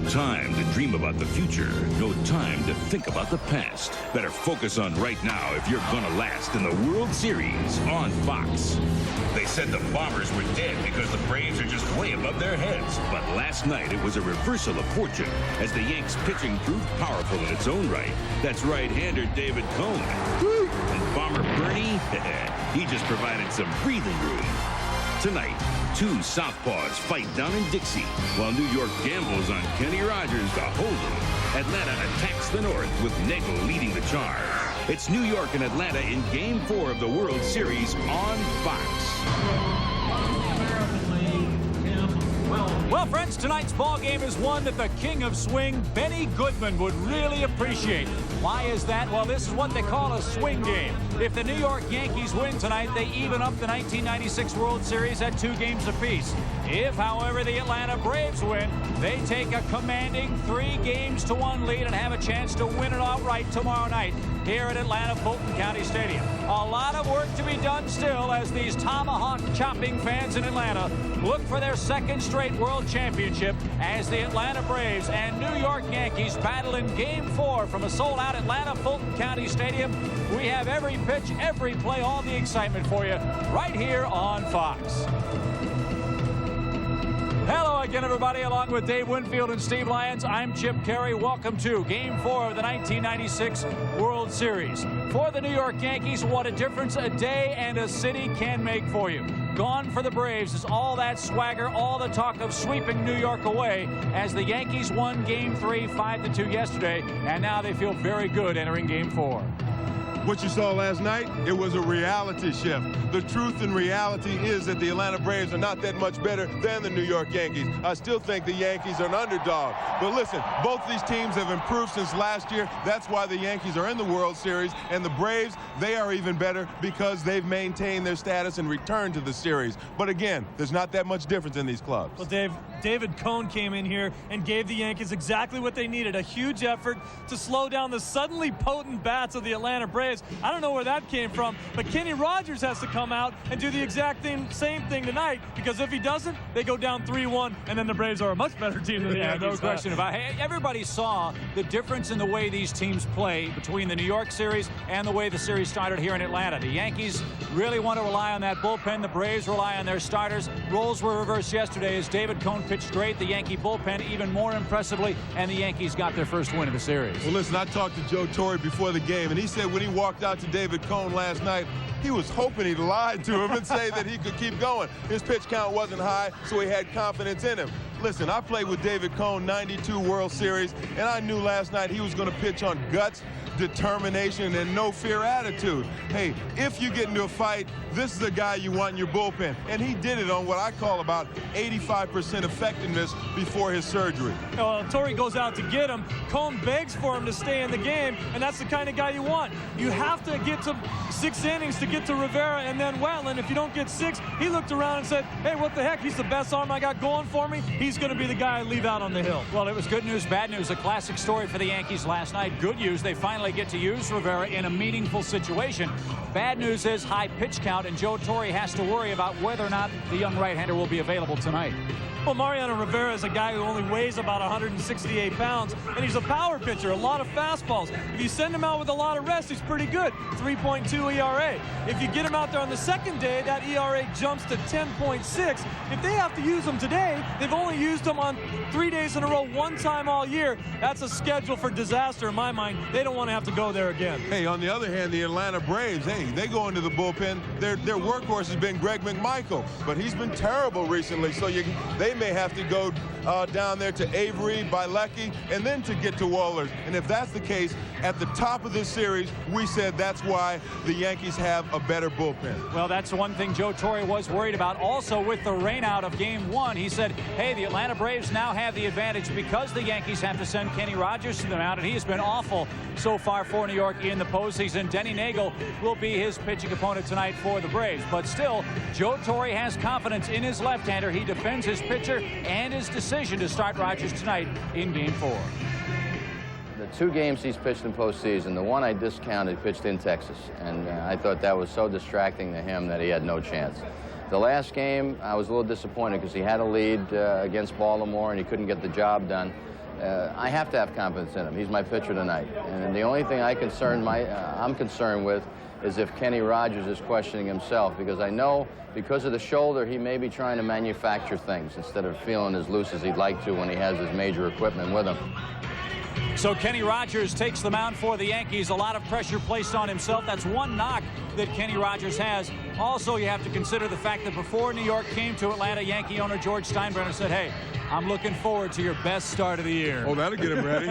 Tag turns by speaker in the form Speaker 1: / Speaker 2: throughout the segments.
Speaker 1: time to dream about the future. No time to think about the past. Better focus on right now if you're gonna last in the World Series on Fox. They said the Bombers were dead because the Braves are just way above their heads. But last night it was a reversal of fortune as the Yanks pitching proved powerful in its own right. That's right-hander David Cone. And Bomber Bernie, he just provided some breathing room. Tonight, two southpaws fight down in Dixie, while New York gambles on Kenny Rogers to hold them. Atlanta attacks the North with Nagel leading the charge. It's New York and Atlanta in Game 4 of the World Series on Fox.
Speaker 2: Well, friends, tonight's ball game is one that the king of swing, Benny Goodman, would really appreciate. Why is that? Well, this is what they call a swing game. If the New York Yankees win tonight, they even up the 1996 World Series at 2 games apiece. If, however, the Atlanta Braves win, they take a commanding 3-1 lead and have a chance to win it outright tomorrow night here at Atlanta Fulton County Stadium. A lot of work to be done still as these tomahawk-chopping fans in Atlanta look for their second straight World Championship as the Atlanta Braves and New York Yankees battle in Game 4 from a sold-out Atlanta Fulton County Stadium. We have every pitch, every play, all the excitement for you right here on Fox. Hello again, everybody. Along with Dave Winfield and Steve Lyons, I'm Chip Carey. Welcome to Game 4 of the 1996 World Series. For the New York Yankees, what a difference a day and a city can make for you. Gone for the Braves is all that swagger, all the talk of sweeping New York away as the Yankees won Game 3 5-2 yesterday, and now they feel very good entering Game 4.
Speaker 3: What you saw last night, it was a reality shift. The truth and reality is that the Atlanta Braves are not that much better than the New York Yankees. I still think the Yankees are an underdog. But listen, both these teams have improved since last year. That's why the Yankees are in the World Series. And the Braves, they are even better because they've maintained their status and returned to the series. But again, there's not that much difference in these clubs.
Speaker 4: Well, Dave, David Cone came in here and gave the Yankees exactly what they needed, a huge effort to slow down the suddenly potent bats of the Atlanta Braves. I don't know where that came from, but Kenny Rogers has to come out and do the exact same thing tonight, because if he doesn't, they go down 3-1, and then the Braves are a much better team than the Yankees.
Speaker 2: No question about it. Everybody saw the difference in the way these teams play between the New York series and the way the series started here in Atlanta. The Yankees really want to rely on that bullpen. The Braves rely on their starters. Roles were reversed yesterday as David Cone pitched great. The Yankee bullpen even more impressively, and the Yankees got their first win of the series.
Speaker 3: Well, listen, I talked to Joe Torre before the game, and he said when he walked out to David Cone last night, he was hoping he'd lied to him and say that he could keep going. His pitch count wasn't high, so he had confidence in him. Listen, I played with David Cone 92 World Series, and I knew last night he was going to pitch on guts, determination, and no fear attitude. Hey, if you get into a fight, this is the guy you want in your bullpen. And he did it on what I call about 85% effectiveness before his surgery.
Speaker 4: Torre goes out to get him. Cone begs for him to stay in the game, and that's the kind of guy you want. You have to get to 6 innings to get to Rivera and then Wetland. If you don't get 6, he looked around and said, hey, what the heck? He's the best arm I got going for me. He's going to be the guy I leave out on the hill.
Speaker 2: Well, it was good news, bad news. A classic story for the Yankees last night. Good news, they finally get to use Rivera in a meaningful situation. Bad news is high pitch count, and Joe Torre has to worry about whether or not the young right-hander will be available tonight.
Speaker 4: Well, Mariano Rivera is a guy who only weighs about 168 pounds, and he's a power pitcher, a lot of fastballs. If you send him out with a lot of rest, he's pretty good, 3.2 ERA. If you get him out there on the second day, that ERA jumps to 10.6. If they have to use him today, they've only used him on 3 days in a row, 1 time all year. That's a schedule for disaster in my mind. They don't want to have to go there again.
Speaker 3: Hey, on the other hand, the Atlanta Braves, hey, they go into the bullpen. Their workhorse has been Greg McMichael, but he's been terrible recently, so they may have to go down there to Avery, Bilecki, and then to get to Wohlers. And if that's the case, at the top of this series, we said that's why the Yankees have a better bullpen.
Speaker 2: Well, that's the one thing Joe Torre was worried about. Also, with the rainout of Game 1, he said, hey, the Atlanta Braves now have the advantage because the Yankees have to send Kenny Rogers to the mound, and he has been awful so far for New York in the postseason. Denny Nagel will be his pitching opponent tonight for the Braves. But still, Joe Torre has confidence in his left-hander. He defends his pitcher and his decision to start Rogers tonight in Game 4.
Speaker 5: The 2 games he's pitched in postseason, the one I discounted pitched in Texas, and I thought that was so distracting to him that he had no chance. The last game, I was a little disappointed because he had a lead against Baltimore and he couldn't get the job done. I have to have confidence in him. He's my pitcher tonight. And the only thing I'm concerned with is if Kenny Rogers is questioning himself, because I know because of the shoulder, he may be trying to manufacture things instead of feeling as loose as he'd like to when he has his major equipment with him.
Speaker 2: So Kenny Rogers takes the mound for the Yankees. A lot of pressure placed on himself. That's one knock that Kenny Rogers has. Also, you have to consider the fact that before New York came to Atlanta, Yankee owner George Steinbrenner said, hey, I'm looking forward to your best start of the year.
Speaker 3: Oh, that'll get him ready.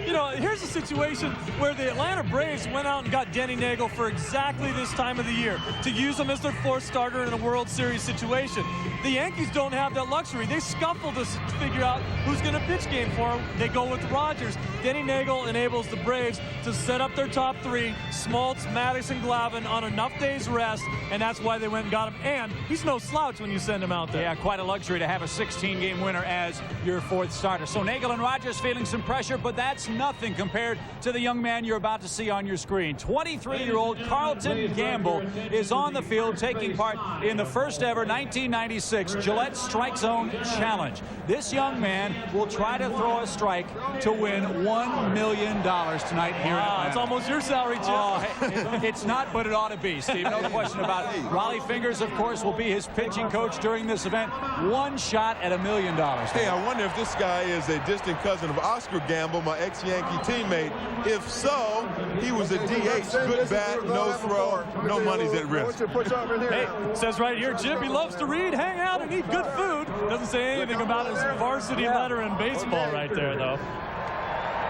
Speaker 4: You know, here's a situation where the Atlanta Braves went out and got Denny Nagel for exactly this time of the year to use him as their fourth starter in a World Series situation. The Yankees don't have that luxury. They scuffle to figure out who's going to pitch game for them. They go with Rogers. Denny Nagel enables the Braves to set up their top three, Smoltz, Maddox, and Glavine, on enough days rest, and that's why they went and got him. And he's no slouch when you send him out there.
Speaker 2: Yeah, quite a luxury to have a 16-game winner as your fourth starter. So Nagel and Rogers feeling some pressure, but that's nothing compared to the young man you're about to see on your screen. 23-year-old Carlton Gamble is on the field taking part in the first ever 1996 Gillette Strike Zone Challenge. This young man will try to throw a strike to win $1 million tonight here in Atlanta.
Speaker 4: It's almost your salary, Jim.
Speaker 2: Oh, it's not, but it ought to be, Steve. No question about it. Raleigh Fingers, of course, will be his pitching coach during this event. One shot at $1 million.
Speaker 3: Hey, I wonder if this guy is a distant cousin of Oscar Gamble, my ex-Yankee teammate. If so, he was a DH. Good bat, no throw, no money's at risk.
Speaker 4: Hey, it says right here, Jim, he loves to read, hang out, and eat good food. Doesn't say anything about his varsity letter in baseball right there, though.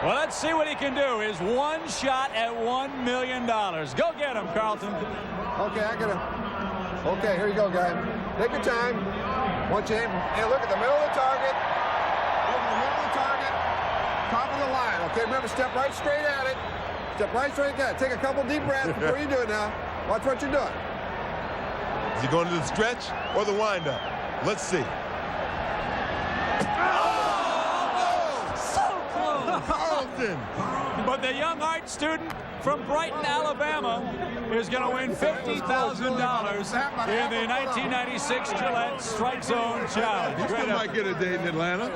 Speaker 2: Well, let's see what he can do. His one shot at $1 million. Go get him, Carlton.
Speaker 6: Okay, I got him. Okay, here you go, guy. Take your time. One chain. Hey, look at the middle of the target. Look at the middle of the target. Top of the line. Okay, remember, step right straight at it. Step right straight at it. Take a couple deep breaths before you do it now. Watch what you're doing.
Speaker 3: Is he going to the stretch or the windup? Let's see. Carlton.
Speaker 2: But the young art student from Brighton, Alabama, is going to win $50,000 in the 1996 Gillette Strike Zone Challenge.
Speaker 3: He still might get a date in Atlanta.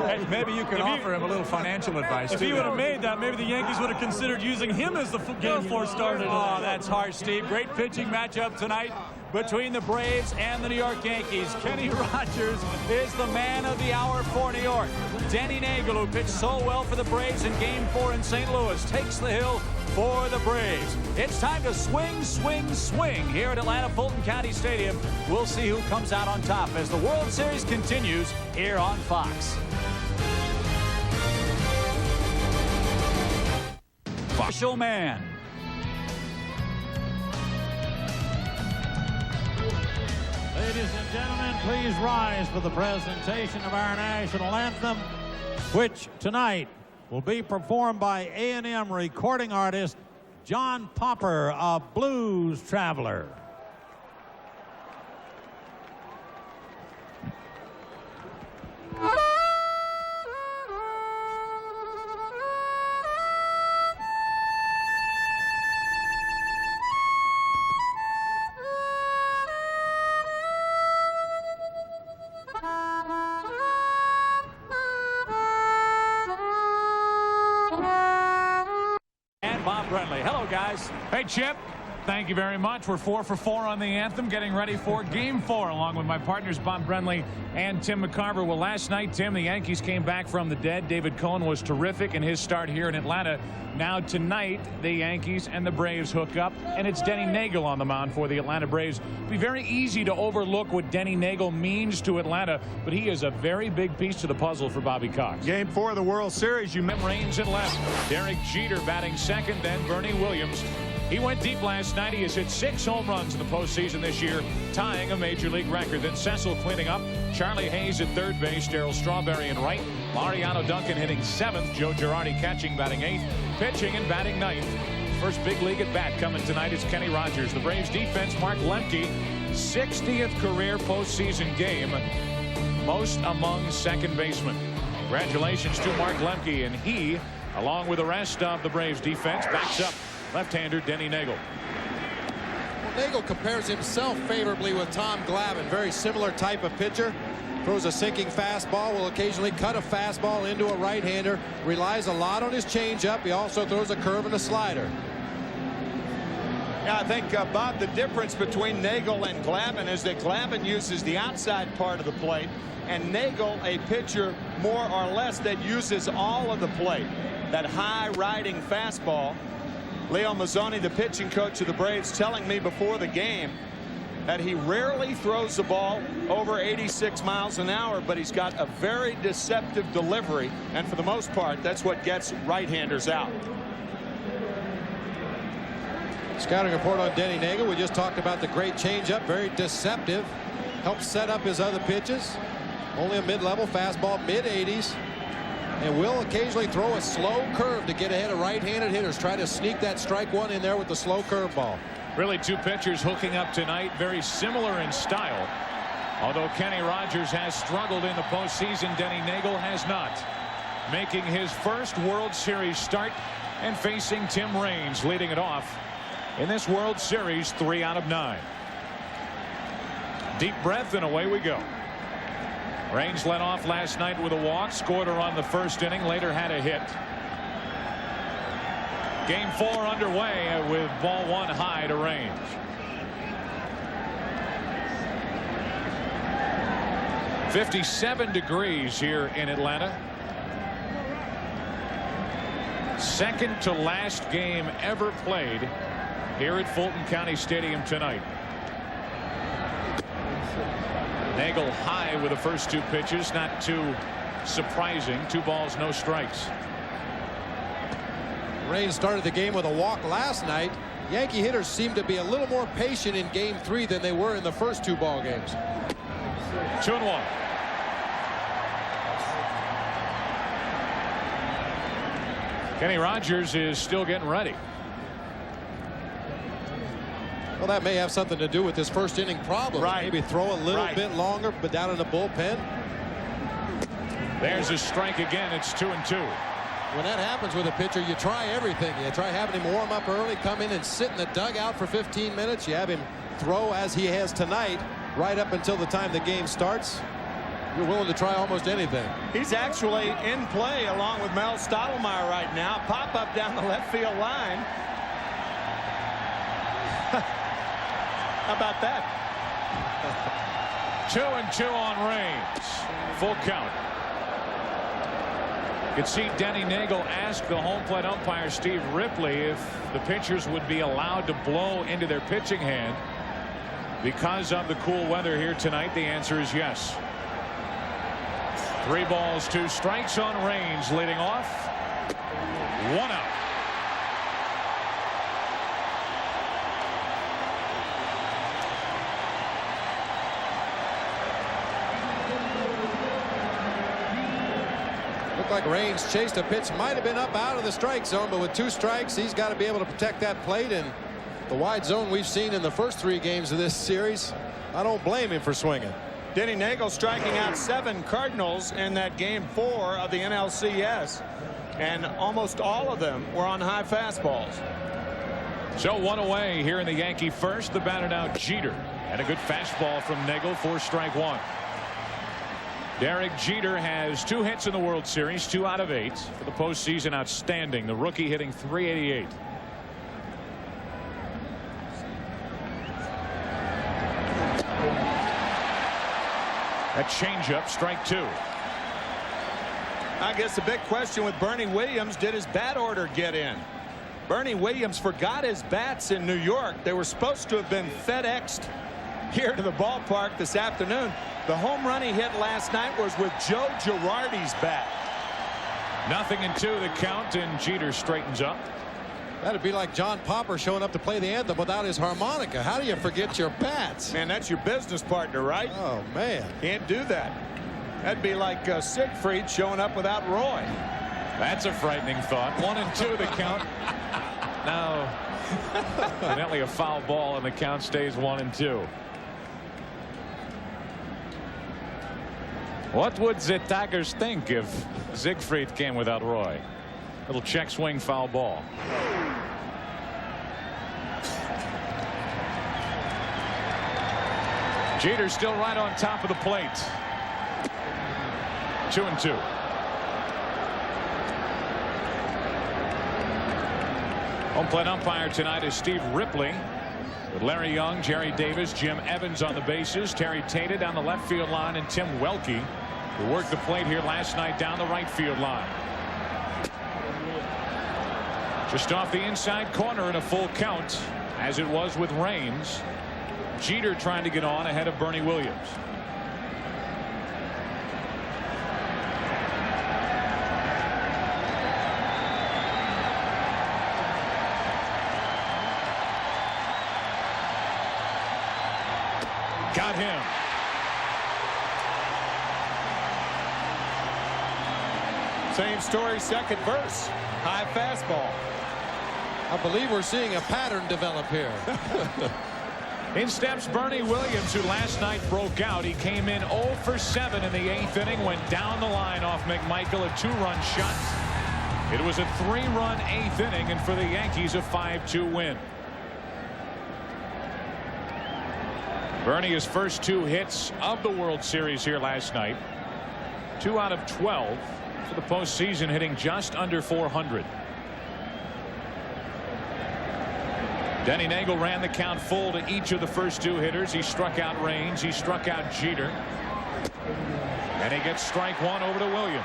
Speaker 2: Hey, maybe you can offer him a little financial advice.
Speaker 4: If he would have made that, maybe the Yankees would have considered using him as the game 4 starter.
Speaker 2: Oh, that's harsh, Steve. Great pitching matchup tonight between the Braves and the New York Yankees. Kenny Rogers is the man of the hour for New York. Denny Nagel, who pitched so well for the Braves in Game 4 in St. Louis, takes the hill for the Braves. It's time to swing, swing, swing here at Atlanta Fulton County Stadium. We'll see who comes out on top as the World Series continues here on Fox. Special man.
Speaker 7: Ladies and gentlemen, please rise for the presentation of our national anthem, which tonight will be performed by A&M recording artist John Popper, a blues traveler.
Speaker 2: Hello, guys.
Speaker 8: Hey, Chip. Thank you very much. We're 4 for 4 on the anthem, getting ready for Game 4, along with my partners Bob Brenly and Tim McCarver. Well, last night, Tim, the Yankees came back from the dead. David Cohn was terrific in his start here in Atlanta. Now tonight, the Yankees and the Braves hook up, and it's Denny Nagel on the mound for the Atlanta Braves. It'd be very easy to overlook what Denny Nagel means to Atlanta, but he is a very big piece to the puzzle for Bobby Cox.
Speaker 9: Game 4 of the World Series. You
Speaker 8: Jim Raines in left. Derek Jeter batting second, then Bernie Williams. He went deep last night. He has hit 6 home runs in the postseason this year, tying a major league record. Then Cecil cleaning up. Charlie Hayes at third base. Darryl Strawberry in right. Mariano Duncan hitting 7th. Joe Girardi catching, batting 8th. Pitching and batting 9th. First big league at bat coming tonight is Kenny Rogers. The Braves defense, Mark Lemke, 60th career postseason game, most among second basemen. Congratulations to Mark Lemke, and he, along with the rest of the Braves defense, backs up left-hander Denny Nagel.
Speaker 10: Well, Nagel compares himself favorably with Tom Glavine, very similar type of pitcher.
Speaker 7: throws a sinking fastball, will occasionally cut a fastball into a right-hander, relies a lot on his changeup. He also throws a curve and a slider.
Speaker 10: Yeah, I think, Bob, the difference between Nagel and Glavine is that Glavine uses the outside part of the plate, and Nagel, a pitcher more or less that uses all of the plate. That high riding fastball. Leo Mazzoni, the pitching coach of the Braves, telling me before the game that he rarely throws the ball over 86 miles an hour, but he's got a very deceptive delivery, and for the most part, that's what gets right-handers out.
Speaker 7: Scouting report on Denny Nagel. We just talked about the great changeup, very deceptive, helps set up his other pitches. Only a mid-level fastball, mid-80s, and will occasionally throw a slow curve to get ahead of right-handed hitters. Try to sneak that strike one in there with the slow curveball.
Speaker 8: Really, two pitchers hooking up tonight, very similar in style. Although Kenny Rogers has struggled in the postseason, Denny Nagel has not. Making his first World Series start and facing Tim Raines, leading it off in this World Series, 3 out of 9. Deep breath and away we go. Raines led off last night with a walk, scored a run the first inning, later had a hit. Game 4 underway with ball 1 high to Raines. .57 degrees here in Atlanta. Second to last game ever played here at Fulton County Stadium tonight. Nagel high with the first 2 pitches, not too surprising. 2 balls, no strikes.
Speaker 7: Raines started the game with a walk last night. Yankee hitters seem to be a little more patient in game 3 than they were in the first 2 ball games.
Speaker 8: 2-1. Kenny Rogers is still getting ready.
Speaker 7: Well, that may have something to do with his first inning problem.
Speaker 10: Right.
Speaker 7: Maybe throw a little bit longer, but down in the bullpen.
Speaker 8: There's a strike again. It's 2-2.
Speaker 7: When that happens with a pitcher, you try everything. You try having him warm up early, come in and sit in the dugout for 15 minutes. You have him throw as he has tonight, right up until the time the game starts. You're willing to try almost anything.
Speaker 10: He's actually in play along with Mel Stottlemyre right now. Pop up down the left field line. How about that?
Speaker 8: 2-2 on Raines. Full count. You could see Denny Nagel ask the home plate umpire Steve Ripley if the pitchers would be allowed to blow into their pitching hand because of the cool weather here tonight. The answer is yes. 3 balls, 2 strikes on Raines, leading off. 1 out.
Speaker 7: Like Raines chased a pitch, might have been up out of the strike zone, but with 2 strikes, he's got to be able to protect that plate. And the wide zone we've seen in the first 3 games of this series, I don't blame him for swinging.
Speaker 10: Denny Nagel striking out 7 Cardinals in that game 4 of the NLCS, and almost all of them were on high fastballs.
Speaker 8: So 1 away here in the Yankee first. The batter now Jeter, and a good fastball from Nagel for strike 1. Derek Jeter has 2 hits in the World Series, 2 out of 8 for the postseason. Outstanding. The rookie hitting .388. That changeup, strike 2.
Speaker 10: I guess the big question with Bernie Williams, did his bat order get in? Bernie Williams forgot his bats in New York. They were supposed to have been FedExed here to the ballpark this afternoon. The home run he hit last night was with Joe Girardi's bat.
Speaker 8: 0-2 the count, and Jeter straightens up.
Speaker 7: That'd be like John Popper showing up to play the anthem without his harmonica. How do you forget your bats?
Speaker 10: Man, that's your business partner, right?
Speaker 7: Oh, man.
Speaker 10: Can't do that. That'd be like Siegfried showing up without Roy.
Speaker 8: That's a frightening thought. 1-2 the count. Now, evidently a foul ball, and the count stays 1-2. What would the Tigers think if Siegfried came without Roy? Little check swing, foul ball. Jeter still right on top of the plate. 2-2. Home plate umpire tonight is Steve Ripley, with Larry Young, Jerry Davis, Jim Evans on the bases, Terry Tate down the left field line, and Tim Welke, who worked the plate here last night down the right field line. Just off the inside corner in a full count, as it was with Raines. Jeter trying to get on ahead of Bernie Williams. Got him.
Speaker 10: Same story, second verse. High fastball.
Speaker 11: I believe we're seeing a pattern develop here.
Speaker 8: In steps Bernie Williams, who last night broke out. He came in 0 for 7 in the 8th inning, went down the line off McMichael, a 2-run shot. It was a 3-run 8th inning, and for the Yankees, a 5-2 win. Bernie, his first 2 hits of the World Series here last night. 2 out of 12 for the postseason, hitting just under 400. Denny Nagel ran the count full to each of the first 2 hitters. He struck out Raines. He struck out Jeter. And he gets strike 1 over to Williams.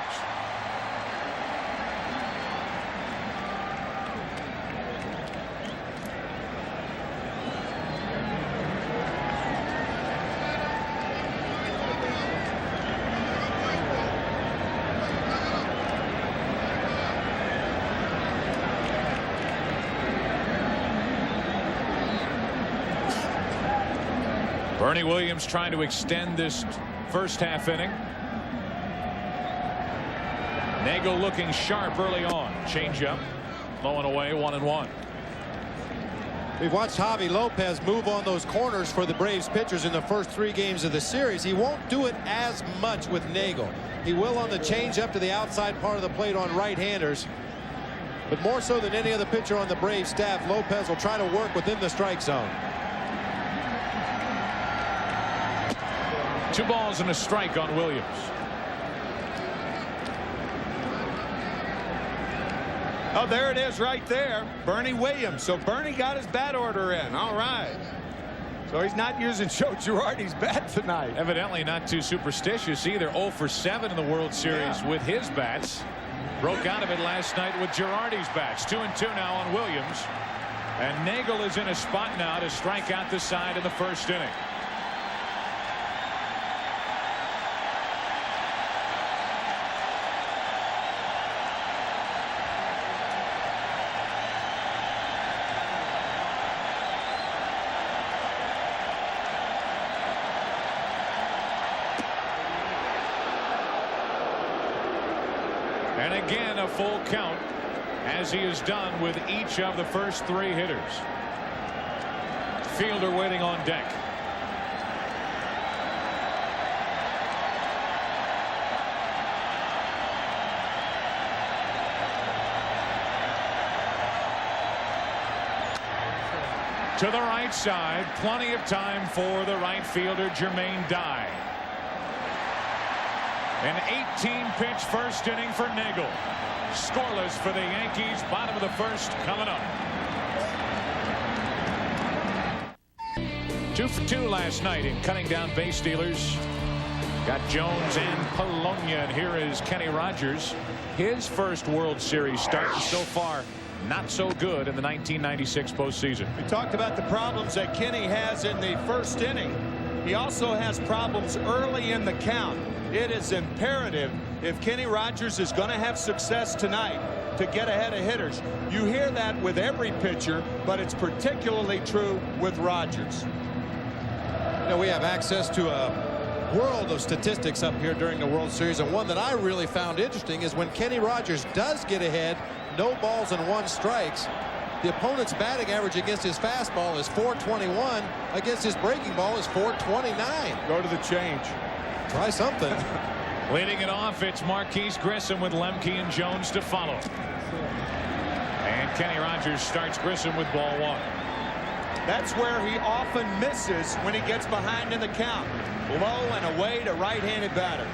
Speaker 8: Bernie Williams trying to extend this first half inning. Nagel looking sharp early on. Changeup, low and away, 1-1.
Speaker 11: We've watched Javi Lopez move on those corners for the Braves pitchers in the first 3 games of the series. He won't do it as much with Nagel. He will on the changeup to the outside part of the plate on right-handers. But more so than any other pitcher on the Braves staff, Lopez will try to work within the strike zone.
Speaker 8: 2 balls and a strike on Williams.
Speaker 10: Oh, there it is right there. Bernie Williams. So Bernie got his bat order in. All right. So he's not using Joe Girardi's bat tonight.
Speaker 8: Evidently not too superstitious either. 0 for 7 in the World Series with his bats. Broke out of it last night with Girardi's bats. 2-2 now on Williams. And Nagel is in a spot now to strike out the side in the first inning. And again, a full count, as he has done with each of the first 3 hitters. Fielder waiting on deck. To the right side, plenty of time for the right fielder, Jermaine Dye. An 18-pitch first inning for Nagel. Scoreless for the Yankees. Bottom of the first coming up. 2 for 2 last night in cutting down base stealers. Got Jones and Polonia. And here is Kenny Rogers. His first World Series start so far. Not so good in the 1996 postseason.
Speaker 10: We talked about the problems that Kenny has in the first inning. He also has problems early in the count. It is imperative, if Kenny Rogers is going to have success tonight, to get ahead of hitters. You hear that with every pitcher, but it's particularly true with Rogers.
Speaker 11: You know, we have access to a world of statistics up here during the World Series, and one that I really found interesting is when Kenny Rogers does get ahead, no balls and 1 strikes, the opponent's batting average against his fastball is .421. Against his breaking ball is .429.
Speaker 10: Go to the change.
Speaker 11: Try something.
Speaker 8: Leading it off, it's Marquise Grissom with Lemke and Jones to follow. And Kenny Rogers starts Grissom with ball 1.
Speaker 10: That's where he often misses when he gets behind in the count. Low and away to right-handed batters.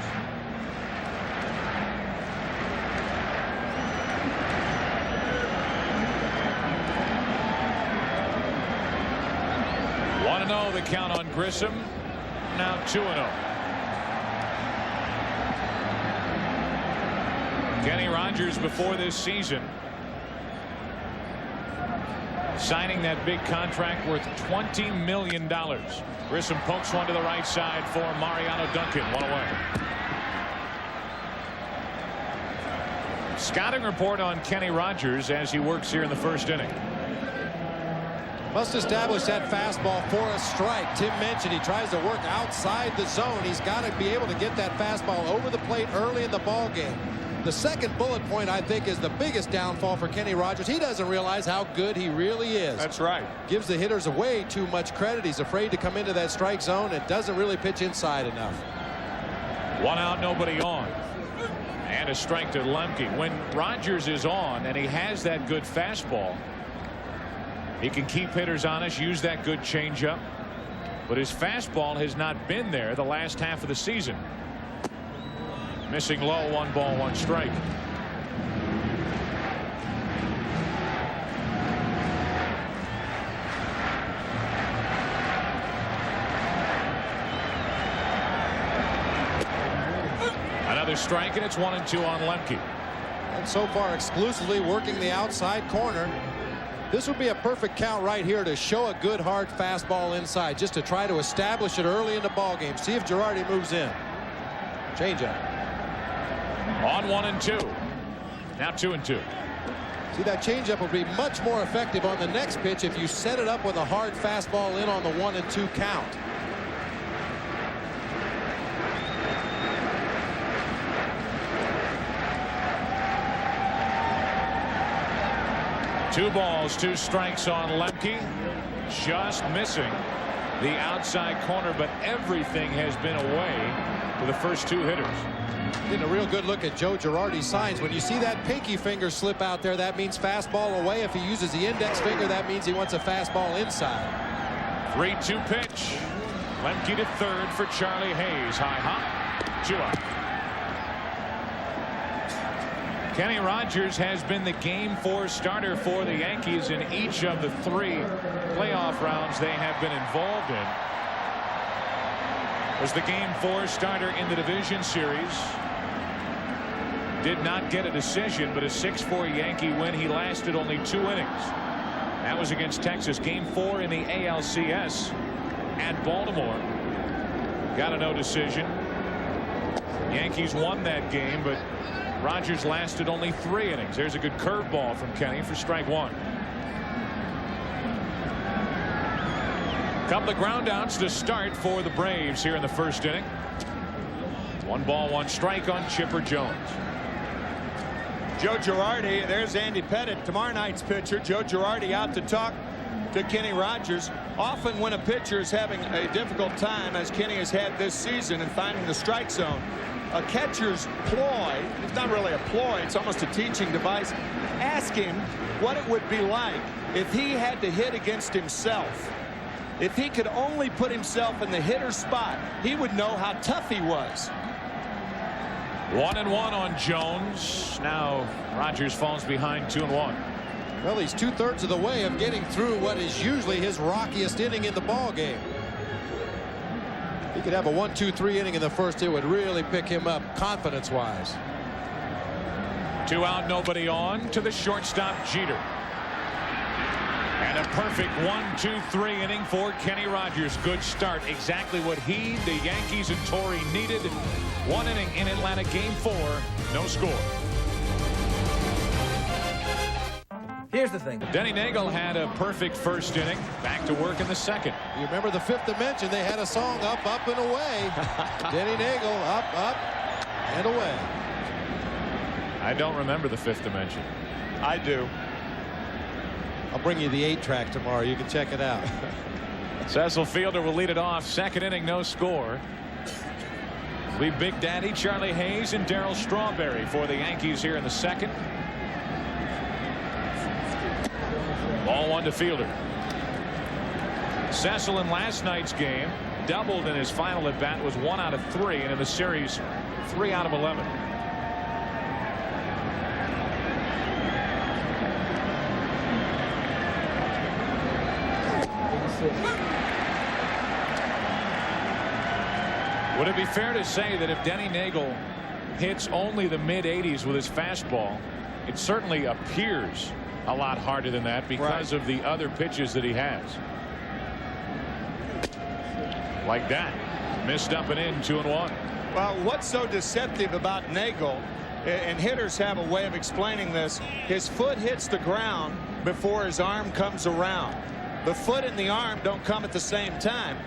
Speaker 8: the count on Grissom. Now 2-0. Kenny Rogers before this season signing that big contract worth $20 million. Grissom pokes one to the right side for Mariano Duncan. One away. Scouting report on Kenny Rogers as he works here in the first inning.
Speaker 11: Must establish that fastball for a strike. Tim mentioned he tries to work outside the zone. He's got to be able to get that fastball over the plate early in the ball game. The second bullet point, I think, is the biggest downfall for Kenny Rogers. He doesn't realize how good he really is.
Speaker 10: That's right.
Speaker 11: Gives the hitters way too much credit. He's afraid to come into that strike zone and doesn't really pitch inside enough.
Speaker 8: 1 out, nobody on. And a strike to Lemke. When Rogers is on and he has that good fastball, he can keep hitters honest, use that good changeup. But his fastball has not been there the last half of the season. Missing low, 1 ball, 1 strike. Another strike, and it's 1-2 on Lemke.
Speaker 11: And so far exclusively working the outside corner. This would be a perfect count right here to show a good hard fastball inside, just to try to establish it early in the ball game. See if Girardi moves in. Changeup.
Speaker 8: On 1-2. Now 2-2.
Speaker 11: See, that changeup will be much more effective on the next pitch if you set it up with a hard fastball in on the 1-2 count.
Speaker 8: Two balls, 2 strikes on Lemke. Just missing the outside corner, but everything has been away to the first 2 hitters.
Speaker 11: Getting a real good look at Joe Girardi's signs. When you see that pinky finger slip out there, that means fastball away. If he uses the index finger, that means he wants a fastball inside.
Speaker 8: 3-2 pitch. Lemke to third for Charlie Hayes. High hop. 2 out. Kenny Rogers has been the Game 4 starter for the Yankees in each of the 3 playoff rounds they have been involved in. Was the Game 4 starter in the division series. Did not get a decision, but a 6-4 Yankee win. He lasted only 2 innings. That was against Texas. Game 4 in the ALCS at Baltimore. Got a no decision. Yankees won that game, but Rogers lasted only 3 innings. There's a good curveball from Kenny for strike 1. Couple of ground outs to start for the Braves here in the first inning. 1 ball, 1 strike on Chipper Jones.
Speaker 10: Joe Girardi, there's Andy Pettitte, tomorrow night's pitcher. Joe Girardi out to talk to Kenny Rogers. Often when a pitcher is having a difficult time, as Kenny has had this season, in finding the strike zone, a catcher's ploy, it's not really a ploy, it's almost a teaching device. Ask him what it would be like if he had to hit against himself. If he could only put himself in the hitter's spot, he would know how tough he was.
Speaker 8: 1-1 on Jones. Now Rogers falls behind 2-1.
Speaker 11: Well, he's 2/3 of the way of getting through what is usually his rockiest inning in the ball game. He could have a 1-2-3 inning in the first. It would really pick him up confidence wise.
Speaker 8: 2 out, nobody on to the shortstop Jeter. And a perfect 1-2-3 inning for Kenny Rogers. Good start. Exactly what he, the Yankees, and Torrey needed. 1 inning in Atlanta. Game 4. No score.
Speaker 12: Here's the thing.
Speaker 8: Denny Nagel had a perfect first inning. Back to work in the second.
Speaker 11: You remember the Fifth Dimension? They had a song, Up, Up, and Away. Denny Nagel, up, up, and away.
Speaker 8: I don't remember the Fifth Dimension.
Speaker 10: I do.
Speaker 11: I'll bring you the 8-track tomorrow. You can check it out.
Speaker 8: Cecil Fielder will lead it off. Second inning, no score. We Big Daddy, Charlie Hayes, and Darryl Strawberry for the Yankees here in the second. Ball 1 to Fielder. Cecil in last night's game doubled in his final at bat, was 1 out of 3, and in the series 3 out of 11. Would it be fair to say that if Denny Nagel hits only the mid-80s with his fastball, it certainly appears a lot harder than that because of the other pitches that he has? Like that. Missed up and in, 2-1.
Speaker 10: Well, what's so deceptive about Nagel, and hitters have a way of explaining this, his foot hits the ground before his arm comes around. The foot and the arm don't come at the same time.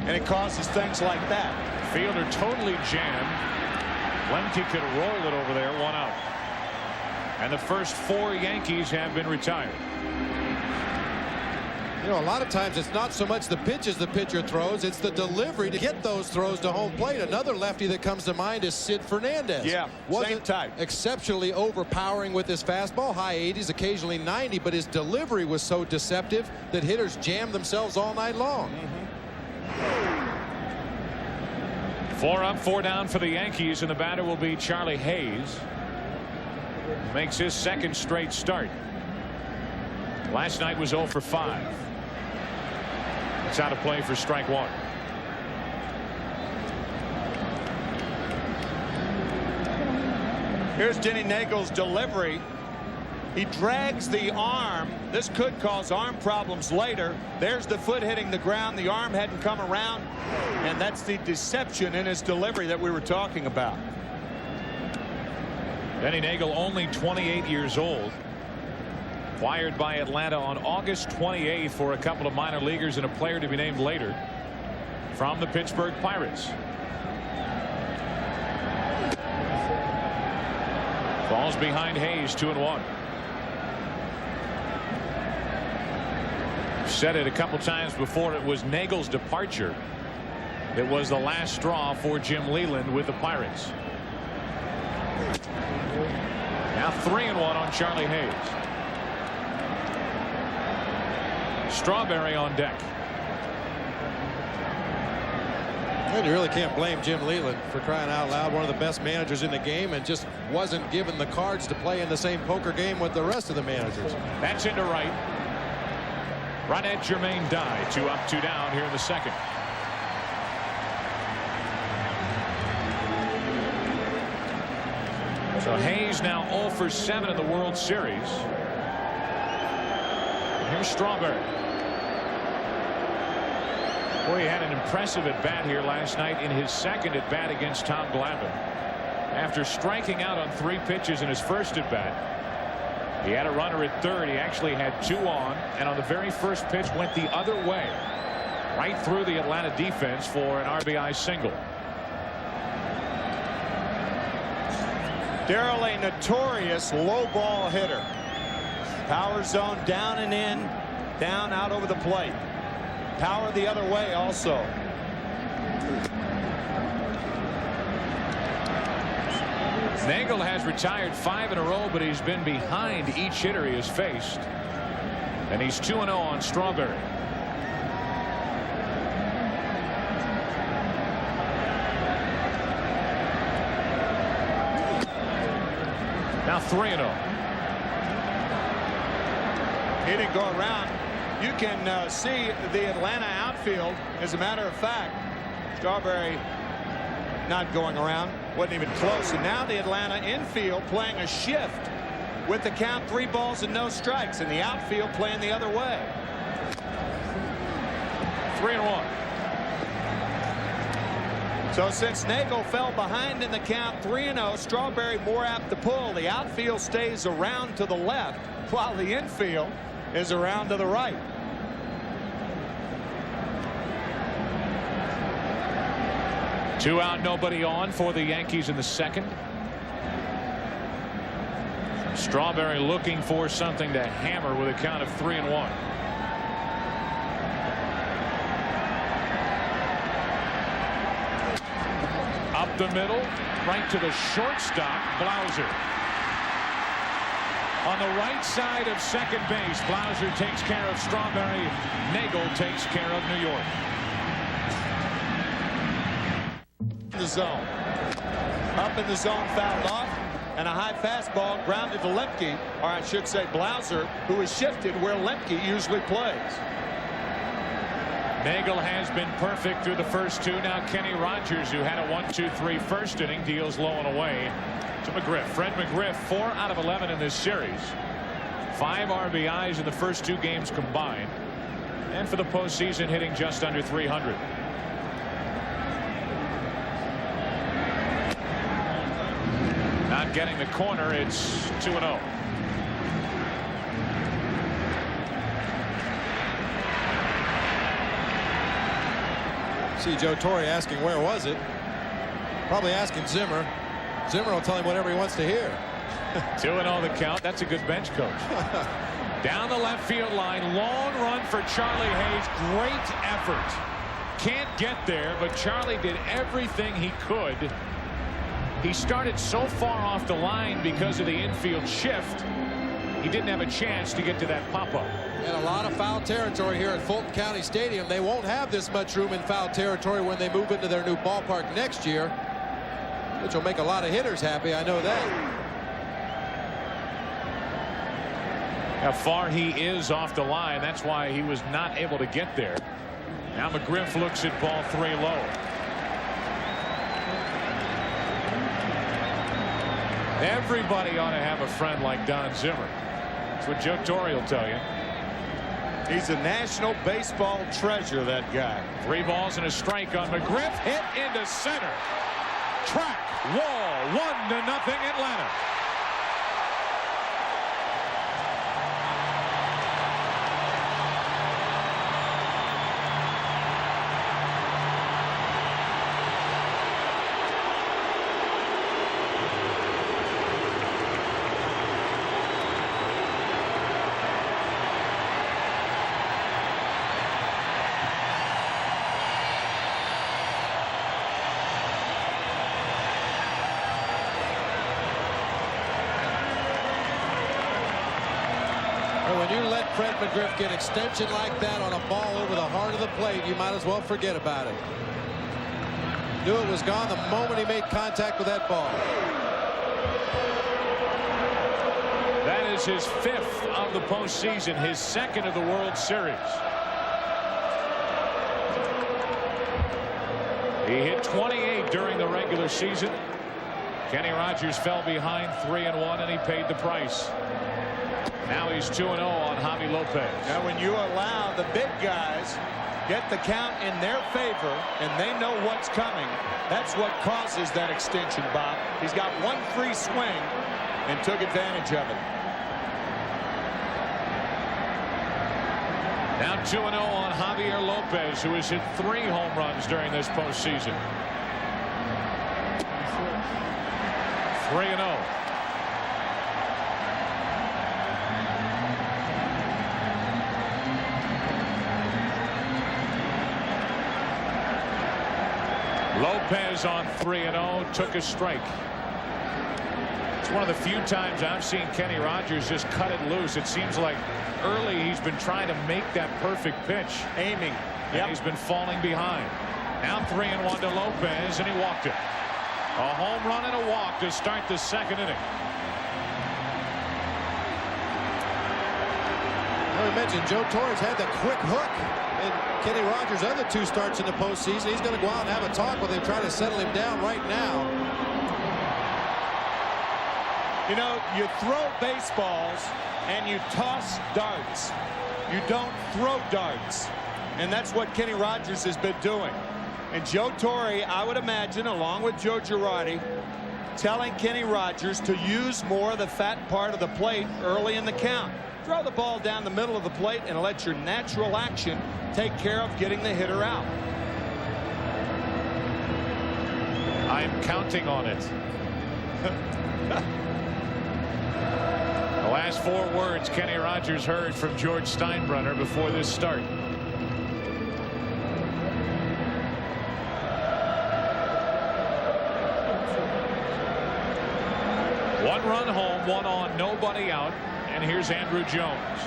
Speaker 10: And it causes things like that.
Speaker 8: Fielder totally jammed. Lemke could roll it over there, 1 out. And the first 4 Yankees have been retired.
Speaker 11: You know, a lot of times it's not so much the pitches the pitcher throws, it's the delivery to get those throws to home plate. Another lefty that comes to mind is Sid Fernandez.
Speaker 10: Yeah,
Speaker 11: wasn't
Speaker 10: same type.
Speaker 11: Exceptionally overpowering with his fastball, high 80s, occasionally 90, but his delivery was so deceptive that hitters jammed themselves all night long.
Speaker 8: 4 up, 4 down for the Yankees, and the batter will be Charlie Hayes. Makes his second straight start. Last night was 0 for 5. It's out of play for strike 1.
Speaker 10: Here's Denny Nagel's delivery. He drags the arm. This could cause arm problems later. There's the foot hitting the ground. The arm hadn't come around. And that's the deception in his delivery that we were talking about.
Speaker 8: Denny Nagel, only 28 years old. Acquired by Atlanta on August 28th for a couple of minor leaguers and a player to be named later from the Pittsburgh Pirates. Falls behind Hayes, 2-1. Said it a couple times before, it was Nagel's departure that was the last straw for Jim Leland with the Pirates. Now 3-1 on Charlie Hayes. Strawberry on deck.
Speaker 11: And you really can't blame Jim Leland for crying out loud. One of the best managers in the game, and just wasn't given the cards to play in the same poker game with the rest of the managers.
Speaker 8: That's into right. Right at Jermaine Dye. 2 up, 2 down here in the second. So Hayes now 0 for 7 in the World Series. Here's Strawberry. Boy, he had an impressive at bat here last night in his second at bat against Tom Glavine. After striking out on 3 pitches in his first at bat, he had a runner at third. He actually had 2 on, and on the very first pitch went the other way, right through the Atlanta defense for an RBI single.
Speaker 10: Darrell, a notorious low ball hitter. Power zone down and in, down out over the plate. Power the other way also.
Speaker 8: Nagel has retired 5 in a row, but he's been behind each hitter he has faced. And he's 2-0 on Strawberry. Now 3-0.
Speaker 10: He didn't go around. You can see the Atlanta outfield. As a matter of fact, Strawberry not going around, wasn't even close. And now the Atlanta infield playing a shift with the count 3 balls and no strikes, and the outfield playing the other way.
Speaker 8: 3-1.
Speaker 10: So since Nagel fell behind in the count 3-0, Strawberry more apt to pull. The outfield stays around to the left while the infield is around to the right.
Speaker 8: Two out, nobody on for the Yankees in the second. Strawberry looking for something to hammer with a count of 3-1. Up the middle, right to the shortstop, Blauser. On the right side of second base, Blauser takes care of Strawberry. Nagel takes care of New York.
Speaker 10: The zone. Up in the zone, fouled off, and a high fastball grounded to Lemke, or I should say Blauser, who is shifted where Lemke usually plays.
Speaker 8: Nagel has been perfect through the first two. Now Kenny Rogers, who had a 1-2-3 first inning, deals low and away to McGriff. Fred McGriff, 4 out of 11 in this series. 5 RBIs in the first 2 games combined. And for the postseason, hitting just under 300. Not getting the corner. It's 2-0.
Speaker 11: See Joe Torre asking where was it. Probably asking Zimmer. Zimmer will tell him whatever he wants to hear.
Speaker 8: 2-0 the count. That's a good bench coach. Down the left field line. Long run for Charlie Hayes. Great effort. Can't get there, but Charlie did everything he could. He started so far off the line because of the infield shift. He didn't have a chance to get to that pop-up.
Speaker 11: And a lot of foul territory here at Fulton County Stadium. They won't have this much room in foul territory when they move into their new ballpark next year, which will make a lot of hitters happy. I know that.
Speaker 8: How far he is off the line. That's why he was not able to get there. Now McGriff looks at ball 3 low. Everybody ought to have a friend like Don Zimmer. That's what Joe Torre will tell you.
Speaker 10: He's a national baseball treasure, that guy.
Speaker 8: 3 balls and a strike on McGriff. Hit into center. Track wall. 1-0 Atlanta.
Speaker 11: When you let Fred McGriff get extension like that on a ball over the heart of the plate, you might as well forget about it. Knew it was gone the moment he made contact with that ball.
Speaker 8: That is his 5th of the postseason, his 2nd of the World Series. He hit 28 during the regular season. Kenny Rogers fell behind 3-1, and he paid the price. Now he's 2-0 on Javi Lopez.
Speaker 10: Now when you allow the big guys get the count in their favor and they know what's coming, that's what causes that extension, Bob. He's got one free swing and took advantage of it.
Speaker 8: Now 2-0 on Javier Lopez, who has hit 3 home runs during this postseason. 3-0. Lopez on 3-0 took a strike. It's one of the few times I've seen Kenny Rogers just cut it loose. It seems like early he's been trying to make that perfect pitch.
Speaker 10: Aiming.
Speaker 8: And he's been falling behind. Now 3-1 to Lopez, and he walked it. A home run and a walk to start the 2nd inning.
Speaker 11: Well, we mentioned Joe Torre's had the quick hook in Kenny Rogers' other 2 starts in the postseason. He's going to go out and have a talk with him, try to settle him down right now.
Speaker 10: You know, you throw baseballs and you toss darts. You don't throw darts. And that's what Kenny Rogers has been doing. And Joe Torre, I would imagine, along with Joe Girardi, telling Kenny Rogers to use more of the fat part of the plate early in the count. Throw the ball down the middle of the plate and let your natural action take care of getting the hitter out.
Speaker 8: I'm counting on it. The last 4 words Kenny Rogers heard from George Steinbrenner before this start. One run home, 1 on, nobody out. And here's Andrew Jones.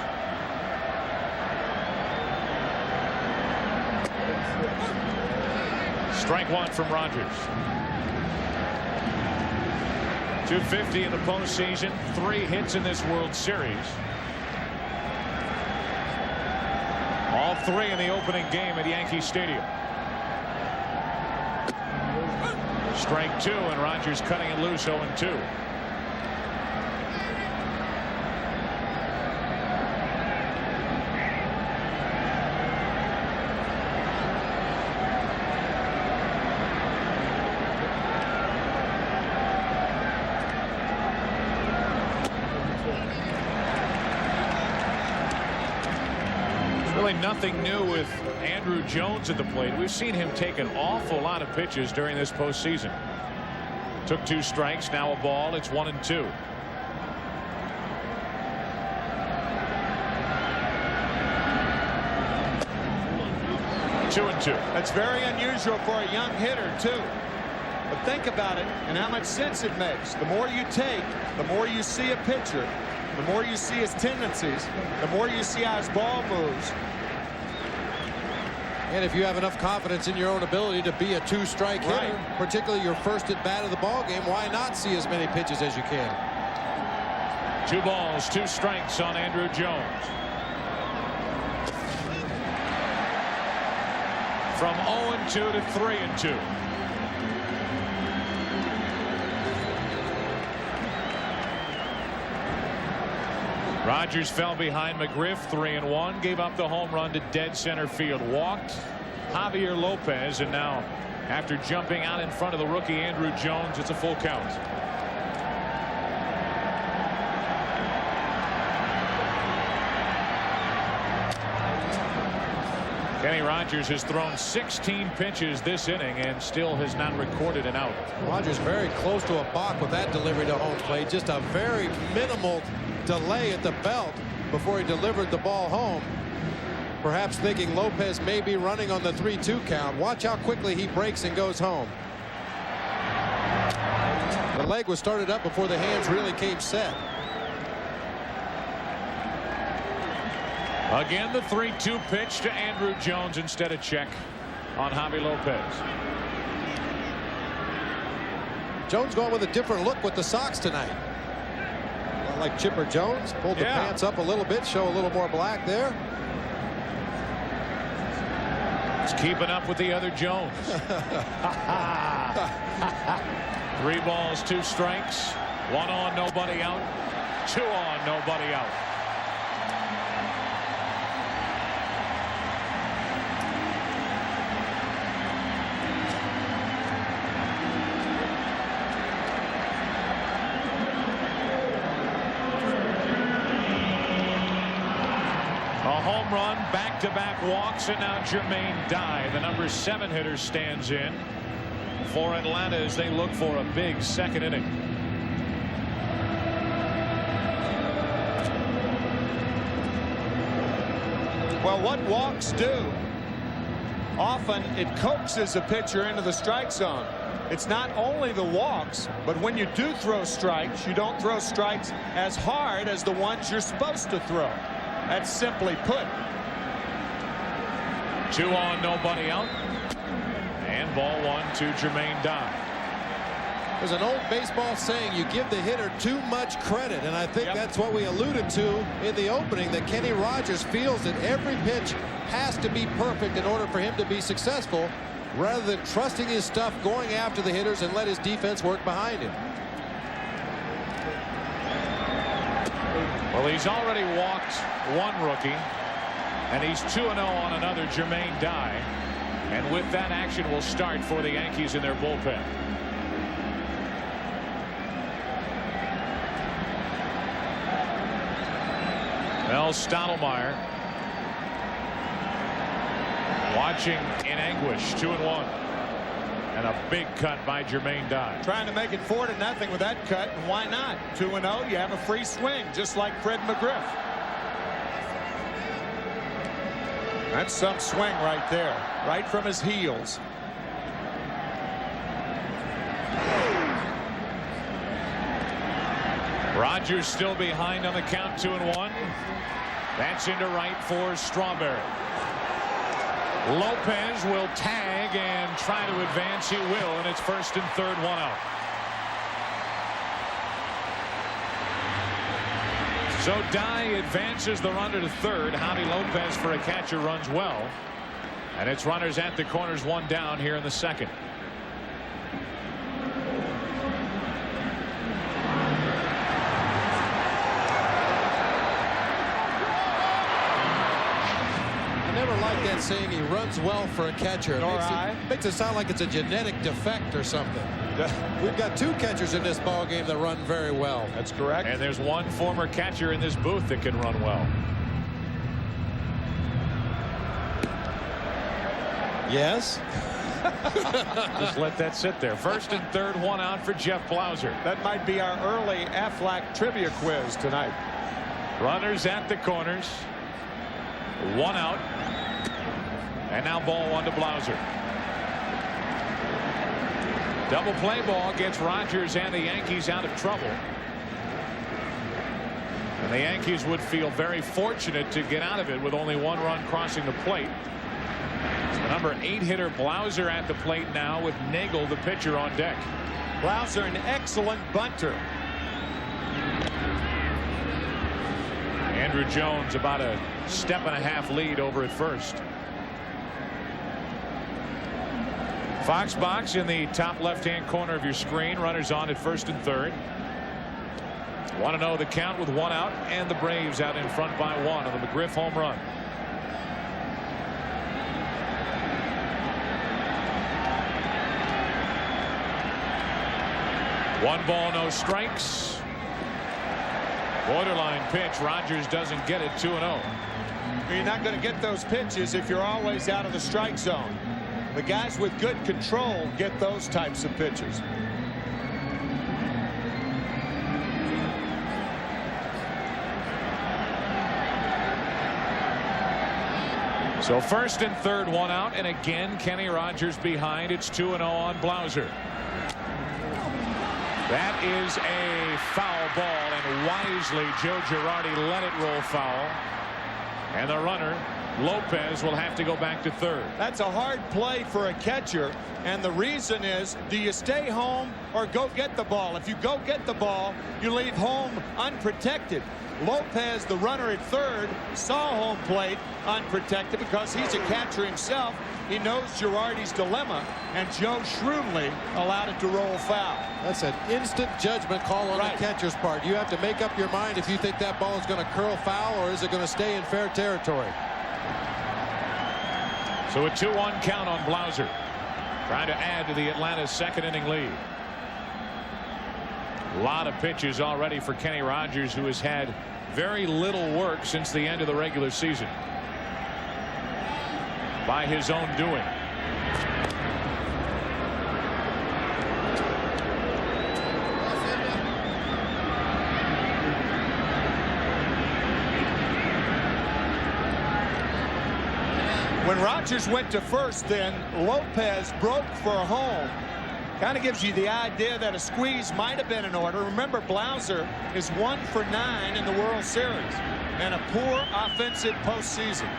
Speaker 8: Strike 1 from Rogers. 250 in the postseason, 3 hits in this World Series. All 12-3 in the opening game at Yankee Stadium. Strike 2, and Rogers cutting it loose, 0-2. Really nothing new with Andrew Jones at the plate. We've seen him take an awful lot of pitches during this postseason. Took 2 strikes, now a ball. It's 1-2. 2-2.
Speaker 10: That's very unusual for a young hitter, too. But think about it and how much sense it makes. The more you take, the more you see a pitcher, the more you see his tendencies, the more you see how his ball moves.
Speaker 11: And if you have enough confidence in your own ability to be a 2-strike hitter, particularly your first at bat of the ball game, why not see as many pitches as you can?
Speaker 8: 2 balls, 2 strikes on Andrew Jones. From 0-2 to 3-2. Rogers fell behind McGriff, 3-1, gave up the home run to dead center field, walked Javier Lopez, and now after jumping out in front of the rookie Andrew Jones, it's a full count. Kenny Rogers has thrown 16 pitches this inning and still has not recorded an out.
Speaker 11: Rogers very close to a balk with that delivery to home plate. Just a very minimal delay at the belt before he delivered the ball home. Perhaps thinking Lopez may be running on the 3-2 count. Watch how quickly he breaks and goes home. The leg was started up before the hands really came set.
Speaker 8: Again, the 3-2 pitch to Andrew Jones instead of check on Javi Lopez.
Speaker 11: Jones going with a different look with the Sox tonight. Not like Chipper Jones. Pulled the pants up a little bit, show a little more black there.
Speaker 8: He's keeping up with the other Jones. 3 balls, 2 strikes. 1 on, nobody out. 2 on, nobody out. Home run, back-to-back walks, and now Jermaine Dye, the number 7 hitter, stands in for Atlanta as they look for a big second inning.
Speaker 10: Well, what walks do, often it coaxes a pitcher into the strike zone. It's not only the walks, but when you do throw strikes, you don't throw strikes as hard as the ones you're supposed to throw. That's simply put.
Speaker 8: 2 on, nobody out. And ball 1 to Jermaine Dye.
Speaker 11: There's an old baseball saying, you give the hitter too much credit, and I think that's what we alluded to in the opening, that Kenny Rogers feels that every pitch has to be perfect in order for him to be successful, rather than trusting his stuff, going after the hitters, and let his defense work behind him.
Speaker 8: Well, he's already walked 1 rookie, and he's 2-0 on another, Jermaine Dye. And with that, action will start for the Yankees in their bullpen. Well, Stottlemyre watching in anguish. 2-1. And a big cut by Jermaine Dye.
Speaker 10: Trying to make it 4-0 with that cut, and why not? 2-0, you have a free swing, just like Fred McGriff. That's some swing right there, right from his heels.
Speaker 8: Rogers still behind on the count, 2-1. That's into right for Strawberry. Lopez will tag and try to advance. He will, and it's 1st and 3rd, 1 out. So Dye advances the runner to third. Javi Lopez for a catcher runs well. And it's runners at the corners, one down here in the second.
Speaker 11: Never liked that saying he runs well for a catcher. Makes it sound like it's a genetic defect or something. We've got two catchers in this ball game that run very well.
Speaker 10: That's correct.
Speaker 8: And there's one former catcher in this booth that can run well.
Speaker 11: Yes.
Speaker 8: Just let that sit there. First and third, one out for Jeff Blauser.
Speaker 10: That might be our early Aflac trivia quiz tonight.
Speaker 8: Runners at the corners. One out. And now ball one to Blauser. Double play ball gets Rogers and the Yankees out of trouble. And the Yankees would feel very fortunate to get out of it with only one run crossing the plate. The number 8 hitter Blauser at the plate now with Nagel, the pitcher, on deck.
Speaker 10: Blauser, an excellent bunter.
Speaker 8: Andrew Jones about a step-and-a-half lead over at first. Fox box in the top left-hand corner of your screen. Runners on at first and third. 1-0 the count with one out, and the Braves out in front by one on the McGriff home run. One ball, no strikes. Borderline pitch. Rogers doesn't get it. 2-0.
Speaker 10: You're not going to get those pitches if you're always out of the strike zone. The guys with good control get those types of pitches.
Speaker 8: So first and third, one out, and again Kenny Rogers behind. It's 2-0 on Blauser. That is a foul ball, and wisely Joe Girardi let it roll foul. And the runner, Lopez, will have to go back to third.
Speaker 10: That's a hard play for a catcher, and the reason is, do you stay home or go get the ball? If you go get the ball, you leave home unprotected. Lopez, the runner at third, saw home plate unprotected because he's a catcher himself. He knows Girardi's dilemma, and Joe shrewdly allowed it to roll foul.
Speaker 11: That's an instant judgment call on the catcher's part. You have to make up your mind if you think that ball is going to curl foul or is it going to stay in fair territory.
Speaker 8: So a 2-1 count on Blauser, trying to add to the Atlanta's second inning lead. A lot of pitches already for Kenny Rogers, who has had very little work since the end of the regular season. By his own doing.
Speaker 10: When Rogers went to first, then Lopez broke for a home. Kind of gives you the idea that a squeeze might have been in order. Remember, Blauser is 1 for 9 in the World Series and a poor offensive postseason.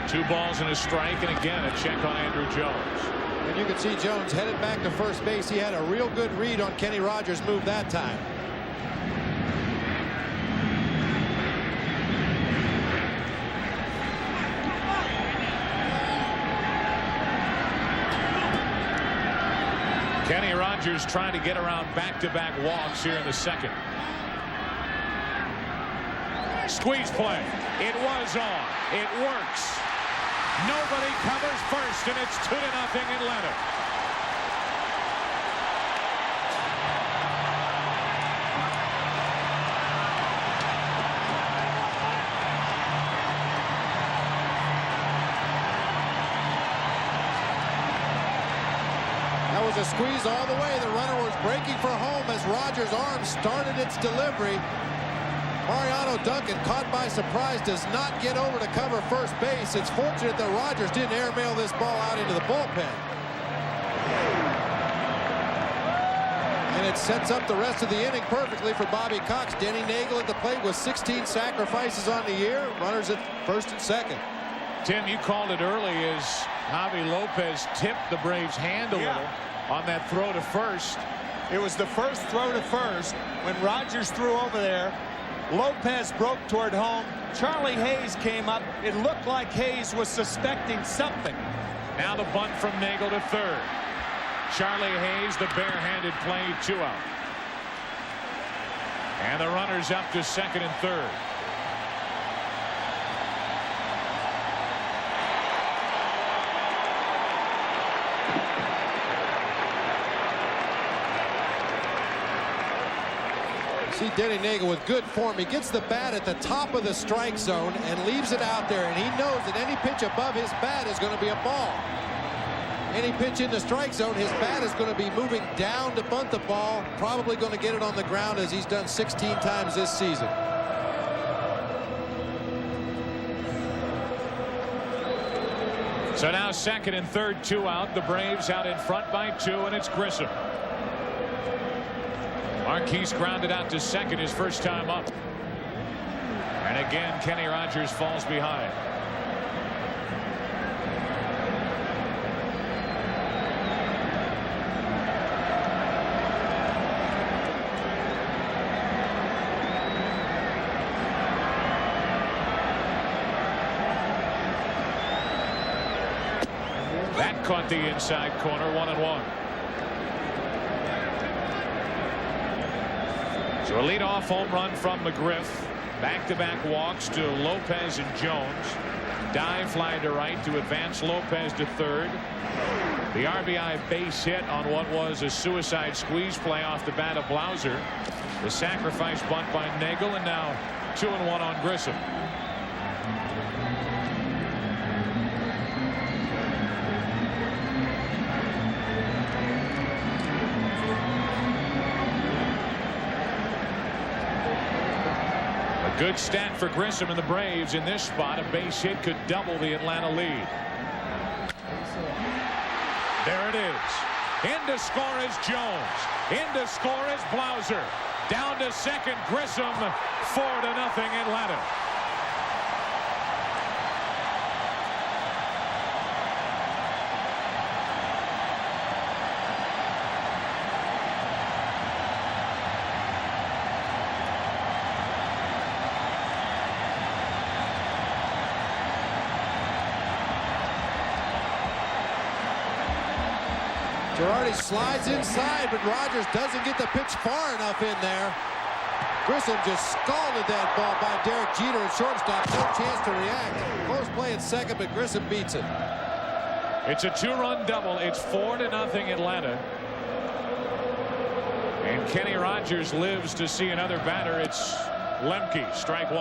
Speaker 8: 2 balls and a strike, and again a check on Andrew Jones.
Speaker 11: And you can see Jones headed back to first base. He had a real good read on Kenny Rogers' move that time.
Speaker 8: Kenny Rogers trying to get around back-to-back walks here in the second. Squeeze play. It was on. It works. Nobody covers first, and it's 2-0 Atlanta.
Speaker 11: That was a squeeze all the way. The runner was breaking for home as Rogers' arm started its delivery. Mariano Duncan, caught by surprise, does not get over to cover first base. It's fortunate that Rogers didn't airmail this ball out into the bullpen. And it sets up the rest of the inning perfectly for Bobby Cox. Denny Nagel at the plate with 16 sacrifices on the year. Runners at first and second.
Speaker 8: Tim, you called it early as Javi Lopez tipped the Braves' hand a little on that throw to first.
Speaker 10: It was the first throw to first when Rogers threw over there. Lopez broke toward home. Charlie Hayes came up. It looked like Hayes was suspecting something.
Speaker 8: Now the bunt from Nagel to third. Charlie Hayes, the barehanded play, 2 out. And the runners up to second and third.
Speaker 11: See Denny Nagel with good form. He gets the bat at the top of the strike zone and leaves it out there, and he knows that any pitch above his bat is going to be a ball. Any pitch in the strike zone, his bat is going to be moving down to bunt the ball, probably going to get it on the ground as he's done 16 times this season.
Speaker 8: So now second and third, 2 out. The Braves out in front by 2, and it's Grissom. Marquise grounded out to second his first time up. And again, Kenny Rogers falls behind. That caught the inside corner, 1-1. So a leadoff home run from McGriff. Back-to-back walks to Lopez and Jones. Dive fly to right to advance Lopez to third. The RBI base hit on what was a suicide squeeze play off the bat of Blauser. The sacrifice bunt by Nagel, and now 2-1 on Grissom. Good stat for Grissom and the Braves in this spot. A base hit could double the Atlanta lead. There it is. In to score is Jones. In to score is Blauser. Down to second, Grissom. 4-0 Atlanta.
Speaker 11: Girardi slides inside, but Rogers doesn't get the pitch far enough in there. Grissom just scalded that ball by Derek Jeter at shortstop. No chance to react. Close play at second, but Grissom beats it.
Speaker 8: It's a 2-run double. It's 4-0 Atlanta. And Kenny Rogers lives to see another batter. It's Lemke, strike 1.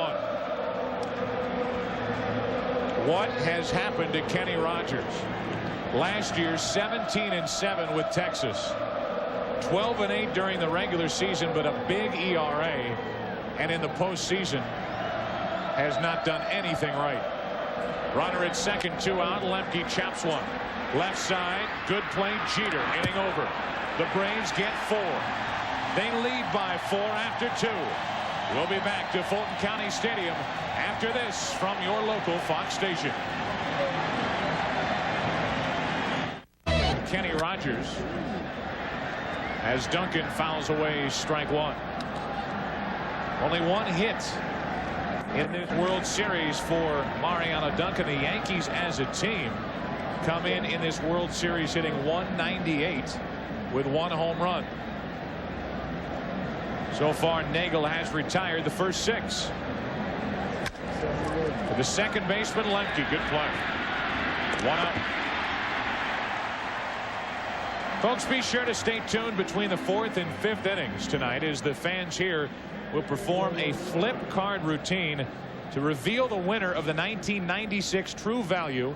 Speaker 8: What has happened to Kenny Rogers? Last year, 17-7 with Texas. 12-8 during the regular season, but a big ERA. And in the postseason, has not done anything right. Runner at second, 2 out. Lemke chops one. Left side, good play. Jeter inning over. The Braves get 4. They lead by 4 after 2. We'll be back to Fulton County Stadium after this from your local Fox station. Kenny Rogers as Duncan fouls away strike 1. Only 1 hit in this World Series for Mariano Duncan. The Yankees as a team come in this World Series hitting .198 with 1 home run. So far, Nagel has retired the first 6. For the second baseman, Lemke, good play. 1 out. Folks, be sure to stay tuned between the 4th and 5th innings tonight as the fans here will perform a flip card routine to reveal the winner of the 1996 True Value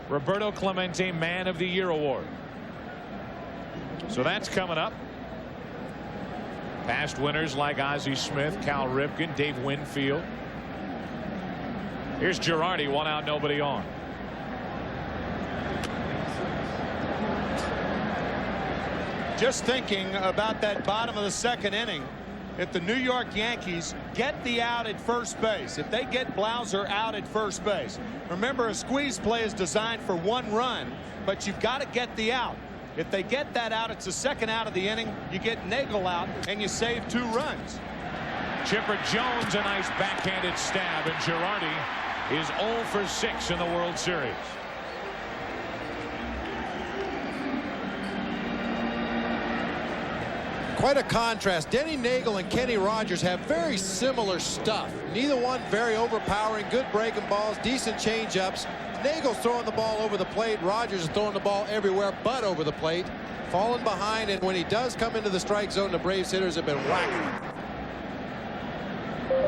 Speaker 8: Roberto Clemente Man of the Year Award. So that's coming up. Past winners like Ozzie Smith, Cal Ripken, Dave Winfield. Here's Girardi, 1 out, nobody on.
Speaker 10: Just thinking about that bottom of the second inning. If the New York Yankees get the out at first base, if they get Blauser out at first base, remember a squeeze play is designed for 1 run, but you've got to get the out. If they get that out, it's the second out of the inning. You get Nagel out and you save 2 runs.
Speaker 8: Chipper Jones, a nice backhanded stab, and Girardi is 0 for 6 in the World Series.
Speaker 11: Quite a contrast. Denny Nagel and Kenny Rogers have very similar stuff. Neither one very overpowering, good breaking balls, decent change-ups. Nagel's throwing the ball over the plate. Rogers is throwing the ball everywhere but over the plate. Falling behind, and when he does come into the strike zone, the Braves hitters have been whacking.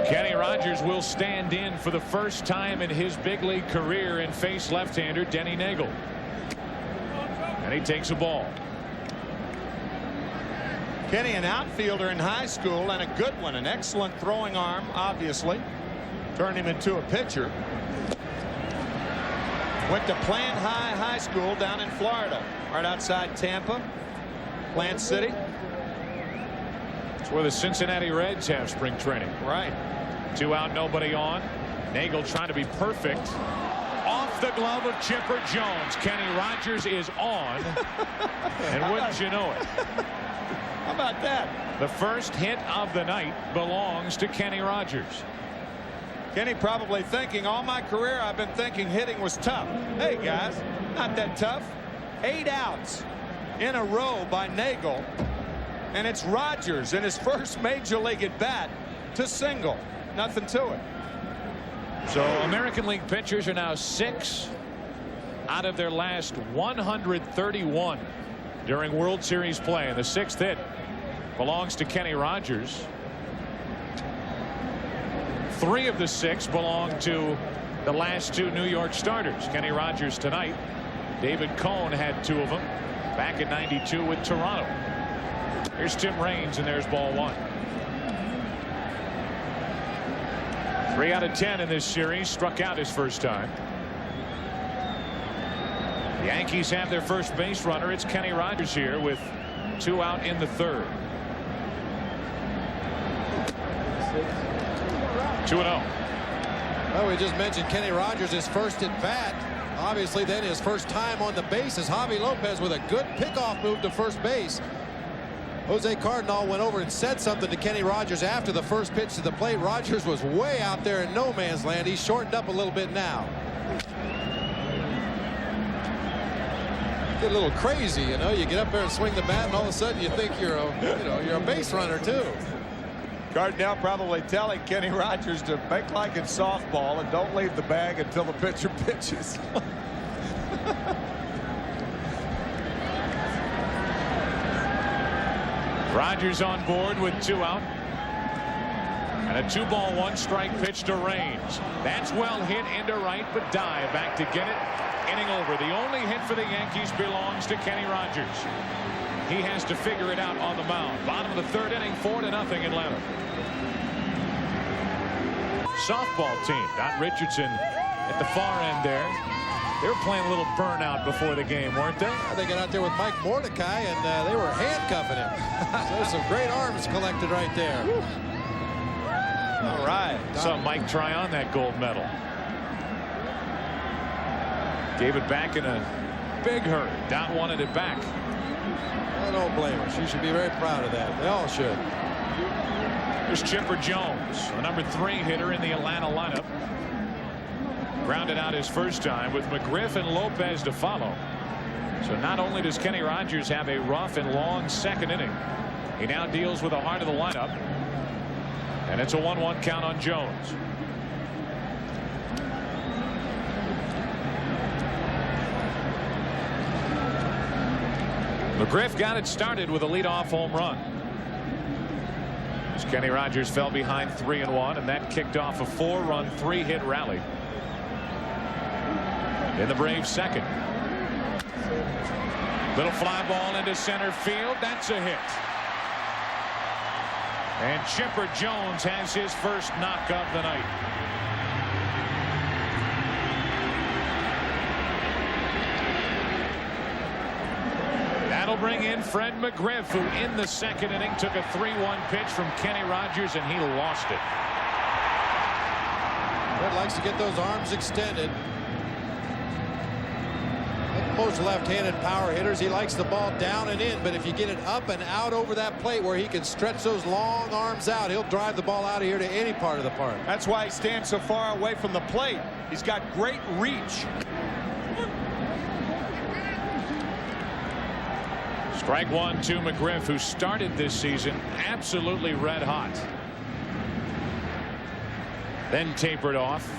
Speaker 8: Kenny Rogers will stand in for the first time in his big league career and face left-hander Denny Nagel. And he takes a ball.
Speaker 10: Kenny, an outfielder in high school, and a good one. An excellent throwing arm, obviously. Turned him into a pitcher. Went to Plant High School down in Florida, right outside Tampa, Plant City.
Speaker 8: It's where the Cincinnati Reds have spring training.
Speaker 10: Right.
Speaker 8: 2 out, nobody on. Nagel trying to be perfect. Off the glove of Chipper Jones. Kenny Rogers is on. And wouldn't you know it?
Speaker 10: How about that?
Speaker 8: The first hit of the night belongs to Kenny Rogers.
Speaker 10: Kenny probably thinking, all my career I've been thinking hitting was tough. Hey guys, not that tough. 8 outs in a row by Nagel, and it's Rogers in his first major league at bat to single. Nothing to it.
Speaker 8: So American League pitchers are now 6 out of their last 131 during World Series play, and the 6th hit belongs to Kenny Rogers. 3 of the 6 belong to the last 2 New York starters. Kenny Rogers tonight. David Cone had 2 of them back in '92 with Toronto. Here's Tim Raines, and there's ball 1. 3 out of 10 in this series. Struck out his first time. The Yankees have their first base runner. It's Kenny Rogers here with 2 out in the 3rd. 2-0.
Speaker 11: Well, we just mentioned Kenny Rogers, his first at bat. Obviously, then his first time on the base is Javi Lopez with a good pickoff move to first base. Jose Cardinal went over and said something to Kenny Rogers after the first pitch to the plate. Rogers was way out there in no man's land. He's shortened up a little bit now. Get a little crazy, you know. You get up there and swing the bat, and all of a sudden you think you're a base runner too.
Speaker 10: Cardinal probably telling Kenny Rogers to make like in softball and don't leave the bag until the pitcher pitches.
Speaker 8: Rogers on board with 2 out. And a 2-ball 1-strike pitch to Raines. That's well hit into right, but dive back to get it. Inning over. The only hit for the Yankees belongs to Kenny Rogers. He has to figure it out on the mound. Bottom of the 3rd inning, 4-0 Atlanta. Softball team. Don Richardson at the far end there. They were playing a little burnout before the game, weren't they?
Speaker 11: They got out there with Mike Mordecai, and they were handcuffing him. So there's some great arms collected right there.
Speaker 10: All right.
Speaker 8: Saw Mike try on that gold medal. Gave it back in a big hurry. Don wanted it back.
Speaker 11: I don't blame her. She should be very proud of that. They all should.
Speaker 8: Here's Chipper Jones, the number 3 hitter in the Atlanta lineup. Grounded out his first time with McGriff and Lopez to follow. So not only does Kenny Rogers have a rough and long 2nd inning, he now deals with the heart of the lineup. And it's a 1-1 count on Jones. McGriff got it started with a leadoff home run. As Kenny Rogers fell behind 3-1, and that kicked off a 4-run 3-hit rally in the Braves' 2nd. Little fly ball into center field. That's a hit. And Chipper Jones has his first knock of the night. That'll bring in Fred McGriff, who in the 2nd inning took a 3-1 pitch from Kenny Rogers, and he lost it.
Speaker 11: Fred likes to get those arms extended. most left-handed power hitters. He likes the ball down and in, but if you get it up and out over that plate where he can stretch those long arms out, he'll drive the ball out of here to any part of the park.
Speaker 10: That's why he stands so far away from the plate. He's got great reach.
Speaker 8: Strike one to McGriff, who started this season absolutely red hot. Then tapered off.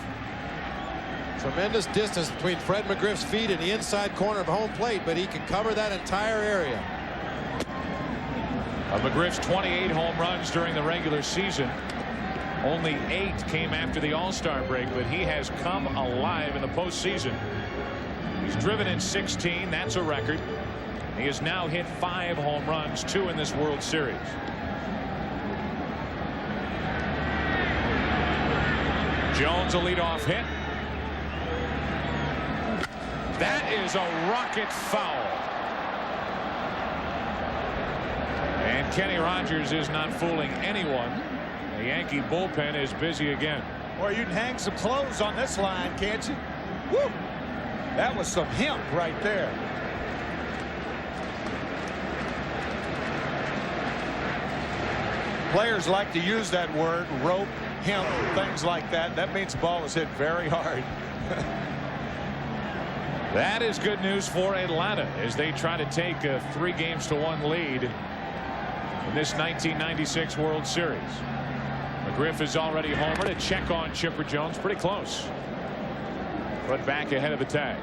Speaker 11: Tremendous distance between Fred McGriff's feet and the inside corner of home plate, but he can cover that entire area.
Speaker 8: Of McGriff's 28 home runs during the regular season, only 8 came after the All-Star break, but he has come alive in the postseason. He's driven in 16. That's a record. He has now hit 5 home runs, 2 in this World Series. Jones a leadoff hit. That is a rocket foul. And Kenny Rogers is not fooling anyone. The Yankee bullpen is busy again.
Speaker 10: Or you can hang some clothes on this line, can't you? Woo! That was some hemp right there. Players like to use that word, rope, hemp, things like that. That means the ball was hit very hard.
Speaker 8: That is good news for Atlanta as they try to take a 3-1 lead in this 1996 World Series. McGriff is already homered. A check on Chipper Jones. Pretty close. But back ahead of the tag.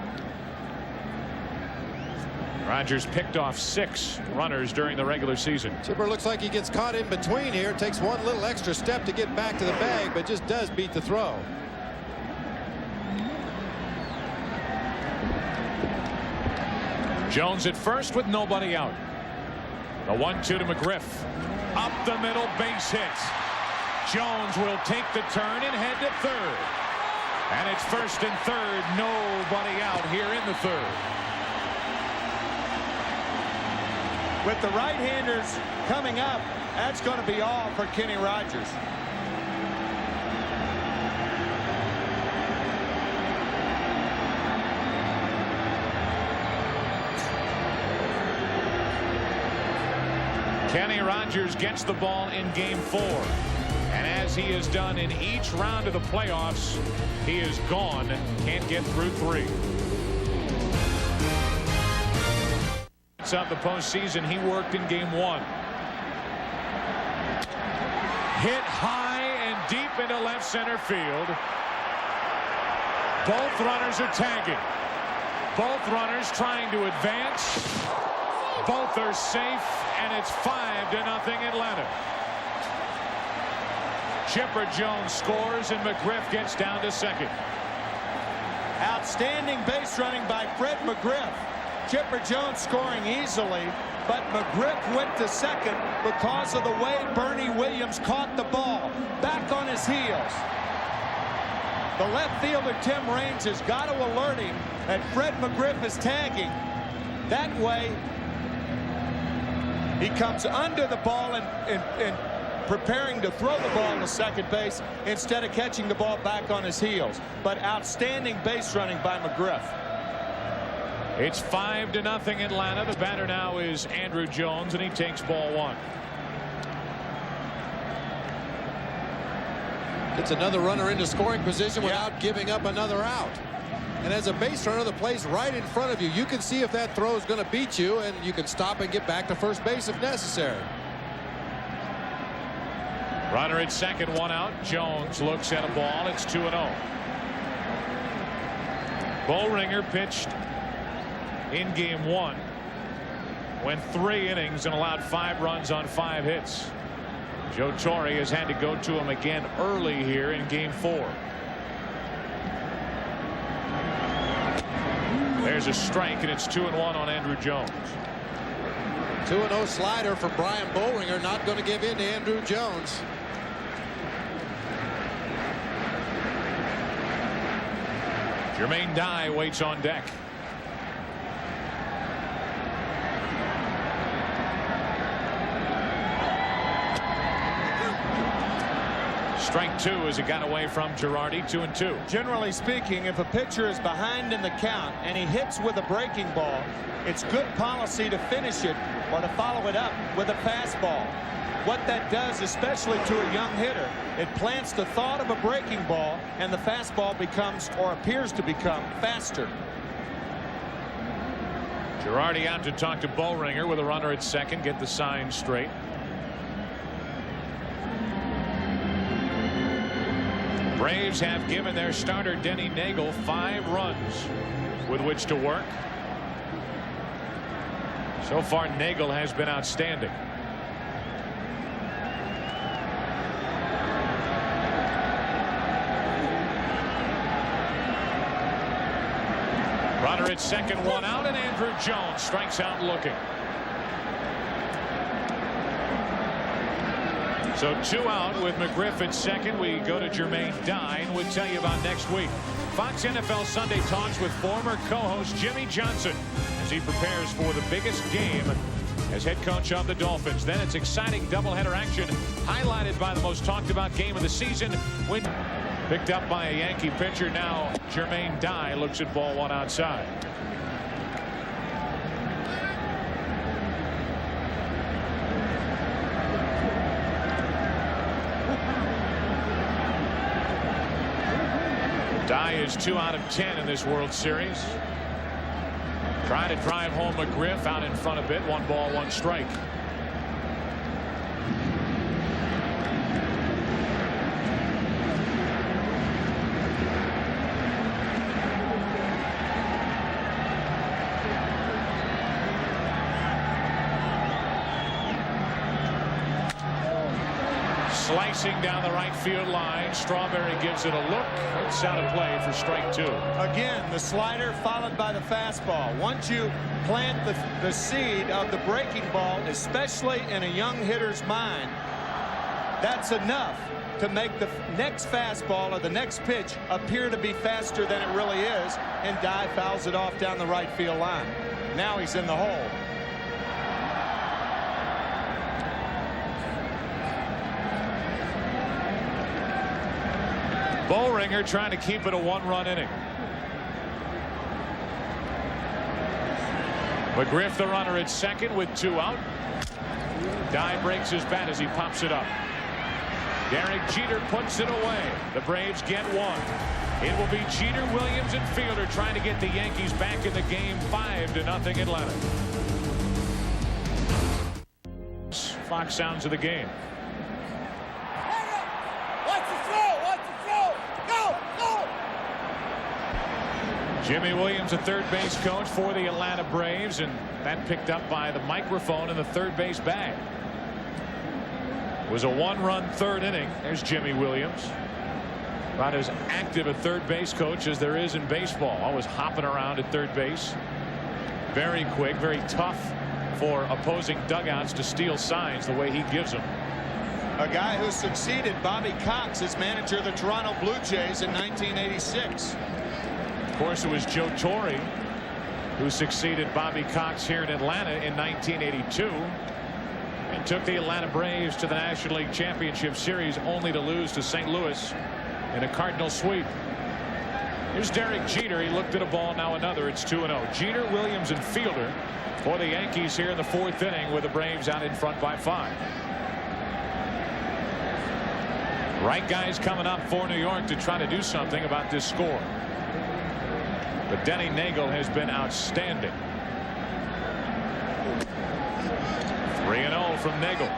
Speaker 8: Rogers picked off 6 runners during the regular season.
Speaker 11: Chipper looks like he gets caught in between here. Takes one little extra step to get back to the bag, but just does beat the throw.
Speaker 8: Jones at first with nobody out. The 1-2 to McGriff. Up the middle, base hit. Jones will take the turn and head to third. And it's first and third. Nobody out here in the third.
Speaker 10: With the right-handers coming up, that's going to be all for Kenny Rogers.
Speaker 8: Kenny Rogers gets the ball in game 4. And as he has done in each round of the playoffs, he is gone. Can't get through 3. Of the postseason, he worked in game 1. Hit high and deep into left center field. Both runners are tagging. Both runners trying to advance. Both are safe, and it's 5-0 Atlanta. Chipper Jones scores, and McGriff gets down to second.
Speaker 10: Outstanding base running by Fred McGriff. Chipper Jones scoring easily, but McGriff went to second because of the way Bernie Williams caught the ball. Back on his heels. The left fielder, Tim Raines, has got to alert him that Fred McGriff is tagging. That way, he comes under the ball and preparing to throw the ball to second base instead of catching the ball back on his heels. But outstanding base running by McGriff.
Speaker 8: It's 5-0 Atlanta. The batter now is Andrew Jones, and he takes ball 1.
Speaker 11: It's another runner into scoring position without giving up another out. And as a base runner, the play's right in front of you. You can see if that throw is going to beat you, and you can stop and get back to first base if necessary.
Speaker 8: Runner at second, 1 out. Jones looks at a ball. It's 2-0. Boehringer pitched in game 1. Went 3 innings and allowed 5 runs on 5 hits. Joe Torre has had to go to him again early here in game 4. There's a strike, and it's 2-1 on Andrew Jones.
Speaker 11: 2-0 slider for Brian Boehringer. Not going to give in to Andrew Jones.
Speaker 8: Jermaine Dye waits on deck. Strike two as it got away from Girardi. 2-2.
Speaker 10: Generally speaking, if a pitcher is behind in the count and he hits with a breaking ball, it's good policy to finish it or to follow it up with a fastball. What that does, especially to a young hitter, it plants the thought of a breaking ball, and the fastball becomes, or appears to become, faster.
Speaker 8: Girardi out to talk to Boehringer with a runner at second. Get the sign straight. Braves have given their starter Denny Nagel 5 runs with which to work. So far, Nagel has been outstanding. Runner at second, 1 out, and Andrew Jones strikes out looking. So 2 out with McGriff at second. We go to Jermaine Dye, and we'll tell you about next week. Fox NFL Sunday talks with former co-host Jimmy Johnson as he prepares for the biggest game as head coach of the Dolphins. Then it's exciting doubleheader action highlighted by the most talked about game of the season when picked up by a Yankee pitcher. Now Jermaine Dye looks at ball 1 outside. Dye is 2 out of 10 in this World Series. Trying to drive home McGriff out in front a bit. 1 ball, 1 strike. Slicing down the right field line. Strawberry gives it a look. It's out of play for strike 2.
Speaker 10: Again, the slider followed by the fastball. Once you plant the seed of the breaking ball, especially in a young hitter's mind, that's enough to make the next fastball or the next pitch appear to be faster than it really is, and Dye fouls it off down the right field line. Now he's in the hole.
Speaker 8: Boehringer trying to keep it a 1-run inning. McGriff the runner at second with 2 out. Dye breaks his bat as he pops it up. Derek Jeter puts it away. The Braves get 1. It will be Jeter, Williams, and Fielder trying to get the Yankees back in the game. 5-0 Atlanta. Fox sounds of the game. Jimmy Williams, a third base coach for the Atlanta Braves, and that picked up by the microphone in the third base bag. It was a 1-run third inning. There's Jimmy Williams. About as active a third base coach as there is in baseball. Always hopping around at third base. Very quick, very tough for opposing dugouts to steal signs the way he gives them.
Speaker 10: A guy who succeeded Bobby Cox as manager of the Toronto Blue Jays in 1986.
Speaker 8: Of course, it was Joe Torre who succeeded Bobby Cox here in Atlanta in 1982 and took the Atlanta Braves to the National League Championship Series, only to lose to St. Louis in a Cardinal sweep. Here's Derek Jeter. He looked at a ball, now another. It's 2-0. Jeter, Williams, and Fielder for the Yankees here in the 4th inning with the Braves out in front by 5. Right guys coming up for New York to try to do something about this score. But Denny Nagel has been outstanding. 3-0 from Nagel.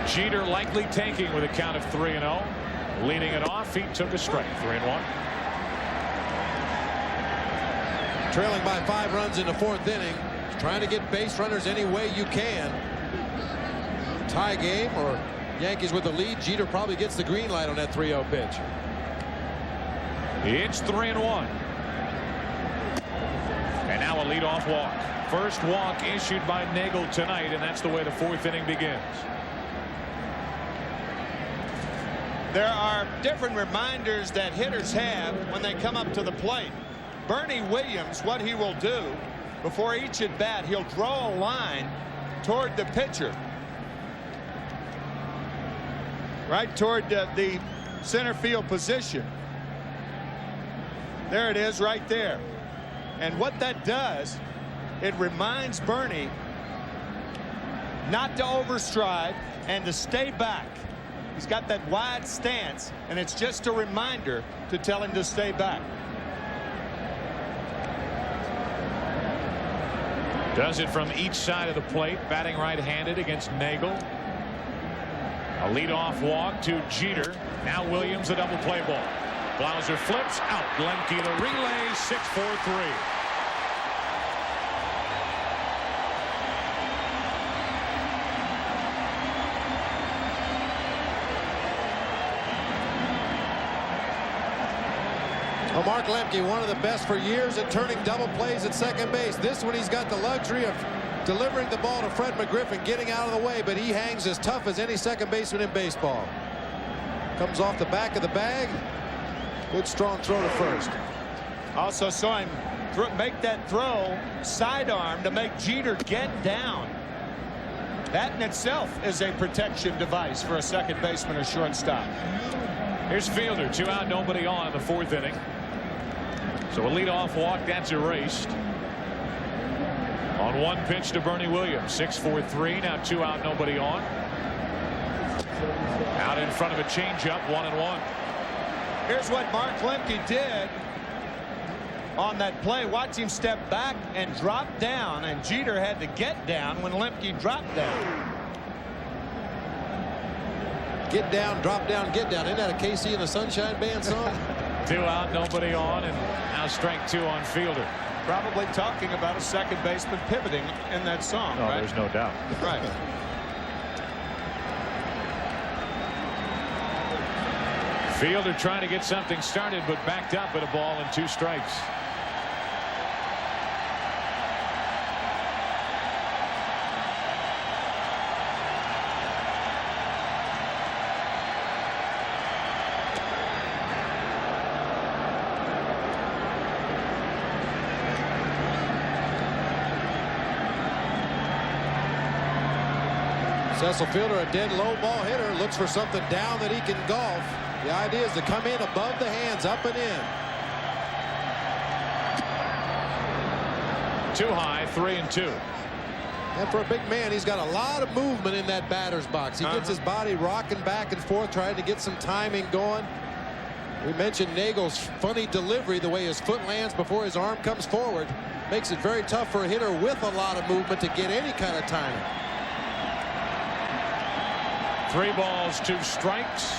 Speaker 8: Jeter likely taking with a count of 3-0. Leading it off, he took a strike. 3-1.
Speaker 11: Trailing by 5 runs in the 4th inning. Trying to get base runners any way you can. Tie game or Yankees with the lead. Jeter probably gets the green light on that 3-0 pitch.
Speaker 8: It's 3-1. And now a leadoff walk. First walk issued by Nagel tonight, and that's the way the 4th inning begins.
Speaker 10: There are different reminders that hitters have when they come up to the plate. Bernie Williams, what he will do before each at bat, he'll draw a line toward the pitcher, right toward the center field position. There it is right there. And what that does, it reminds Bernie not to overstride and to stay back. He's got that wide stance, and it's just a reminder to tell him to stay back.
Speaker 8: Does it from each side of the plate, batting right-handed against Nagel. A leadoff walk to Jeter. Now Williams, a double play ball. Blauser flips out. Lemke the relay, 6-4-3.
Speaker 11: Well, Mark Lemke, one of the best for years at turning double plays at second base. This one, he's got the luxury of delivering the ball to Fred McGriff and getting out of the way, but he hangs as tough as any second baseman in baseball. Comes off the back of the bag. Good strong throw to first.
Speaker 10: Also saw him make that throw sidearm to make Jeter get down. That in itself is a protection device for a second baseman or shortstop.
Speaker 8: Here's Fielder, 2 out, nobody on in the 4th inning. So a leadoff walk, that's erased. On 1 pitch to Bernie Williams, 6-4-3. Now 2 out, nobody on. Out in front of a changeup, 1-1.
Speaker 10: Here's what Mark Lemke did on that play. Watch him step back and drop down, and Jeter had to get down when Lemke dropped down.
Speaker 11: Get down, drop down, get down. Isn't that a KC and the Sunshine Band song?
Speaker 8: 2 out, nobody on, and now strike 2 on Fielder.
Speaker 10: Probably talking about a second baseman pivoting in that song.
Speaker 8: No,
Speaker 10: right?
Speaker 8: There's no doubt.
Speaker 10: Right.
Speaker 8: Fielder trying to get something started, but backed up at a ball and 2 strikes.
Speaker 11: Cecil Fielder, a dead low ball hitter, looks for something down that he can golf. The idea is to come in above the hands, up and in.
Speaker 8: Too high, 3-2.
Speaker 11: And for a big man, he's got a lot of movement in that batter's box. He gets his body rocking back and forth, trying to get some timing going. We mentioned Nagel's funny delivery, the way his foot lands before his arm comes forward. Makes it very tough for a hitter with a lot of movement to get any kind of timing.
Speaker 8: 3 balls, 2 strikes.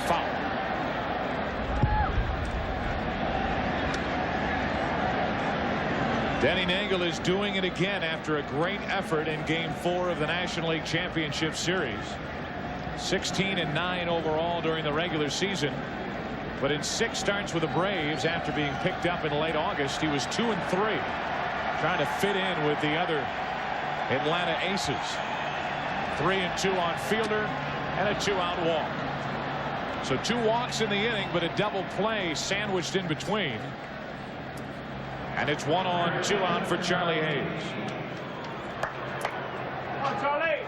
Speaker 8: Foul. Denny Nagel is doing it again after a great effort in Game 4 of the National League Championship Series. 16-9 overall during the regular season. But in 6 starts with the Braves after being picked up in late August, he was 2-3. Trying to fit in with the other Atlanta Aces. 3-2 on Fielder and a 2-out walk. So 2 walks in the inning, but a double play sandwiched in between. And it's 1 on, 2 out for Charlie Hayes.
Speaker 9: Come on, Charlie.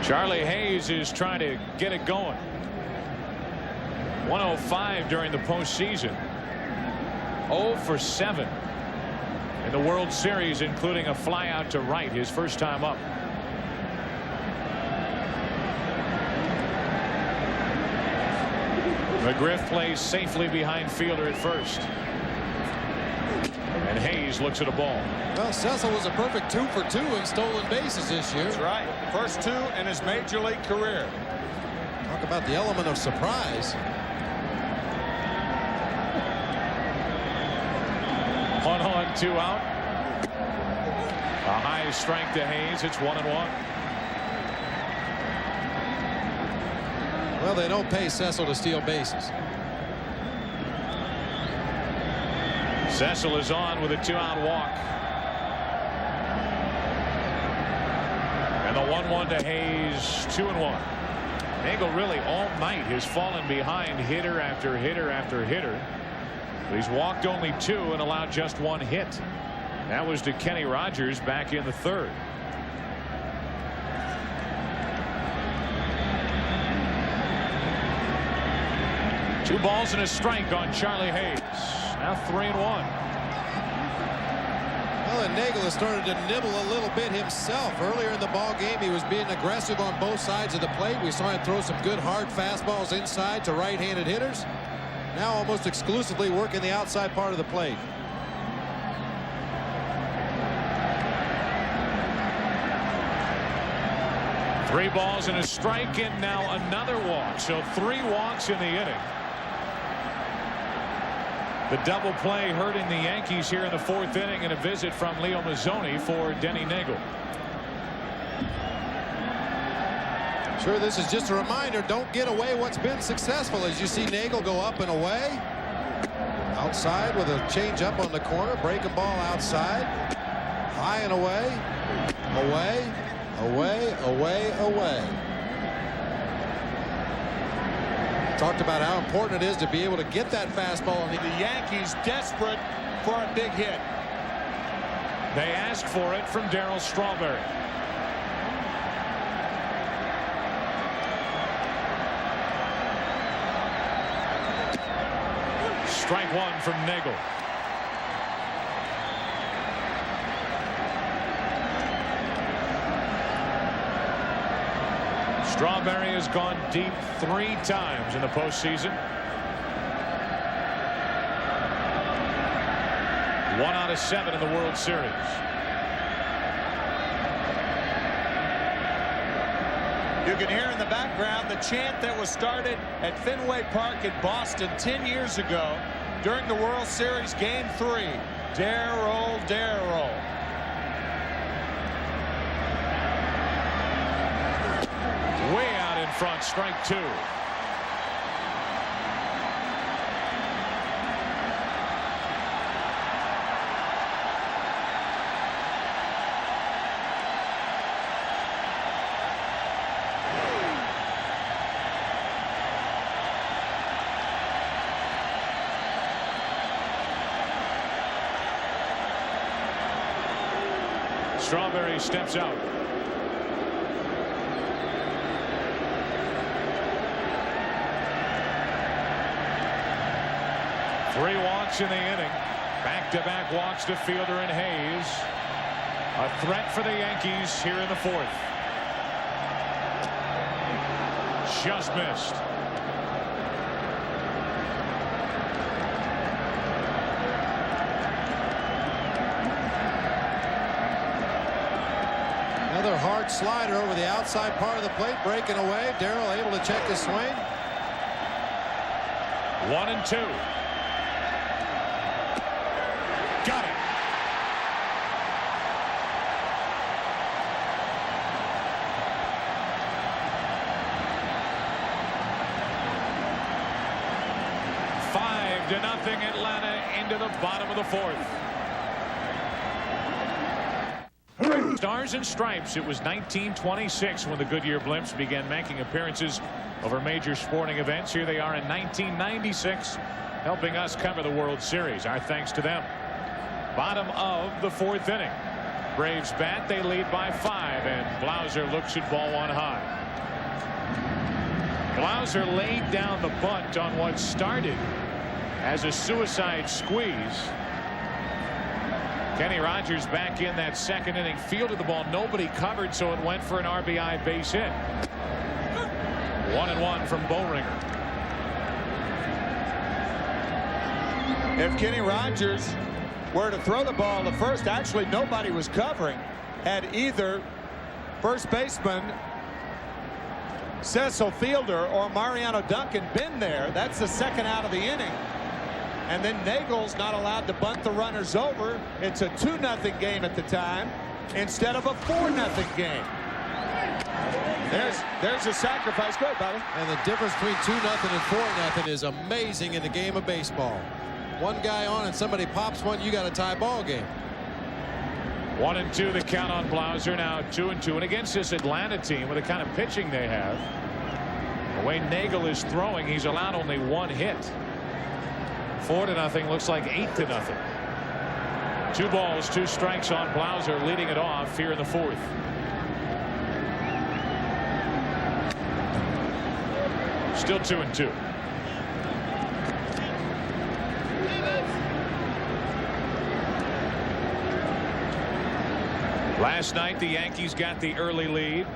Speaker 8: Charlie Hayes is trying to get it going. 105 during the postseason. 0 for 7 in the World Series, including a flyout to right, his first time up. McGriff plays safely behind Fielder at first. And Hayes looks at a ball.
Speaker 11: Well, Cecil was a perfect 2 for 2 in stolen bases this year.
Speaker 10: That's right. First 2 in his major league career.
Speaker 11: Talk about the element of surprise.
Speaker 8: 1 on, 2 out. A high strike to Hayes. It's 1-1.
Speaker 11: Well, they don't pay Cecil to steal bases.
Speaker 8: Cecil is on with a 2-out walk. And the 1-1 to Hayes, 2-1. Nagel really all night has fallen behind hitter after hitter after hitter. But he's walked only 2 and allowed just 1 hit. That was to Kenny Rogers back in the 3rd. Two balls and a strike on Charlie Hayes. Now 3-1.
Speaker 11: Well, and Nagel has started to nibble a little bit himself. Earlier in the ball game, he was being aggressive on both sides of the plate. We saw him throw some good hard fastballs inside to right-handed hitters. Now almost exclusively working the outside part of the plate.
Speaker 8: Three balls and a strike, and now another walk. So 3 walks in the inning. The double play hurting the Yankees here in the 4th inning, and a visit from Leo Mazzoni for Denny Nagel.
Speaker 11: Sure, this is just a reminder, don't get away what's been successful. As you see Nagel go up and away. Outside with a changeup on the corner, breaking ball outside. High and away. Away, away, away, away. Talked about how important it is to be able to get that fastball.
Speaker 10: The Yankees desperate for a big hit.
Speaker 8: They ask for it from Darryl Strawberry. Strike 1 from Nagel. Strawberry has gone deep 3 times in the postseason. 1 out of 7 in the World Series.
Speaker 10: You can hear in the background the chant that was started at Fenway Park in Boston 10 years ago during the World Series Game 3. Darryl, Darryl.
Speaker 8: Way out in front, strike 2. Strawberry steps out. Three walks in the inning. Back-to-back walks to Fielder and Hayes. A threat for the Yankees here in the 4th. Just missed.
Speaker 11: Another hard slider over the outside part of the plate, breaking away. Darryl able to check his swing.
Speaker 8: 1-2. Got it. Five to nothing Atlanta into the bottom of the 4th. Stars and Stripes. It was 1926 when the Goodyear Blimps began making appearances over major sporting events. Here they are in 1996, helping us cover the World Series. Our thanks to them. Bottom of the 4th inning. Braves bat. They lead by 5, and Blauser looks at ball 1 high. Blauser laid down the bunt on what started as a suicide squeeze. Kenny Rogers back in that 2nd inning, fielded the ball. Nobody covered, so it went for an RBI base hit. 1-1 from Bowringer.
Speaker 10: If Kenny Rogers were to throw the ball to first, actually nobody was covering. Had either first baseman Cecil Fielder or Mariano Duncan been there, that's the 2nd out of the inning. And then Nagel's not allowed to bunt the runners over. It's a 2-0 game at the time instead of a 4-0 game. There's a sacrifice. Go ahead, Bobby.
Speaker 11: And the difference between 2-0 and 4-0 is amazing in the game of baseball. one guy on and somebody pops one, you got a tie ball game.
Speaker 8: 1-2 the count on Blauser. Now 2-2, and against this Atlanta team with the kind of pitching they have, the way Nagel is throwing, he's allowed only one hit. 4-0 looks like 8-0. 2 balls, 2 strikes on Blauser, leading it off here in the 4th. Still 2-2. Last night the Yankees got the early lead.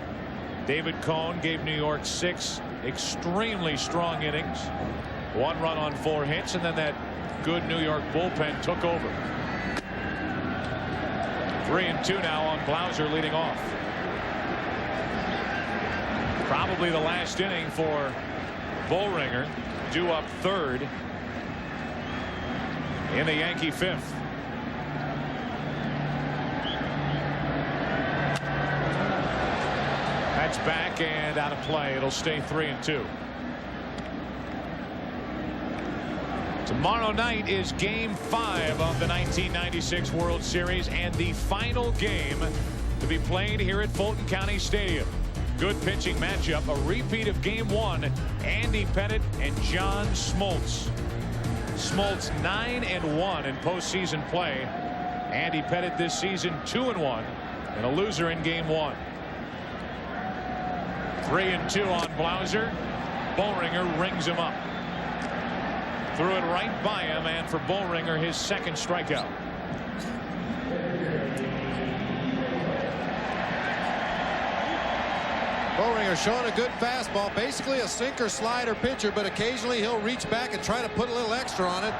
Speaker 8: David Cone gave New York 6 extremely strong innings. 1 run on 4 hits, and then that good New York bullpen took over. 3-2 now on Blauser, leading off. Probably the last inning for Bullringer, due up 3rd in the Yankee 5th. That's back and out of play. It'll stay 3-2. Tomorrow night is Game 5 of the 1996 World Series and the final game to be played here at Fulton County Stadium. Good pitching matchup, a repeat of Game 1. Andy Pettitte and John Smoltz. Smoltz 9-1 in postseason play. Andy Pettitte this season 2-1 and a loser in Game 1. 3-2 on Blauser. Bullringer rings him up. Threw it right by him, and for Bullringer, his 2nd strikeout.
Speaker 11: Bullringer showing a good fastball, basically a sinker slider pitcher, but occasionally he'll reach back and try to put a little extra on it.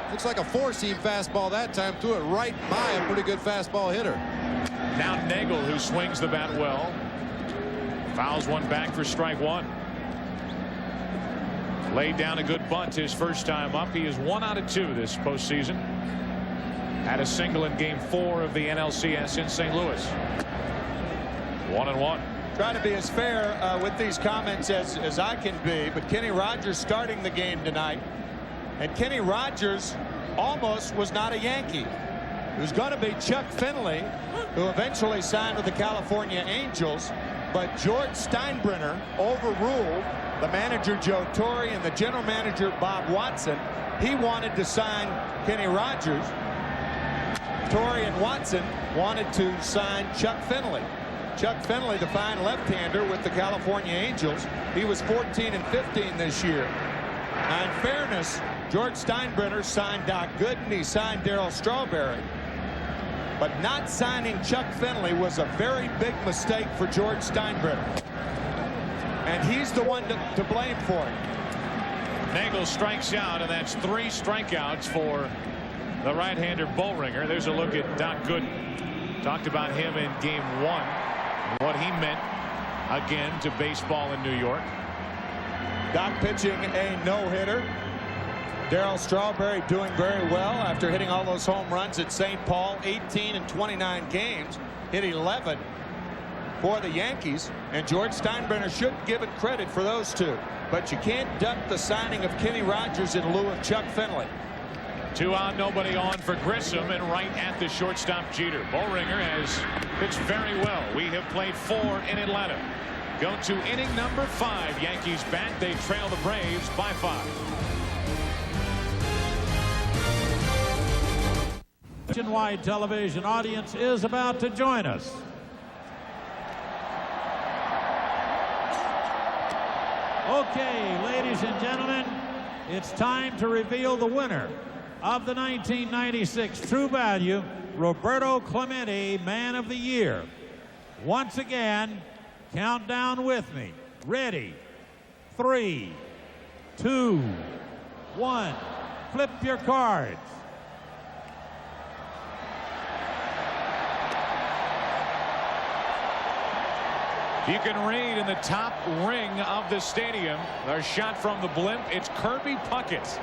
Speaker 11: Looks like a 4-seam fastball that time. Threw it right by a pretty good fastball hitter.
Speaker 8: Now Nagel, who swings the bat well, fouls one back for strike 1. Laid down a good bunt his first time up. He is 1 out of 2 this postseason. Had a single in Game 4 of the NLCS in St. Louis. 1-1.
Speaker 10: Trying to be as fair with these comments as I can be, but Kenny Rogers starting the game tonight, and Kenny Rogers almost was not a Yankee. It was going to be Chuck Finley, who eventually signed with the California Angels, but George Steinbrenner overruled the manager Joe Torre and the general manager Bob Watson. He wanted to sign Kenny Rogers. Torre and Watson wanted to sign Chuck Finley. Chuck Finley, the fine left-hander with the California Angels, he was 14-15 this year. Now, in fairness, George Steinbrenner signed Doc Gooden, he signed Darryl Strawberry. But not signing Chuck Finley was a very big mistake for George Steinbrenner. And he's the one to blame for it.
Speaker 8: Nagel strikes out, and that's 3 strikeouts for the right-hander Bullringer. There's a look at Doc Gooden. Talked about him in Game 1. What he meant, again, to baseball in New York.
Speaker 10: Doc pitching a no-hitter. Darryl Strawberry doing very well after hitting all those home runs at St. Paul. 18 in 29 games. Hit 11 for the Yankees. And George Steinbrenner should give it credit for those 2. But you can't duck the signing of Kenny Rogers in lieu of Chuck Finley.
Speaker 8: 2 out, nobody on for Grissom, and right at the shortstop Jeter. Bullringer has pitched very well. We have played 4 in Atlanta. Go to inning number 5. Yankees bat. They trail the Braves by 5.
Speaker 7: Nationwide television audience is about to join us. Okay, ladies and gentlemen, it's time to reveal the winner of the 1996 True Value Roberto Clemente Man of the Year. Once again, count down with me. Ready? 3, 2, 1. Flip your cards.
Speaker 8: You can read in the top ring of the stadium. A shot from the blimp. It's Kirby Puckett.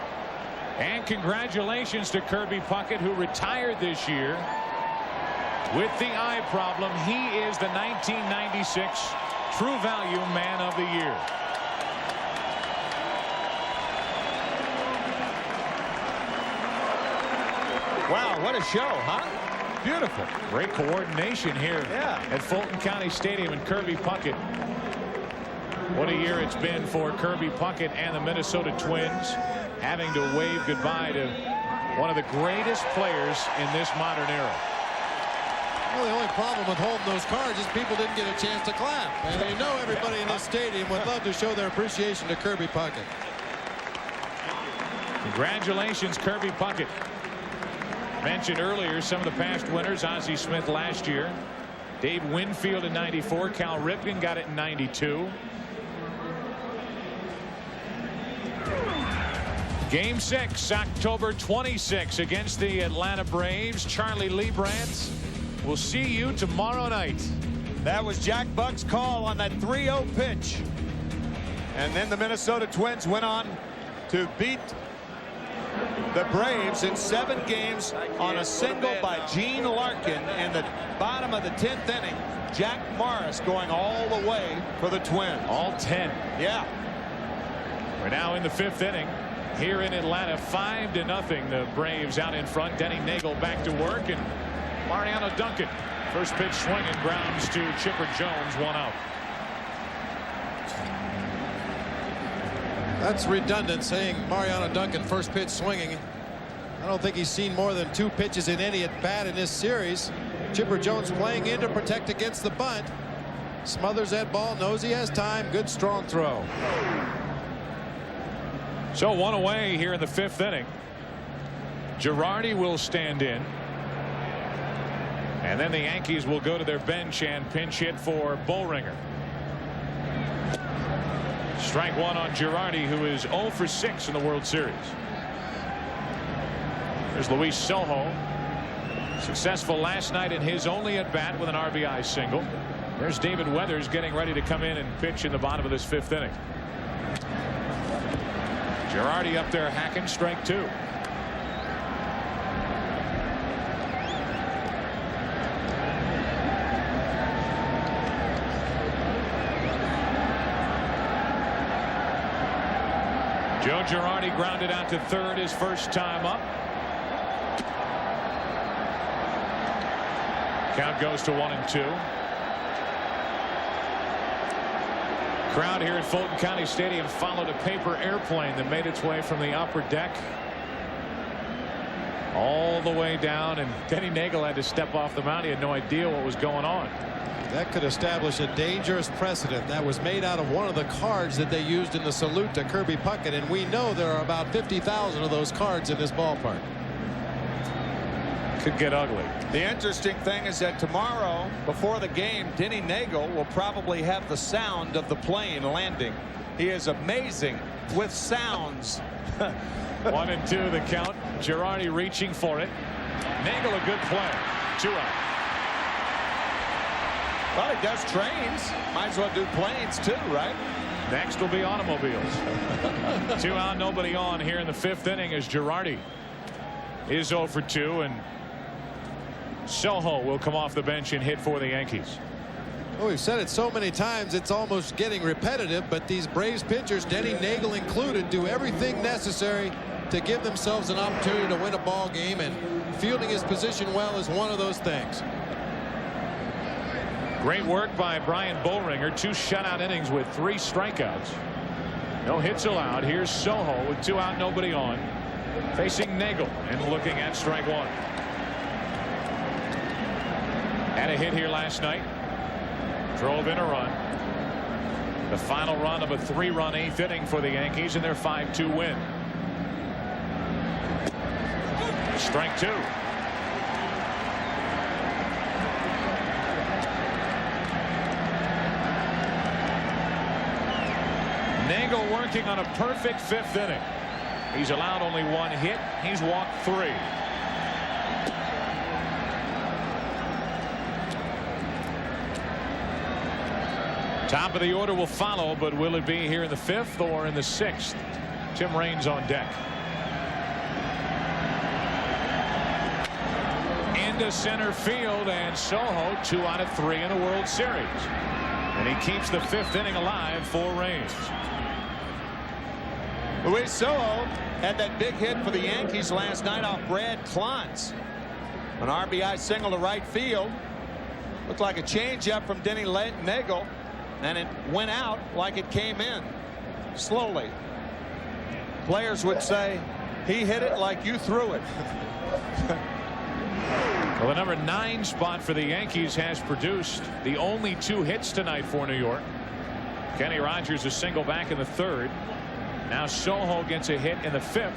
Speaker 8: And congratulations to Kirby Puckett, who retired this year with the eye problem. He is the 1996 True Value Man of the Year.
Speaker 10: Wow, what a show, huh? Beautiful.
Speaker 8: Great coordination here at Fulton County Stadium and Kirby Puckett. What a year it's been for Kirby Puckett and the Minnesota Twins, having to wave goodbye to one of the greatest players in this modern era.
Speaker 11: Well, the only problem with holding those cards is people didn't get a chance to clap. And they know everybody in this stadium would love to show their appreciation to Kirby Puckett.
Speaker 8: Congratulations, Kirby Puckett. Mentioned earlier some of the past winners. Ozzie Smith last year. Dave Winfield in '94. Cal Ripken got it in '92. Game 6, October 26 against the Atlanta Braves. Charlie Leibrandt. We'll see you tomorrow night.
Speaker 10: That was Jack Buck's call on that 3-0 pitch. And then the Minnesota Twins went on to beat the Braves in 7 games on a single by Gene Larkin in the bottom of the 10th inning. Jack Morris going all the way for the Twins.
Speaker 8: All 10.
Speaker 10: Yeah.
Speaker 8: We're now in the 5th inning here in Atlanta. 5-0. The Braves out in front. Denny Nagel back to work, and Mariano Duncan, first pitch swinging, grounds to Chipper Jones, 1 out.
Speaker 11: That's redundant, saying Mariano Duncan first pitch swinging. I don't think he's seen more than 2 pitches in any at bat in this series. Chipper Jones playing in to protect against the bunt. Smothers that ball, knows he has time. Good strong throw.
Speaker 8: So 1 away here in the 5th inning. Girardi will stand in. And then the Yankees will go to their bench and pinch hit for Bollringer. Strike 1 on Girardi, who is 0 for 6 in the World Series. There's Luis Sojo. Successful last night in his only at bat with an RBI single. There's David Weathers getting ready to come in and pitch in the bottom of this 5th inning. Girardi up there hacking, strike 2. Joe Girardi grounded out to third his first time up. Count goes to 1-2. Crowd here at Fulton County Stadium followed a paper airplane that made its way from the upper deck all the way down, and Denny Nagel had to step off the mound. He had no idea what was going on.
Speaker 11: That could establish a dangerous precedent. That was made out of one of the cards that they used in the salute to Kirby Puckett, and we know there are about 50,000 of those cards in this ballpark.
Speaker 8: Could get ugly.
Speaker 10: The interesting thing is that tomorrow, before the game, Denny Nagel will probably have the sound of the plane landing. He is amazing with sounds.
Speaker 8: 1-2 the count. Girardi reaching for it. Nagel a good play. 2 out.
Speaker 10: Well, he does trains. Might as well do planes too, right?
Speaker 8: Next will be automobiles. 2 out, nobody on here in the 5th inning as Girardi is 0 for 2, and Sojo will come off the bench and hit for the Yankees.
Speaker 11: Well, we've said it so many times it's almost getting repetitive, but these Braves pitchers, Denny Nagel included, do everything necessary to give themselves an opportunity to win a ball game, and fielding his position well is one of those things.
Speaker 8: Great work by Brian Bollringer. 2 shutout innings with 3 strikeouts. No hits allowed. Here's Sojo with 2 out, nobody on, facing Nagel and looking at strike 1. Had a hit here last night. Drove in a run. The final run of a 3-run 8th inning for the Yankees in their 5-2 win. Strike 2. Nagel working on a perfect 5th inning. He's allowed only 1 hit. He's walked 3. Top of the order will follow, but will it be here in the 5th or in the 6th? Tim Raines on deck. Into center field, and Sojo 2 out of 3 in the World Series. And he keeps the 5th inning alive for Raines.
Speaker 10: Luis Sojo had that big hit for the Yankees last night off Brad Klontz. An RBI single to right field. Looked like a changeup from Denny Nagel, and it went out like it came in slowly. Players would say he hit it like you threw it.
Speaker 8: Well, the number 9 spot for the Yankees has produced the only 2 hits tonight for New York. Kenny Rogers a single back in the 3rd. Now Sojo gets a hit in the 5th,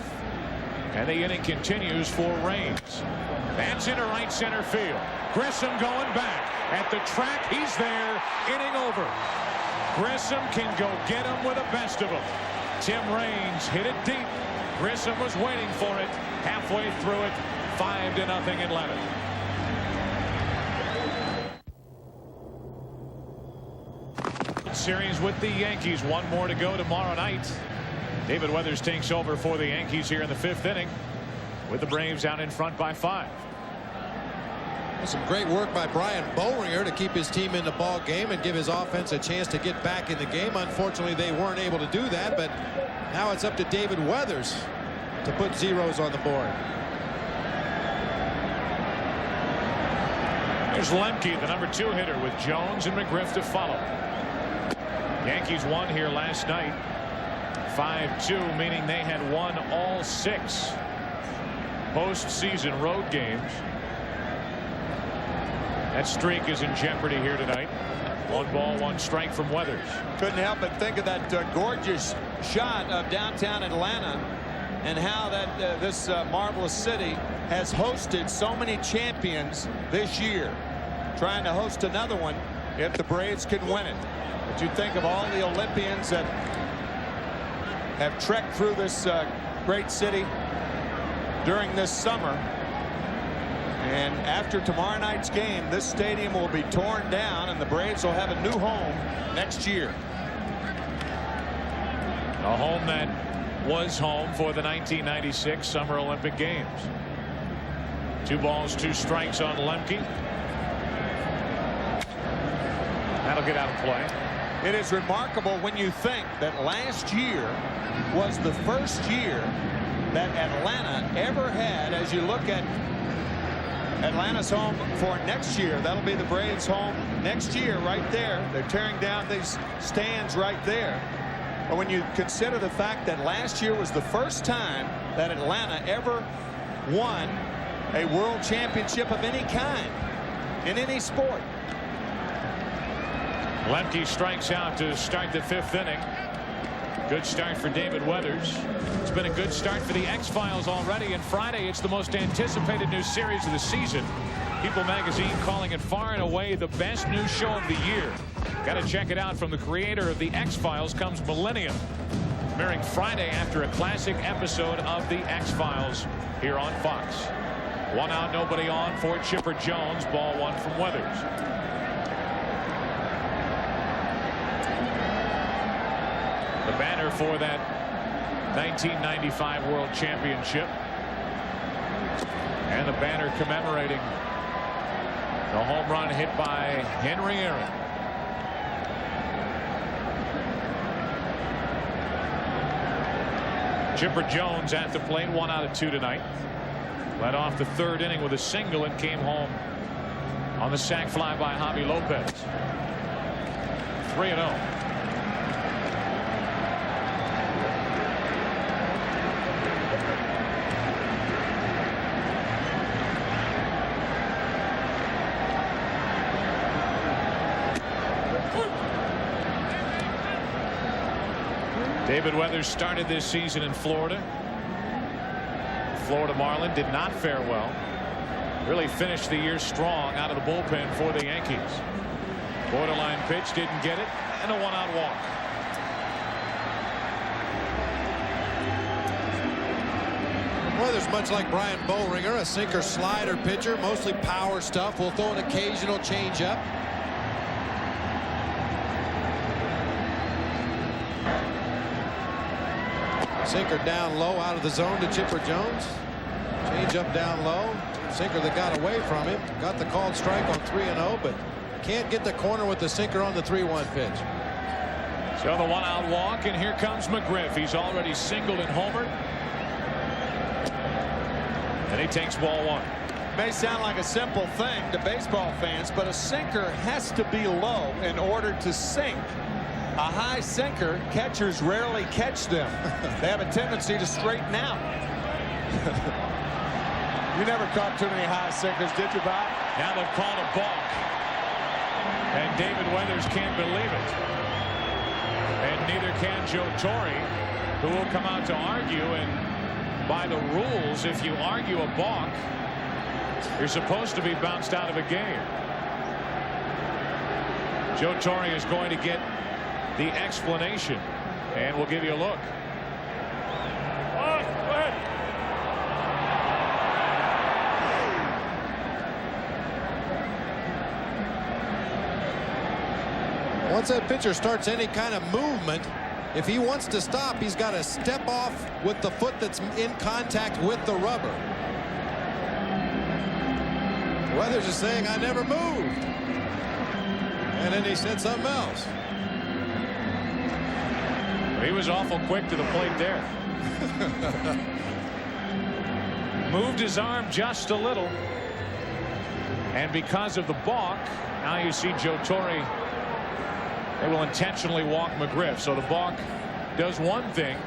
Speaker 8: and the inning continues for Raines. That's into right center field. Grissom going back at the track. He's there. Inning over. Grissom can go get him with the best of them. Tim Raines hit it deep. Grissom was waiting for it. Halfway through it, 5-0 Atlanta. Series with the Yankees. 1 more to go tomorrow night. David Weathers takes over for the Yankees here in the 5th inning, with the Braves out in front by 5.
Speaker 11: Some great work by Brian Boehringer to keep his team in the ball game and give his offense a chance to get back in the game. Unfortunately, they weren't able to do that, but now it's up to David Weathers to put zeros on the board.
Speaker 8: There's Lemke, the number 2 hitter, with Jones and McGriff to follow. Yankees won here last night 5-2, meaning they had won all 6 postseason road games. That streak is in jeopardy here tonight. 1 ball, 1 strike from Weathers.
Speaker 10: Couldn't help but think of that gorgeous shot of downtown Atlanta and how that this marvelous city has hosted so many champions this year. Trying to host another one if the Braves can win it. But you think of all the Olympians that have trekked through this great city during this summer. And after tomorrow night's game, this stadium will be torn down and the Braves will have a new home next year.
Speaker 8: A home that was home for the 1996 Summer Olympic Games. 2 balls, 2 strikes on Lemke. That'll get out of play.
Speaker 10: It is remarkable when you think that last year was the first year that Atlanta ever had, as you look at Atlanta's home for next year. That'll be the Braves' home next year right there. They're tearing down these stands right there. But when you consider the fact that last year was the first time that Atlanta ever won a world championship of any kind in any sport.
Speaker 8: Lemke strikes out to start the 5th inning. Good start for David Weathers. It's been a good start for the X-Files already, and Friday it's the most anticipated new series of the season. People magazine calling it far and away the best new show of the year. Got to check it out. From the creator of the X-Files comes Millennium, premiering Friday after a classic episode of the X-Files here on Fox. 1 out, nobody on for Chipper Jones. Ball 1 from Weathers. The banner for that 1995 World Championship, and the banner commemorating the home run hit by Henry Aaron. Chipper Jones at the plate, 1 out of 2 tonight. Led off the 3rd inning with a single and came home on the sac fly by Javi Lopez. 3-0. David Weathers started this season in Florida. Florida Marlin did not fare well. Really finished the year strong out of the bullpen for the Yankees. Borderline pitch, didn't get it, and a 1-out walk.
Speaker 11: Weathers, much like Brian Boehringer, a sinker slider pitcher, mostly power stuff. Will throw an occasional changeup. Sinker down low out of the zone to Chipper Jones. Change up down low. Sinker that got away from him. Got the called strike on 3-0, but can't get the corner with the sinker on the 3-1 pitch.
Speaker 8: So the one-out walk, and here comes McGriff. He's already singled and homered. And he takes ball one.
Speaker 10: May sound like a simple thing to baseball fans, but a sinker has to be low in order to sink. A high sinker, catchers rarely catch them. They have a tendency to straighten out. You never caught too many high sinkers, did you, Bob?
Speaker 8: Now they've called a balk. And David Weathers can't believe it. And neither can Joe Torre, who will come out to argue. And by the rules, if you argue a balk, you're supposed to be bounced out of a game. Joe Torre is going to get the explanation, and we'll give you a look.
Speaker 11: Once that pitcher starts any kind of movement, if he wants to stop, he's got to step off with the foot that's in contact with the rubber. Weathers is saying, I never moved. And then he said something else.
Speaker 8: He was awful quick to the plate there. Moved his arm just a little. And because of the balk, now you see Joe Torre. They will intentionally walk McGriff. So the balk does one thing,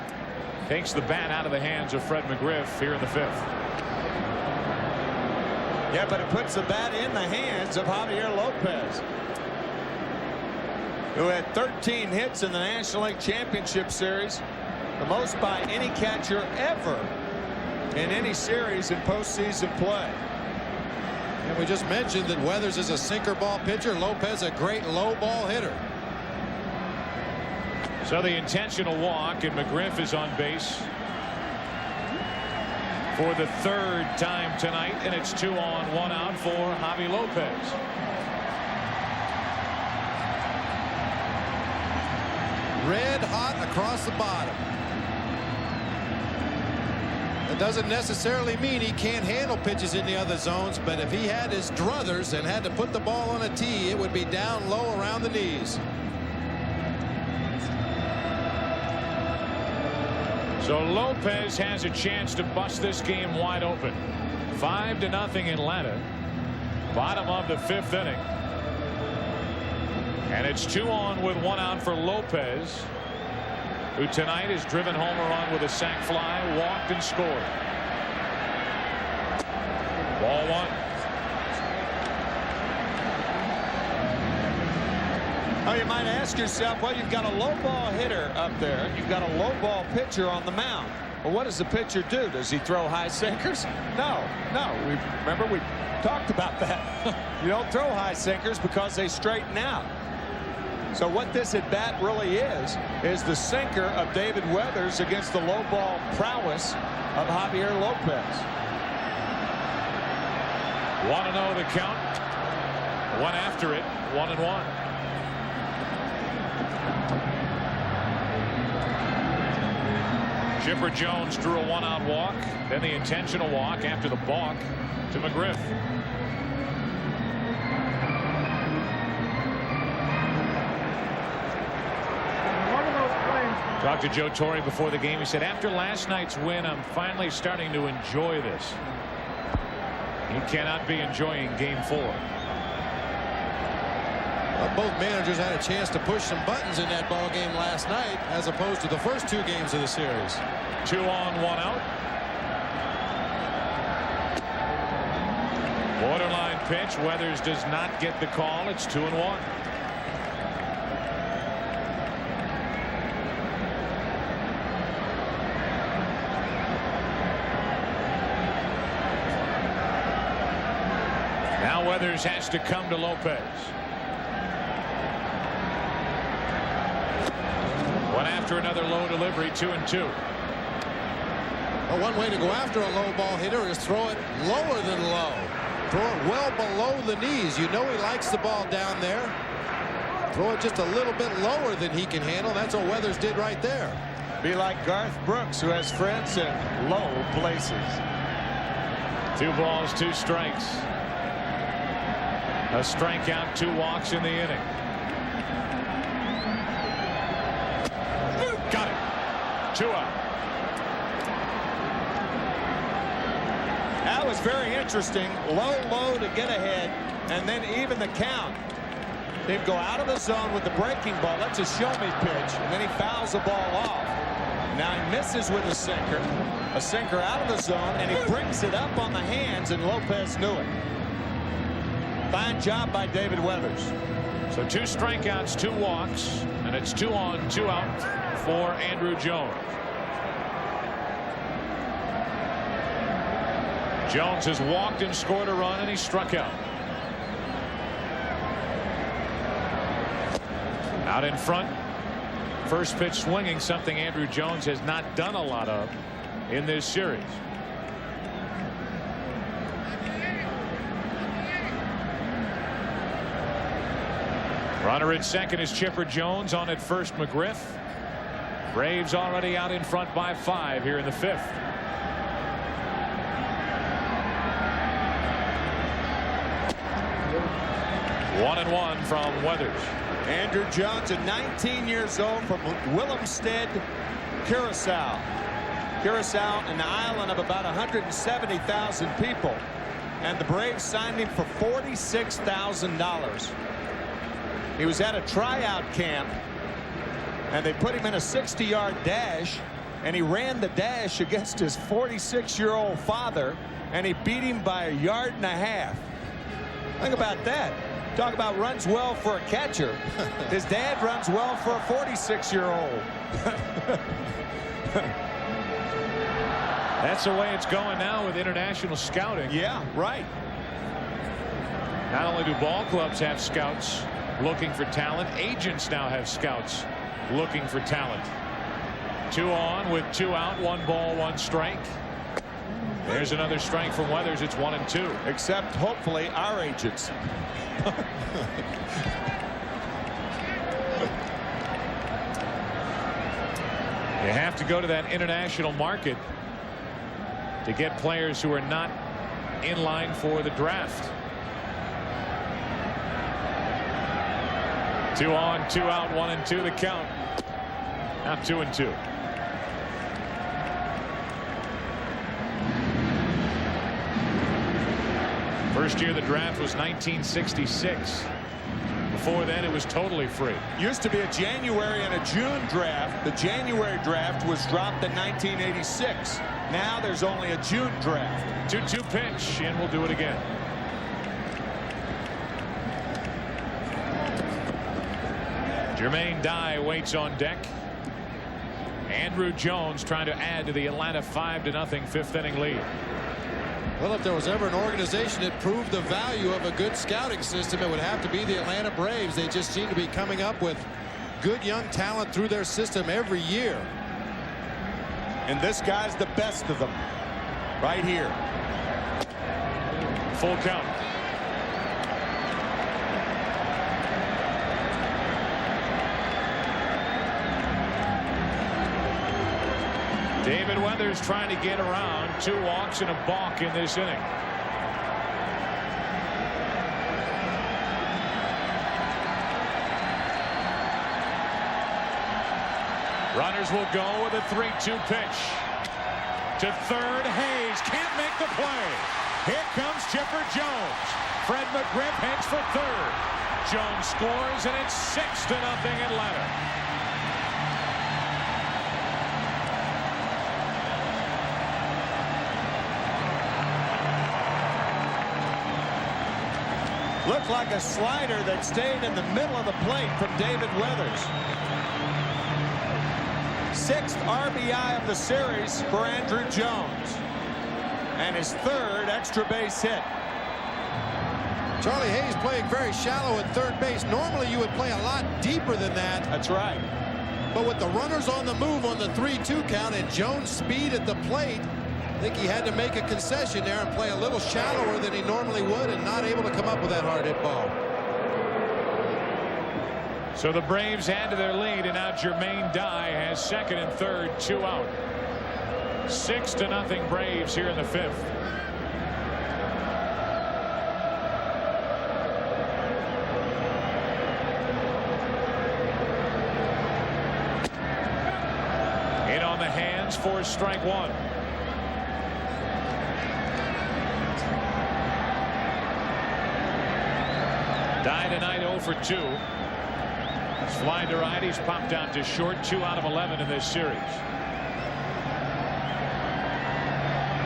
Speaker 8: takes the bat out of the hands of Fred McGriff here in the fifth.
Speaker 10: Yeah, but it puts the bat in the hands of Javier Lopez, who had 13 hits in the National League Championship Series, the most by any catcher ever in any series in postseason play.
Speaker 11: And we just mentioned that Weathers is a sinker ball pitcher. Lopez a great low ball hitter.
Speaker 8: So the intentional walk, and McGriff is on base for the third time tonight, and it's 2 on 1 out for Javi Lopez.
Speaker 11: Red hot across the bottom. It doesn't necessarily mean he can't handle pitches in the other zones, but if he had his druthers and had to put the ball on a tee, it would be down low around the knees.
Speaker 8: So Lopez has a chance to bust this game wide open. 5-0 Atlanta. Bottom of the fifth inning. And it's 2 on with 1 out for Lopez, who tonight has driven home a run with a sac fly, walked and scored. Ball one.
Speaker 10: Oh, you might ask yourself, well, you've got a low ball hitter up there. You've got a low ball pitcher on the mound. Well, what does the pitcher do? Does he throw high sinkers? No. Remember, we talked about that. You don't throw high sinkers because they straighten out. So what this at bat really is the sinker of David Weathers against the low ball prowess of Javier Lopez.
Speaker 8: 1-0 the count. One after it, 1-1. Chipper Jones drew a 1-out walk, then the intentional walk after the balk to McGriff. Talked to Joe Torre before the game. He said, after last night's win, I'm finally starting to enjoy this. He cannot be enjoying game 4.
Speaker 11: Well, both managers had a chance to push some buttons in that ball game last night, as opposed to the first 2 games of the series.
Speaker 8: 2 on, 1 out. Borderline pitch. Weathers does not get the call. It's 2-1. Now Weathers has to come to Lopez. One after another low delivery, 2-2.
Speaker 11: Well, one way to go after a low ball hitter is throw it lower than low. Throw it well below the knees. You know he likes the ball down there. Throw it just a little bit lower than he can handle. That's what Weathers did right there.
Speaker 10: Be like Garth Brooks, who has friends in low places.
Speaker 8: 2 balls, 2 strikes. A strikeout, 2 walks in the inning. 2 out.
Speaker 10: That was very interesting. Low to get ahead, and then even the count. They'd go out of the zone with the breaking ball. That's a show-me pitch, and then he fouls the ball off. Now he misses with a sinker out of the zone, and he brings it up on the hands, and Lopez knew it. Fine job by David Weathers.
Speaker 8: So 2 strikeouts, 2 walks, and it's 2 on, 2 out for Andruw Jones. Jones has walked and scored a run, and he struck out. Out in front, first pitch swinging, something Andruw Jones has not done a lot of in this series. Runner at second is Chipper Jones. On at first, McGriff. Braves already out in front by 5 here in the 5th. One and one from Weathers.
Speaker 10: Andruw Jones at 19 years old from Willemstad, Curacao. Curacao, an island of about 170,000 people. And the Braves signed him for $46,000. He was at a tryout camp, and they put him in a 60-yard dash, and he ran the dash against his 46-year-old father, and he beat him by 1.5 yards. Think about that. Talk about runs well for a catcher. His dad runs well for a 46-year-old.
Speaker 8: That's the way it's going now with international scouting.
Speaker 10: Yeah, right.
Speaker 8: Not only do ball clubs have scouts looking for talent, agents now have scouts looking for talent. 2 on with 2 out, 1 ball, 1 strike. There's another strike from Weathers. It's 1 and 2.
Speaker 10: Except hopefully our agents.
Speaker 8: You have to go to that international market to get players who are not in line for the draft. 2 on, 2 out, 1 and 2 the count. Now 2 and 2. First year of the draft was 1966. Before then, it was totally free.
Speaker 10: Used to be a January and a June draft. The January draft was dropped in 1986. Now there's only a June draft.
Speaker 8: 2-2 pitch, and we'll do it again. Jermaine Dye waits on deck. Andruw Jones trying to add to the Atlanta 5-0 5th inning lead.
Speaker 11: Well, if there was ever an organization that proved the value of a good scouting system, it would have to be the Atlanta Braves. They just seem to be coming up with good young talent through their system every year.
Speaker 10: And this guy's the best of them right here.
Speaker 8: Full count. David Weathers trying to get around. 2 walks and a balk in this inning. Runners will go with a 3-2 pitch. To third, Hayes can't make the play. Here comes Chipper Jones. Fred McGriff heads for third. Jones scores, and it's 6-0 Atlanta.
Speaker 10: Looked like a slider that stayed in the middle of the plate from David Weathers. 6th RBI of the series for Andruw Jones. And his 3rd extra base hit.
Speaker 11: Charlie Hayes playing very shallow at third base. Normally you would play a lot deeper than that.
Speaker 10: That's right.
Speaker 11: But with the runners on the move on the 3-2 count and Jones' speed at the plate, I think he had to make a concession there and play a little shallower than he normally would, and not able to come up with that hard hit ball.
Speaker 8: So the Braves add to their lead, and now Jermaine Dye has 2nd and 3rd, 2 out. 6-0 Braves here in the 5th. In on the hands for strike one. Die tonight 0 for 2. He's flying to right. He's popped out to short. 2 out of 11 in this series.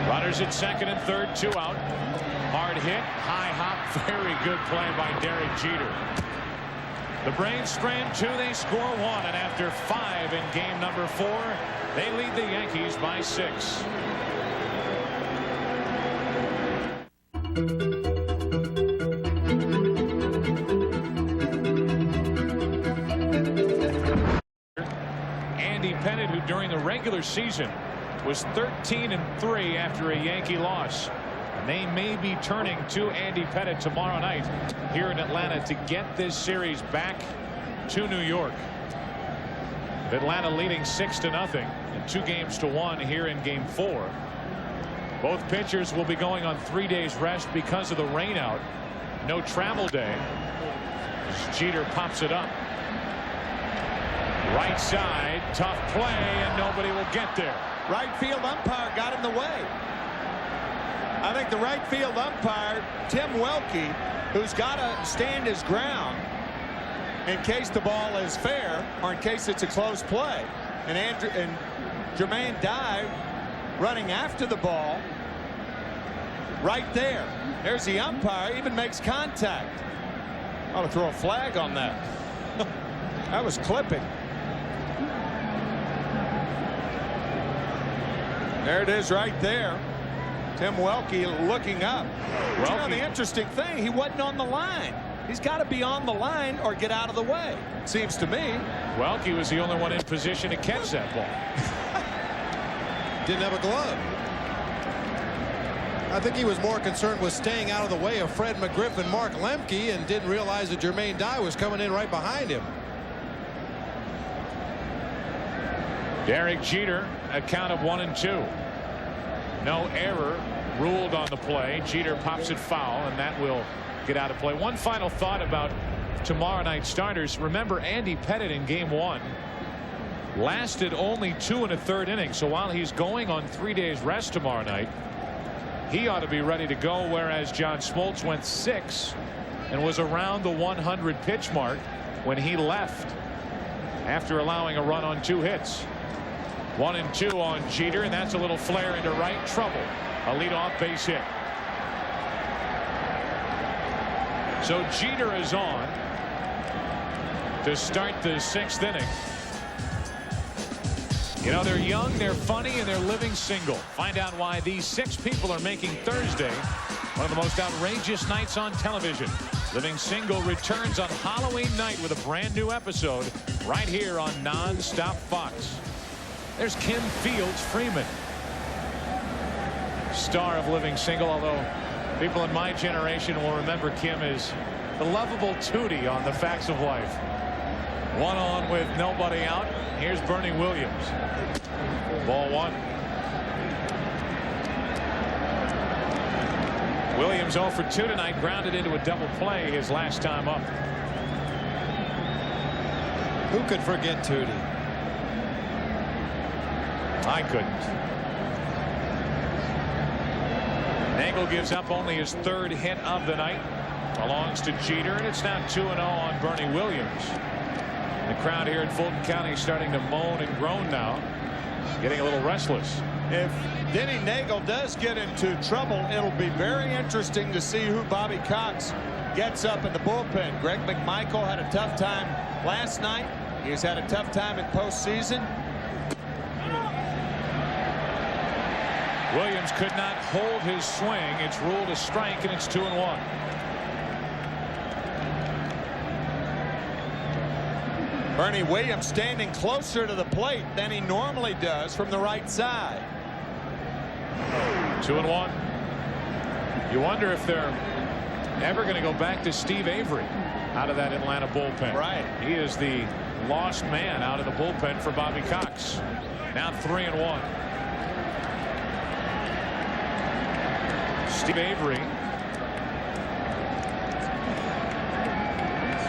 Speaker 8: Runners at second and third. 2 out. Hard hit. High hop. Very good play by Derek Jeter. The Braves strand 2. They score 1. And after 5 in game number 4, they lead the Yankees by 6. Andy Pettitte, who during the regular season was 13-3 after a Yankee loss. And they may be turning to Andy Pettitte tomorrow night here in Atlanta to get this series back to New York. Atlanta leading 6-0 and 2-1 here in game 4. Both pitchers will be going on 3 days rest because of the rain out. No travel day. As Jeter pops it up. Right side, tough play, and nobody will get there.
Speaker 10: Right field umpire got in the way. I think the right field umpire, Tim Welke, who's got to stand his ground in case the ball is fair or in case it's a close play. And Jermaine Dye running after the ball right there. There's the umpire, even makes contact. Ought to throw a flag on that. That was clipping. There it is right there. Tim Welke looking up. But you know the interesting thing, he wasn't on the line. He's got to be on the line or get out of the way, it seems to me.
Speaker 8: Welke was the only one in position to catch that ball.
Speaker 11: Didn't have a glove. I think he was more concerned with staying out of the way of Fred McGriff and Mark Lemke and didn't realize that Jermaine Dye was coming in right behind him.
Speaker 8: Derek Jeter, a count of 1-2. No error ruled on the play. Jeter pops it foul, and that will get out of play. One final thought about tomorrow night's starters. Remember, Andy Pettitte in game 1 lasted only 2 1/3 innings. So while he's going on 3 days rest tomorrow night, he ought to be ready to go, whereas John Smoltz went 6 and was around the 100 pitch mark when he left after allowing a run on 2 hits. 1-2 on Jeter, and that's a little flare into right. Trouble. A leadoff base hit. So Jeter is on to start the 6th inning. You know, they're young, they're funny, and they're living single. Find out why these 6 people are making Thursday one of the most outrageous nights on television. Living Single returns on Halloween night with a brand new episode right here on Non-Stop Fox. There's Kim Fields Freeman, star of Living Single, although people in my generation will remember Kim as the lovable Tootie on The Facts of Life. 1 on with nobody out. Here's Bernie Williams. Ball 1. Williams 0 for 2 tonight, grounded into a double play his last time up.
Speaker 11: Who could forget Tootie?
Speaker 8: I couldn't. Nagel gives up only his 3rd hit of the night. Belongs to Jeter, and it's now 2-0 on Bernie Williams. The crowd here in Fulton County is starting to moan and groan now, getting a little restless.
Speaker 10: If Denny Nagel does get into trouble, it'll be very interesting to see who Bobby Cox gets up in the bullpen. Greg McMichael had a tough time last night. He's had a tough time in postseason.
Speaker 8: Williams could not hold his swing. It's ruled a strike, and it's 2-1.
Speaker 10: Bernie Williams standing closer to the plate than he normally does from the right side.
Speaker 8: 2-1. You wonder if they're ever going to go back to Steve Avery out of that Atlanta bullpen.
Speaker 10: Right.
Speaker 8: He is the lost man out of the bullpen for Bobby Cox. Now 3-1. Steve Avery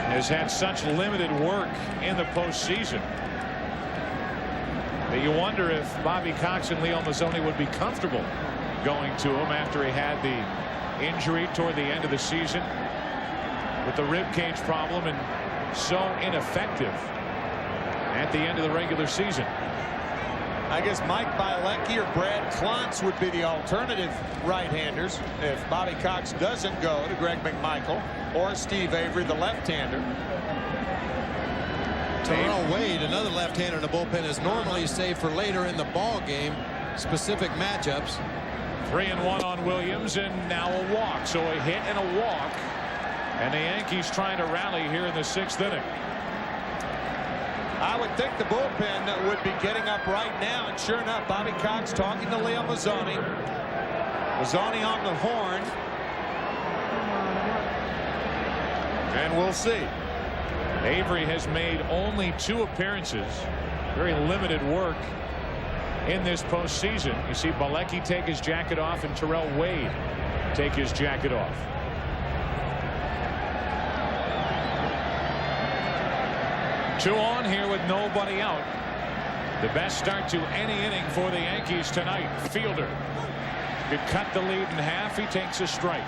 Speaker 8: has had such limited work in the postseason. You wonder if Bobby Cox and Leo Mazzoni would be comfortable going to him after he had the injury toward the end of the season with the rib cage problem and so ineffective at the end of the regular season.
Speaker 10: I guess Mike Bielecki or Brad Klontz would be the alternative right-handers if Bobby Cox doesn't go to Greg McMichael or Steve Avery, the left-hander.
Speaker 11: Terrell Wade, another left-hander in the bullpen, is normally saved for later in the ball game, specific matchups.
Speaker 8: 3-1 on Williams, and now a walk. So a hit and a walk, and the Yankees trying to rally here in the 6th inning.
Speaker 10: I would think the bullpen would be getting up right now, and sure enough, Bobby Cox talking to Leo Mazzoni. Mazzoni on the horn, and we'll see.
Speaker 8: Avery has made only 2 appearances. Very limited work in this postseason. You see Bielecki take his jacket off and Terrell Wade take his jacket off. Two on here with nobody out. The best start to any inning for the Yankees tonight. Fielder could cut the lead in half. He takes a strike.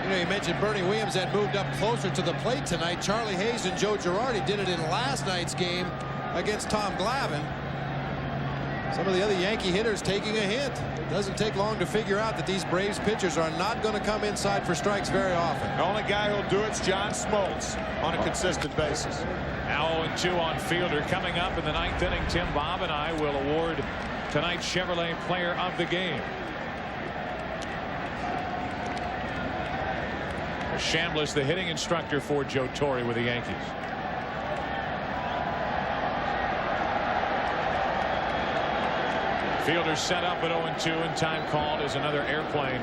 Speaker 11: You know, you mentioned Bernie Williams had moved up closer to the plate tonight. Charlie Hayes and Joe Girardi did it in last night's game against Tom Glavine. Some of the other Yankee hitters taking a hint. Doesn't take long to figure out that these Braves pitchers are not going to come inside for strikes very often.
Speaker 10: The only guy who'll do it's John Smoltz on a consistent basis.
Speaker 8: Now 0-2 on Fielder. Coming up in the 9th inning, Tim Bob and I will award tonight's Chevrolet Player of the Game. Chambliss, the hitting instructor for Joe Torre with the Yankees. Fielder set up at 0-2, and time called as another airplane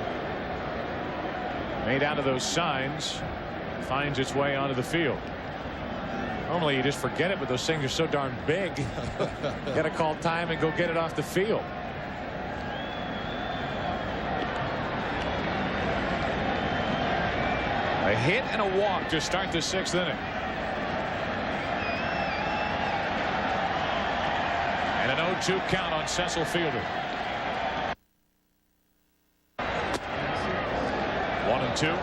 Speaker 8: made out of those signs finds its way onto the field. Normally you just forget it, but those things are so darn big. Got to call time and go get it off the field. A hit and a walk to start the 6th inning. And an 0-2 count on Cecil Fielder. 1-2.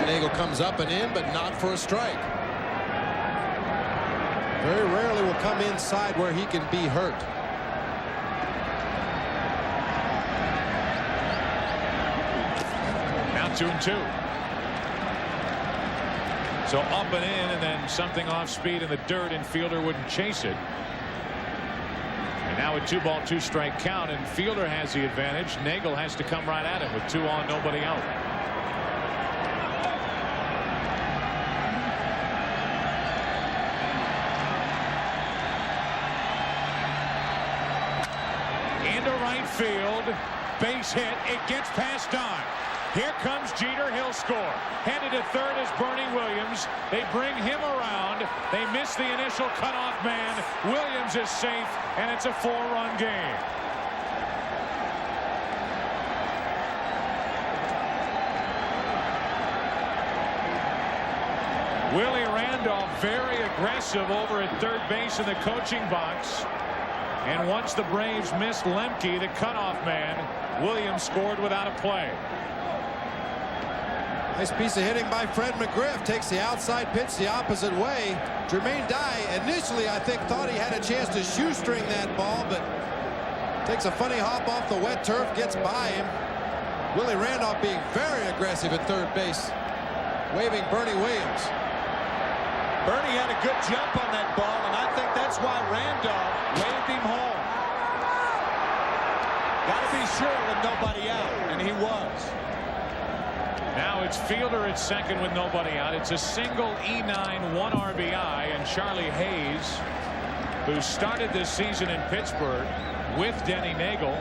Speaker 11: Nagel comes up and in, but not for a strike. Very rarely will come inside where he can be hurt.
Speaker 8: Now 2-2. So up and in, and then something off speed in the dirt, and Fielder wouldn't chase it. And now a 2-ball 2-strike count, and Fielder has the advantage. Nagel has to come right at him with 2 on, nobody out. Into right field, base hit. It gets past Don. Here comes Jeter. He'll score. Headed to third is Bernie Williams. They bring him around. They miss the initial cutoff man. Williams is safe, and it's a 4-run game. Willie Randolph very aggressive over at third base in the coaching box. And once the Braves missed Lemke, the cutoff man, Williams scored without a play.
Speaker 11: Nice piece of hitting by Fred McGriff. Takes the outside pitch the opposite way. Jermaine Dye initially, I think, thought he had a chance to shoestring that ball, but takes a funny hop off the wet turf, gets by him. Willie Randolph being very aggressive at third base, waving Bernie Williams.
Speaker 10: Bernie had a good jump on that ball, and I think that's why Randolph waved him home. Got to be sure with nobody out, and he was.
Speaker 8: Now it's Fielder at second with nobody out. It's a single E9, 1 RBI, and Charlie Hayes, who started this season in Pittsburgh with Denny Nagel.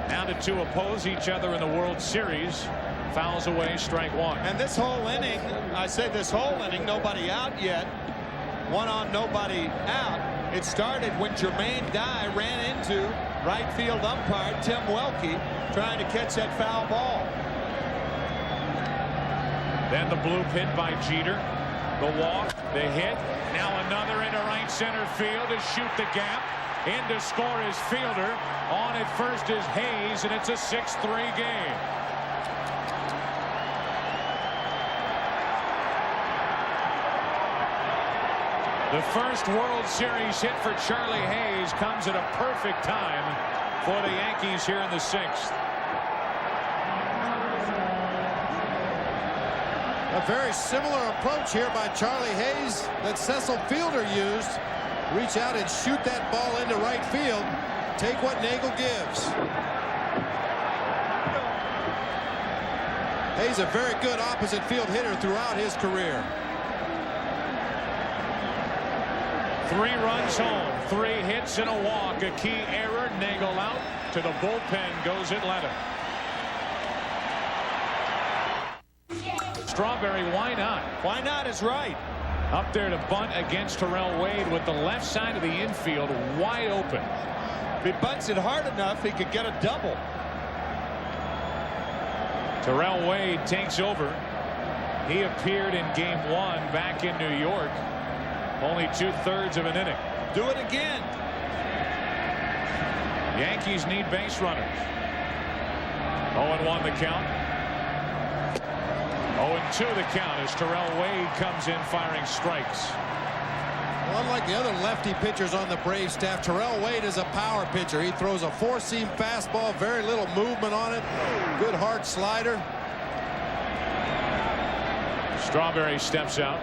Speaker 8: Now the two oppose each other in the World Series. Fouls away, strike 1.
Speaker 10: And this whole inning, I say this whole inning, nobody out yet. 1 on, nobody out. It started when Jermaine Dye ran into right field umpire Tim Welke trying to catch that foul ball.
Speaker 8: Then the bloop hit by Jeter. The walk, the hit, now another into right center field to shoot the gap. In to score is Fielder. On at first is Hayes, and it's a 6-3 game. The first World Series hit for Charlie Hayes comes at a perfect time for the Yankees here in the 6th.
Speaker 11: A very similar approach here by Charlie Hayes that Cecil Fielder used. Reach out and shoot that ball into right field. Take what Nagel gives. Hayes a very good opposite field hitter throughout his career.
Speaker 8: 3 runs home, 3 hits and a walk. A key error. Nagel out. To the bullpen goes Atlanta. Strawberry, why not?
Speaker 10: Why not is right.
Speaker 8: Up there to bunt against Terrell Wade with the left side of the infield wide open.
Speaker 10: If he bunts it hard enough, he could get a double.
Speaker 8: Terrell Wade takes over. He appeared in game 1 back in New York. Only 2/3 of an inning.
Speaker 10: Do it again.
Speaker 8: Yankees need base runners. 0-1 the count. 0-2 the count as Terrell Wade comes in firing strikes.
Speaker 11: Well, unlike the other lefty pitchers on the Braves staff, Terrell Wade is a power pitcher. He throws a 4-seam fastball, very little movement on it. Good hard slider.
Speaker 8: Strawberry steps out.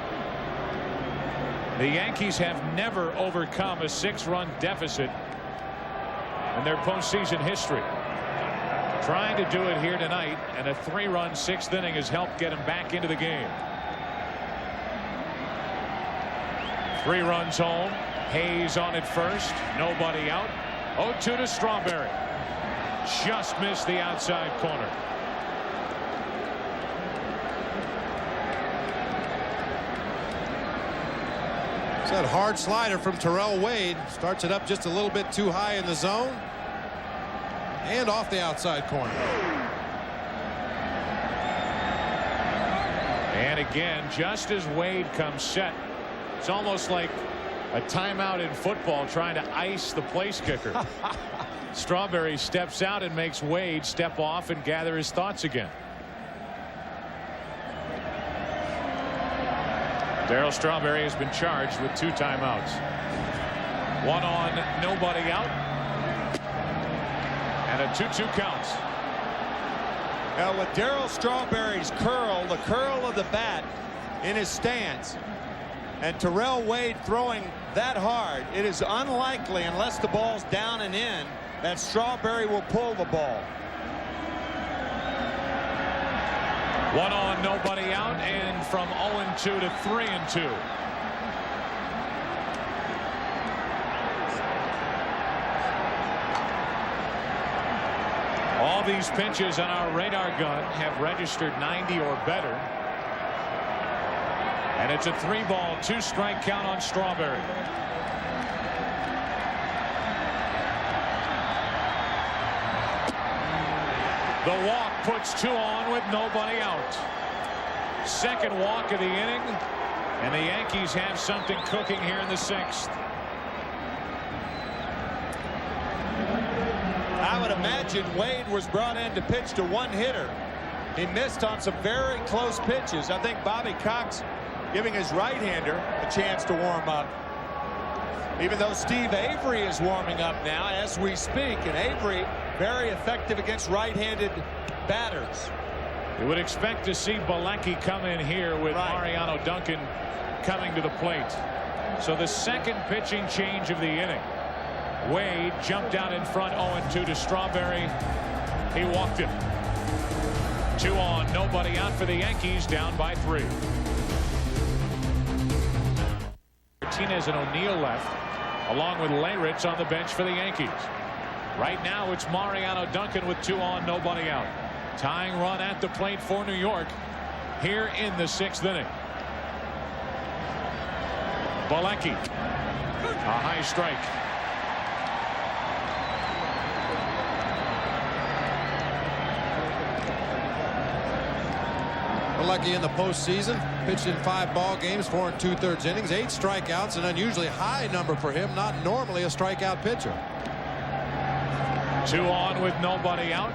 Speaker 8: The Yankees have never overcome a 6-run deficit in their postseason history. Trying to do it here tonight, and a 3-run 6th inning has helped get him back into the game. 3 runs home. Hayes on at first. Nobody out. 0-2 to Strawberry. Just missed the outside corner.
Speaker 11: That hard slider from Terrell Wade starts it up just a little bit too high in the zone and off the outside corner.
Speaker 8: And again, just as Wade comes set, it's almost like a timeout in football trying to ice the place kicker. Strawberry steps out and makes Wade step off and gather his thoughts again. Darryl Strawberry has been charged with 2 timeouts. 1 on, nobody out. And a 2-2 count.
Speaker 10: Now with Darryl Strawberry's curl, the curl of the bat in his stance, and Terrell Wade throwing that hard, it is unlikely, unless the ball's down and in, that Strawberry will pull the ball.
Speaker 8: 1 on, nobody out, and from 0-2 to 3-2. All these pitches on our radar gun have registered 90 or better. And it's a 3-ball, 2-strike count on Strawberry. The walk puts 2 on with nobody out. Second walk of the inning, and the Yankees have something cooking here in the 6th.
Speaker 10: I would imagine Wade was brought in to pitch to one hitter. He missed on some very close pitches. I think Bobby Cox giving his right-hander a chance to warm up. Even though Steve Avery is warming up now as we speak, and Avery very effective against right-handed batters.
Speaker 8: You would expect to see Bilecki come in here with Mariano Duncan coming to the plate. So the second pitching change of the inning. Wade jumped out in front 0-2 to Strawberry. He walked him. 2 on, nobody out for the Yankees, down by 3. Martinez and O'Neill left, along with Leyritz on the bench for the Yankees. Right now it's Mariano Duncan with 2 on, nobody out. Tying run at the plate for New York here in the 6th inning. Bilecki, a high strike.
Speaker 11: Bilecki in the postseason pitched in 5 ball games, 4 2/3 innings, 8 strikeouts, an unusually high number for him, not normally a strikeout pitcher.
Speaker 8: 2 on with nobody out.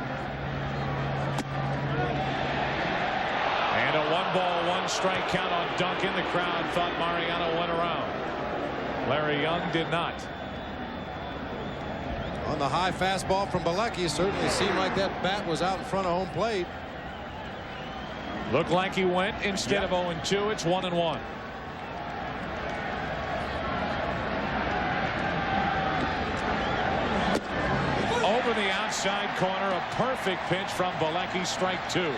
Speaker 8: And a 1-ball-1-strike count on Duncan. The crowd thought Mariano went around. Larry Young did not.
Speaker 11: On the high fastball from Bilecki, certainly seemed like that bat was out in front of home plate.
Speaker 8: Looked like he went instead of 0-2. It's 1-1. Over the outside corner, a perfect pitch from Bilecki, strike 2.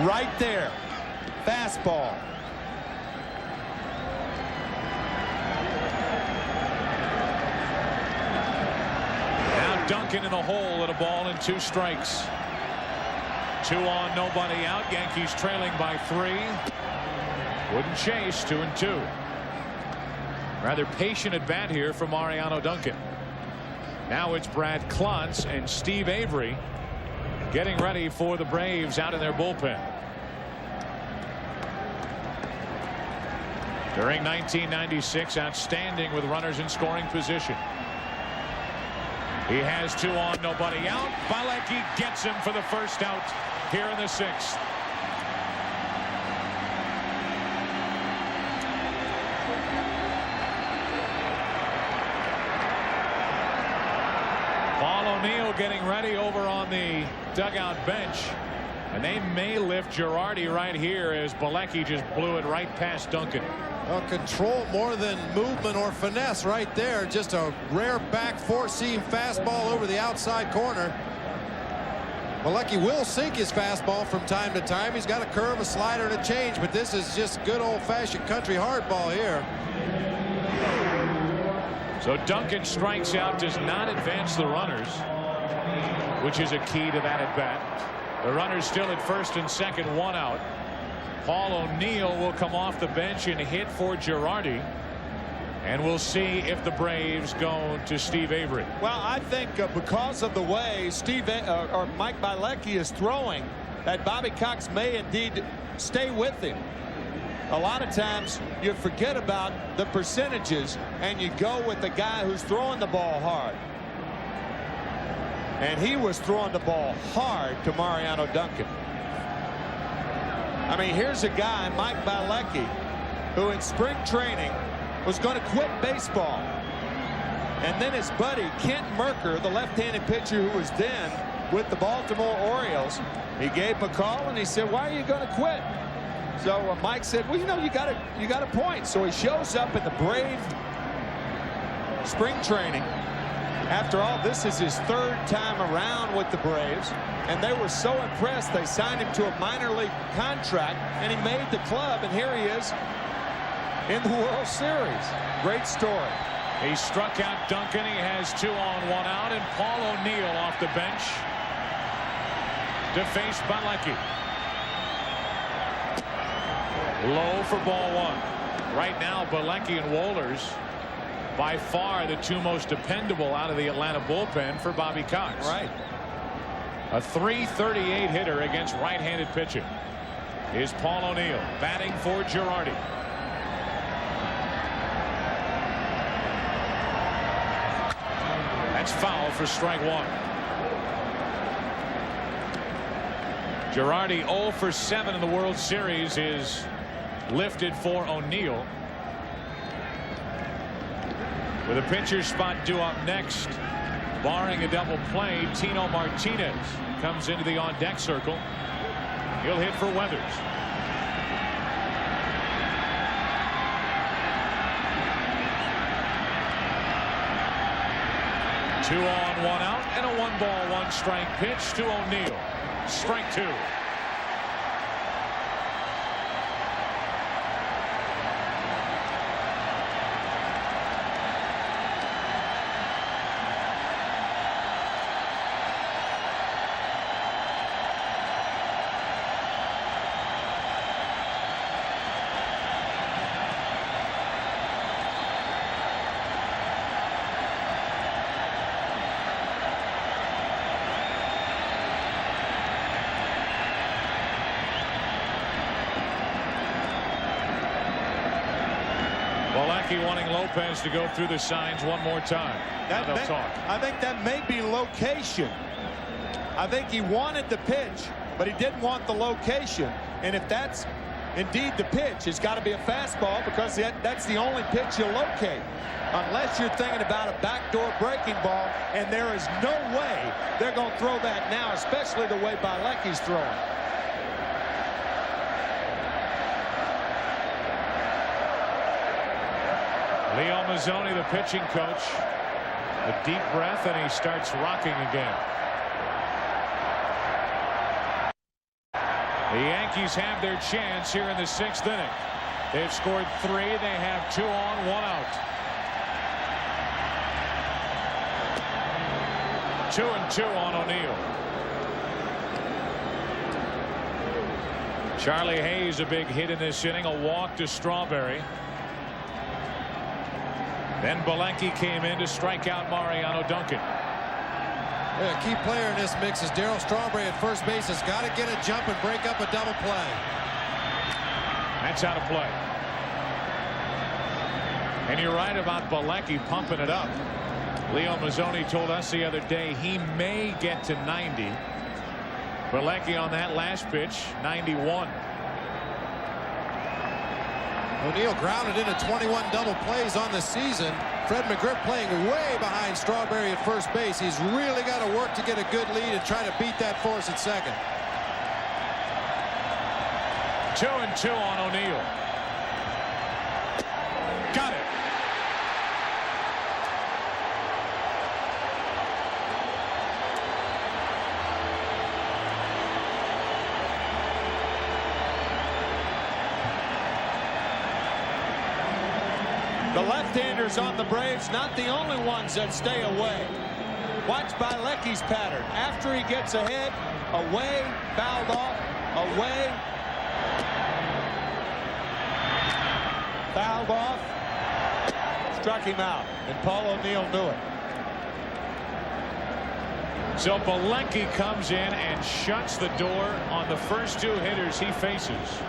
Speaker 10: Right there. Fastball.
Speaker 8: Now Duncan in the hole at a ball and 2 strikes. 2 on, nobody out. Yankees trailing by 3. Wouldn't chase. 2-2. Rather patient at bat here for Mariano Duncan. Now it's Brad Klontz and Steve Avery getting ready for the Braves out in their bullpen. During 1996, outstanding with runners in scoring position. He has 2 on, nobody out. Bilecki gets him for the first out here in the 6th. Paul O'Neill getting ready over on the dugout bench. And they may lift Girardi right here as Bilecki just blew it right past Duncan.
Speaker 11: Well, control more than movement or finesse right there. Just a rare back 4-seam fastball over the outside corner. Bilecki will sink his fastball from time to time. He's got a curve, a slider, and a change, but this is just good old-fashioned country hardball here.
Speaker 8: So Duncan strikes out, does not advance the runners, which is a key to that at bat. The runners still at first and second, 1 out. Paul O'Neill will come off the bench and hit for Girardi. And we'll see if the Braves go to Steve Avery.
Speaker 10: Well, I think because of the way Mike Bilecki is throwing, that Bobby Cox may indeed stay with him. A lot of times you forget about the percentages and you go with the guy who's throwing the ball hard. And he was throwing the ball hard to Mariano Duncan. I mean, here's a guy, Mike Bilecki, who in spring training was going to quit baseball. And then his buddy, Kent Merker, the left-handed pitcher who was then with the Baltimore Orioles, he gave him a call and he said, "Why are you going to quit?" So Mike said, "Well, you know, you got a point." So he shows up at the Brave spring training. After all, this is his 3rd time around with the Braves, and they were so impressed they signed him to a minor league contract, and he made the club, and here he is in the World Series. Great story.
Speaker 8: He struck out Duncan. He has 2 on, 1 out, and Paul O'Neill off the bench to face Bilecki. Low for ball 1. Right now, Bilecki and Wohlers by far the 2 most dependable out of the Atlanta bullpen for Bobby Cox.
Speaker 10: Right.
Speaker 8: A .338 hitter against right-handed pitching is Paul O'Neill batting for Girardi. That's foul for strike 1. Girardi 0 for 7 in the World Series is lifted for O'Neill. With a pitcher's spot due up next, barring a double play, Tino Martinez comes into the on-deck circle. He'll hit for Weathers. Two on, 1 out, and a 1-ball-1-strike pitch to O'Neill. Strike 2. Belenky wanting Lopez to go through the signs one more time.
Speaker 10: I think that may be location. I think he wanted the pitch, but he didn't want the location. And if that's indeed the pitch, it's got to be a fastball, because that's the only pitch you'll locate. Unless you're thinking about a backdoor breaking ball, and there is no way they're going to throw that now, especially the way Belenky's throwing.
Speaker 8: Leo Mazzoni, the pitching coach, a deep breath, and he starts rocking again. The Yankees have their chance here in the 6th inning. They've scored 3. They have 2 on, 1 out. 2-2 on O'Neill. Charlie Hayes, a big hit in this inning, a walk to Strawberry. Then Belenky came in to strike out Mariano Duncan.
Speaker 11: A key player in this mix is Darryl Strawberry at first base. Has got to get a jump and break up a double play.
Speaker 8: That's out of play. And you're right about Belenky pumping it up. Leo Mazzoni told us the other day he may get to 90. Belenky on that last pitch, 91.
Speaker 11: O'Neill grounded into 21 double plays on the season. Fred McGriff playing way behind Strawberry at first base. He's really got to work to get a good lead and try to beat that force at second.
Speaker 8: 2-2 on O'Neill. Got it.
Speaker 10: The left-handers on the Braves, not the only ones that stay away. Watch Belenky's pattern. After he gets ahead, away, fouled off, away, fouled off, struck him out, and Paul O'Neill knew it.
Speaker 8: So Belenky comes in and shuts the door on the first 2 hitters he faces.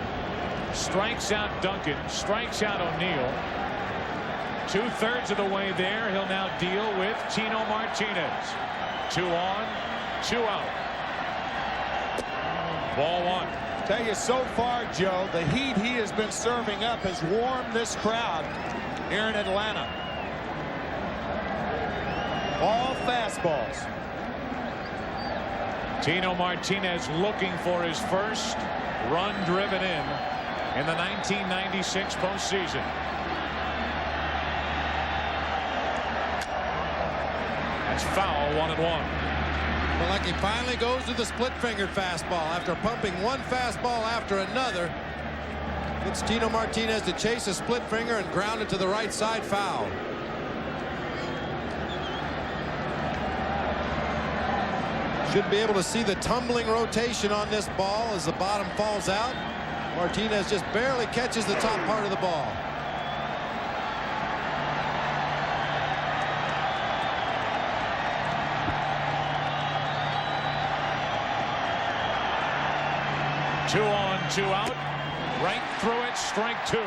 Speaker 8: Strikes out Duncan, strikes out O'Neill. 2/3 of the way there. He'll now deal with Tino Martinez. 2 on, 2 out. Ball 1.
Speaker 10: Tell you, so far, Joe, the heat he has been serving up has warmed this crowd here in Atlanta. All fastballs.
Speaker 8: Tino Martinez looking for his first run driven in the 1996 postseason. That's foul, 1-1.
Speaker 11: Belenky finally goes to the split-fingered fastball after pumping one fastball after another. Gets Tino Martinez to chase a split finger and ground it to the right side, foul. Should be able to see the tumbling rotation on this ball as the bottom falls out. Martinez just barely catches the top part of the ball.
Speaker 8: Two on, 2 out. Right through it, strike 2.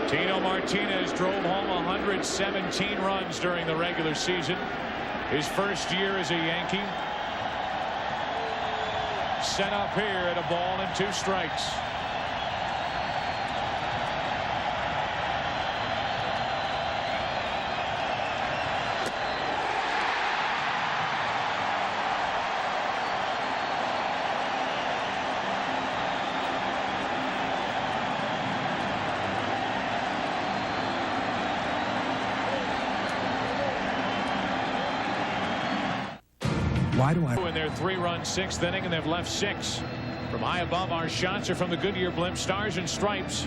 Speaker 8: Tino Martinez drove home 117 runs during the regular season. His first year as a Yankee. Set up here at a ball and 2 strikes.
Speaker 13: Why do I?
Speaker 8: In their 3-run 6th inning, and they've left 6. From high above, our shots are from the Goodyear Blimp Stars and Stripes.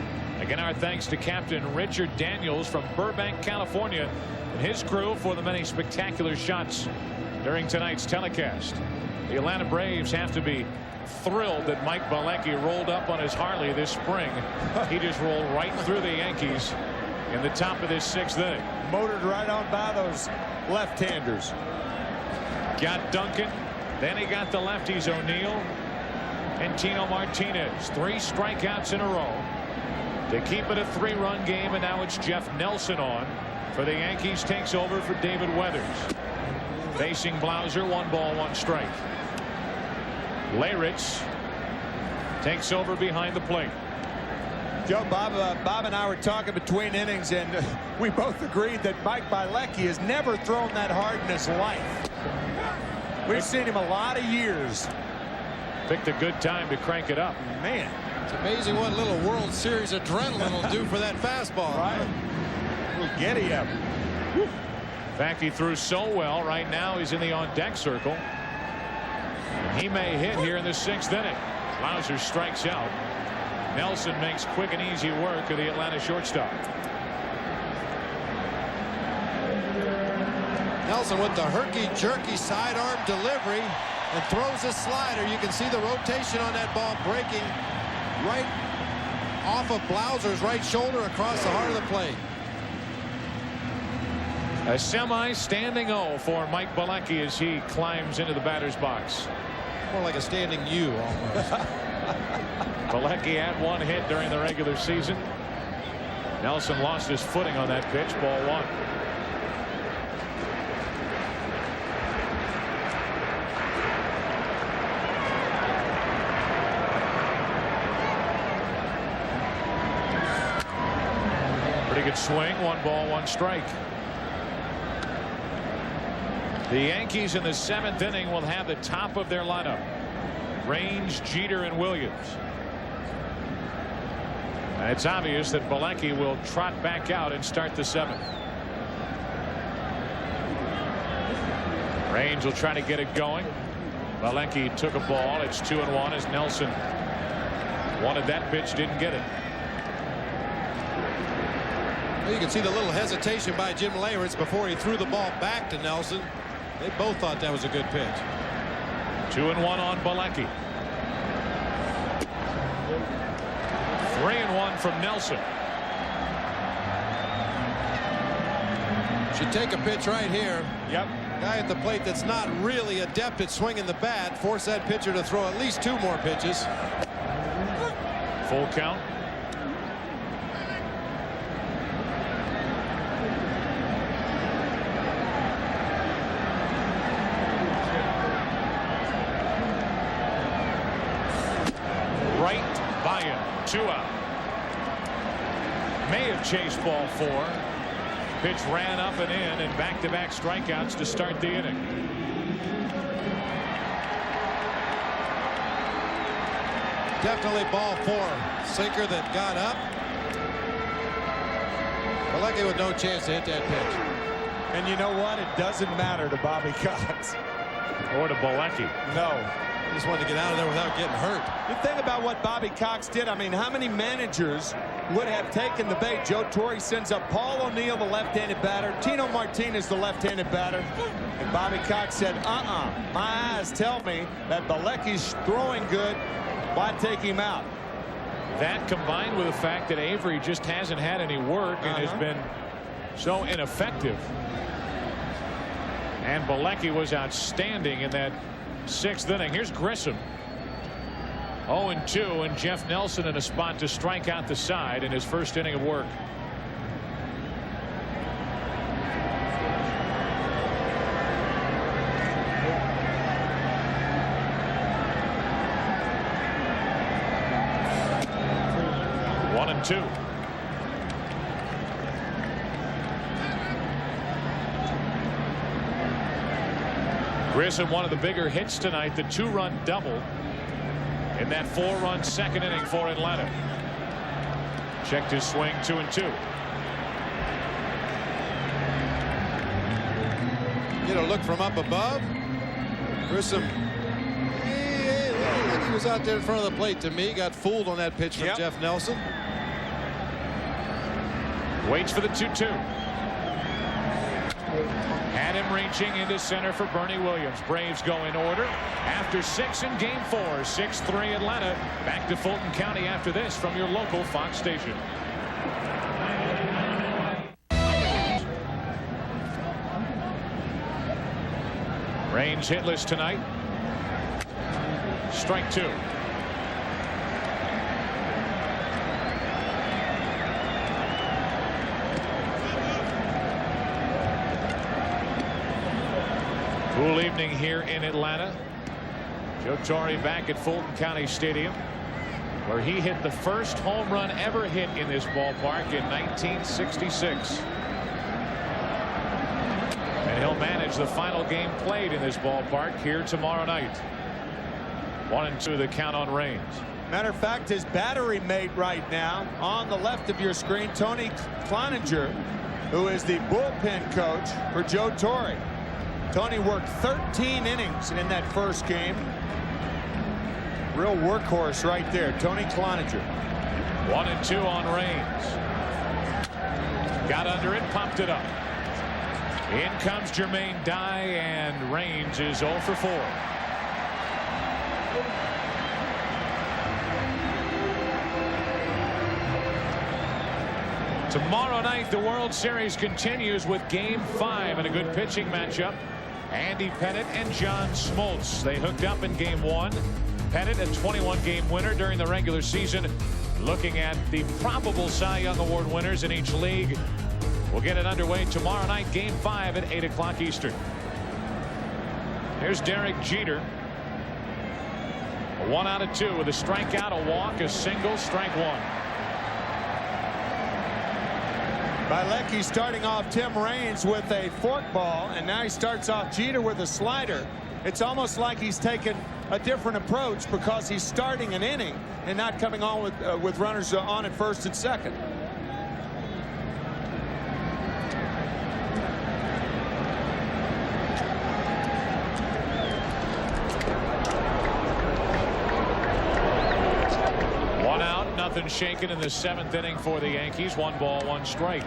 Speaker 8: Again, our thanks to Captain Richard Daniels from Burbank, California, and his crew for the many spectacular shots during tonight's telecast. The Atlanta Braves have to be thrilled that Mike Bilecki rolled up on his Harley this spring. He just rolled right through the Yankees in the top of this 6th inning.
Speaker 10: Motored right on by those left-handers.
Speaker 8: Got Duncan. Then he got the lefties O'Neill and Tino Martinez. 3 strikeouts in a row to keep it a 3-run game, and now it's Jeff Nelson on for the Yankees. Takes over for David Weathers. Facing Blauser, 1 ball, 1 strike. Leyritz takes over behind the plate.
Speaker 10: Joe, Bob and I were talking between innings, and we both agreed that Mike Bilecki has never thrown that hard in his life. We've seen him a lot of years.
Speaker 8: Picked a good time to crank it up.
Speaker 10: Man,
Speaker 11: it's amazing what little World Series adrenaline will do for that fastball.
Speaker 10: Right. We'll get him.
Speaker 8: In fact, he threw so well. Right now he's in the on-deck circle. And he may hit here in the 6th inning. Blauser strikes out. Nelson makes quick and easy work of the Atlanta shortstop.
Speaker 11: Nelson with the herky-jerky sidearm delivery and throws a slider. You can see the rotation on that ball breaking right off of Blauser's right shoulder across the heart of the plate.
Speaker 8: A semi-standing O for Mike Bilecki as he climbs into the batter's box.
Speaker 11: More like a standing U almost.
Speaker 8: Bilecki had 1 hit during the regular season. Nelson lost his footing on that pitch. Ball 1. Pretty good swing. 1 ball, 1 strike. The Yankees in the 7th inning will have the top of their lineup. Range, Jeter, and Williams. And it's obvious that Bilecki will trot back out and start the 7th. Range will try to get it going. Bilecki took a ball. It's 2-1 as Nelson wanted that pitch, didn't get it.
Speaker 11: You can see the little hesitation by Jim Leyritz before he threw the ball back to Nelson. They both thought that was a good pitch.
Speaker 8: 2-1 on Bilecki. 3-1 from Nelson.
Speaker 11: Should take a pitch right here.
Speaker 10: Yep.
Speaker 11: Guy at the plate that's not really adept at swinging the bat. Force that pitcher to throw at least 2 more pitches.
Speaker 8: Full count. Right by him. 2 out. May have chased ball 4. Pitch ran up and in, and back-to-back strikeouts to start the inning.
Speaker 11: Definitely ball 4. Sinker that got up. Bilecki with no chance to hit that pitch.
Speaker 10: And you know what? It doesn't matter to Bobby Cox.
Speaker 8: Or to Bilecki.
Speaker 10: No.
Speaker 11: He just wanted to get out of there without getting hurt.
Speaker 10: You think about what Bobby Cox did. I mean, how many managers would have taken the bait? Joe Torre sends up Paul O'Neill, the left-handed batter. Tino Martinez, the left-handed batter. And Bobby Cox said, my eyes tell me that Bilecki's throwing good. Why take him out?
Speaker 8: That combined with the fact that Avery just hasn't had any work and has been so ineffective. And Bilecki was outstanding in that 6th inning. Here's Grissom. 0-2, and Jeff Nelson in a spot to strike out the side in his first inning of work. One and 2. Grissom, one of the bigger hits tonight, the 2-run double in that 4-run 2nd inning for Atlanta. Checked his swing. 2-2.
Speaker 11: Get a look from up above. Grissom. He was out there in front of the plate to me. Got fooled on that pitch from Jeff Nelson.
Speaker 8: Waits for the 2-2. Had him reaching into center for Bernie Williams. Braves go in order after 6 in game 4. 6-3 Atlanta. Back to Fulton County after this from your local Fox station. Raines hitless tonight. Strike 2. Cool evening here in Atlanta. Joe Torre back at Fulton County Stadium, where he hit the first home run ever hit in this ballpark in 1966. And he'll manage the final game played in this ballpark here tomorrow night. 1-2 the count on Raines.
Speaker 10: Matter of fact, his battery mate right now on the left of your screen, Tony Cloninger, who is the bullpen coach for Joe Torre. Tony worked 13 innings in that first game. Real workhorse right there, Tony Cloninger.
Speaker 8: 1-2 on Raines. Got under it, popped it up. In comes Jermaine Dye, and Raines is 0 for 4. Tomorrow night, the World Series continues with Game 5 and a good pitching matchup. Andy Pettitte and John Smoltz. They hooked up in Game 1. Pettitte, a 21-game winner during the regular season. Looking at the probable Cy Young Award winners in each league. We'll get it underway tomorrow night, Game 5 at 8 o'clock Eastern. Here's Derek Jeter. 1 out of 2 with a strikeout, a walk, a single, strike 1.
Speaker 10: Bilecki starting off Tim Raines with a forkball, and now he starts off Jeter with a slider. It's almost like he's taken a different approach because he's starting an inning and not coming on with runners on at first and second.
Speaker 8: Nothing shaken in the 7th inning for the Yankees. 1 ball, 1 strike.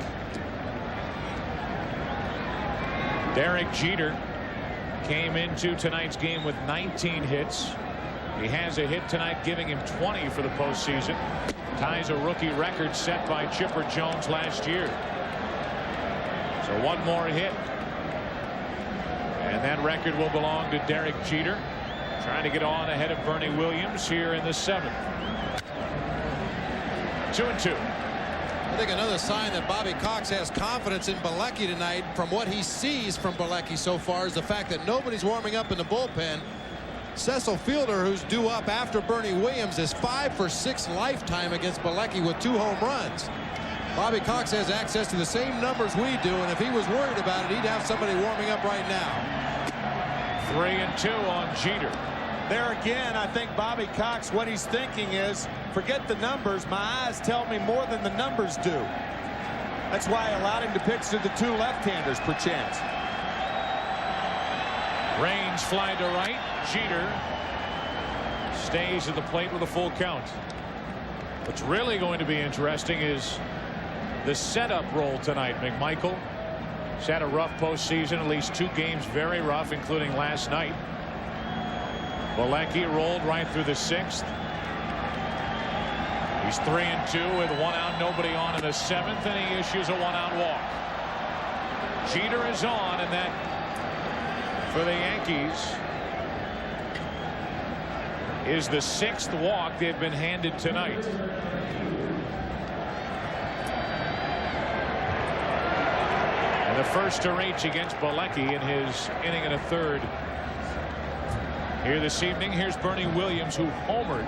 Speaker 8: Derek Jeter came into tonight's game with 19 hits. He has a hit tonight, giving him 20 for the postseason. Ties a rookie record set by Chipper Jones last year. So 1 more hit, and that record will belong to Derek Jeter, trying to get on ahead of Bernie Williams here in the 7th. 2-2.
Speaker 11: I think another sign that Bobby Cox has confidence in Bilecki tonight, from what he sees from Bilecki so far, is the fact that nobody's warming up in the bullpen. Cecil Fielder, who's due up after Bernie Williams, is 5 for 6 lifetime against Bilecki with 2 home runs. Bobby Cox has access to the same numbers we do, and if he was worried about it, he'd have somebody warming up right now.
Speaker 8: 3-2 on Jeter.
Speaker 10: There again, I think Bobby Cox, what he's thinking is, forget the numbers. My eyes tell me more than the numbers do. That's why I allowed him to pitch to the 2 left-handers per chance.
Speaker 8: Raines fly to right. Jeter stays at the plate with a full count. What's really going to be interesting is the setup role tonight. McMichael has had a rough postseason, at least 2 games very rough, including last night. Bilecki rolled right through the 6th. He's 3-2 with 1 out, nobody on in the 7th, and he issues a 1-out walk. Jeter is on, and that for the Yankees is the 6th walk they've been handed tonight. And the first to reach against Bilecki in his inning and a third here this evening. Here's Bernie Williams, who homered,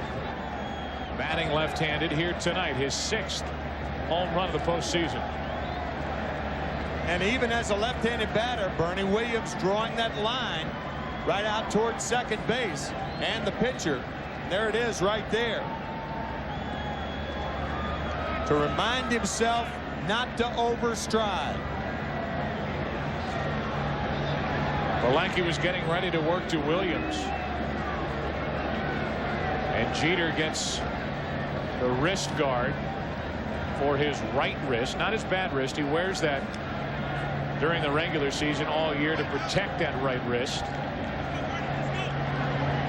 Speaker 8: batting left-handed here tonight, his 6th home run of the postseason.
Speaker 10: And even as a left-handed batter, Bernie Williams drawing that line right out towards second base, and the pitcher, there it is right there, to remind himself not to overstride.
Speaker 8: Bilecki was getting ready to work to Williams, and Jeter gets the wrist guard for his right wrist, not his bad wrist. He wears that during the regular season all year to protect that right wrist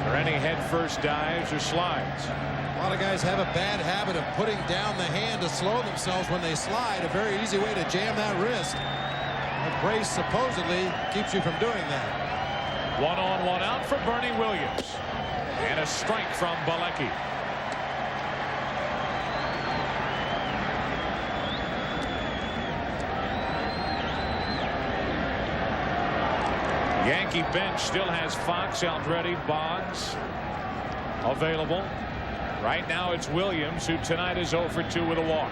Speaker 8: for any head first dives or slides.
Speaker 11: A lot of guys have a bad habit of putting down the hand to slow themselves when they slide. A very easy way to jam that wrist. A brace supposedly keeps you from doing that.
Speaker 8: 1 on 1 out for Bernie Williams. And a strike from Bilecki. Yankee bench still has Fox, Aldrete, Boggs available. Right now it's Williams, who tonight is 0 for 2 with a walk.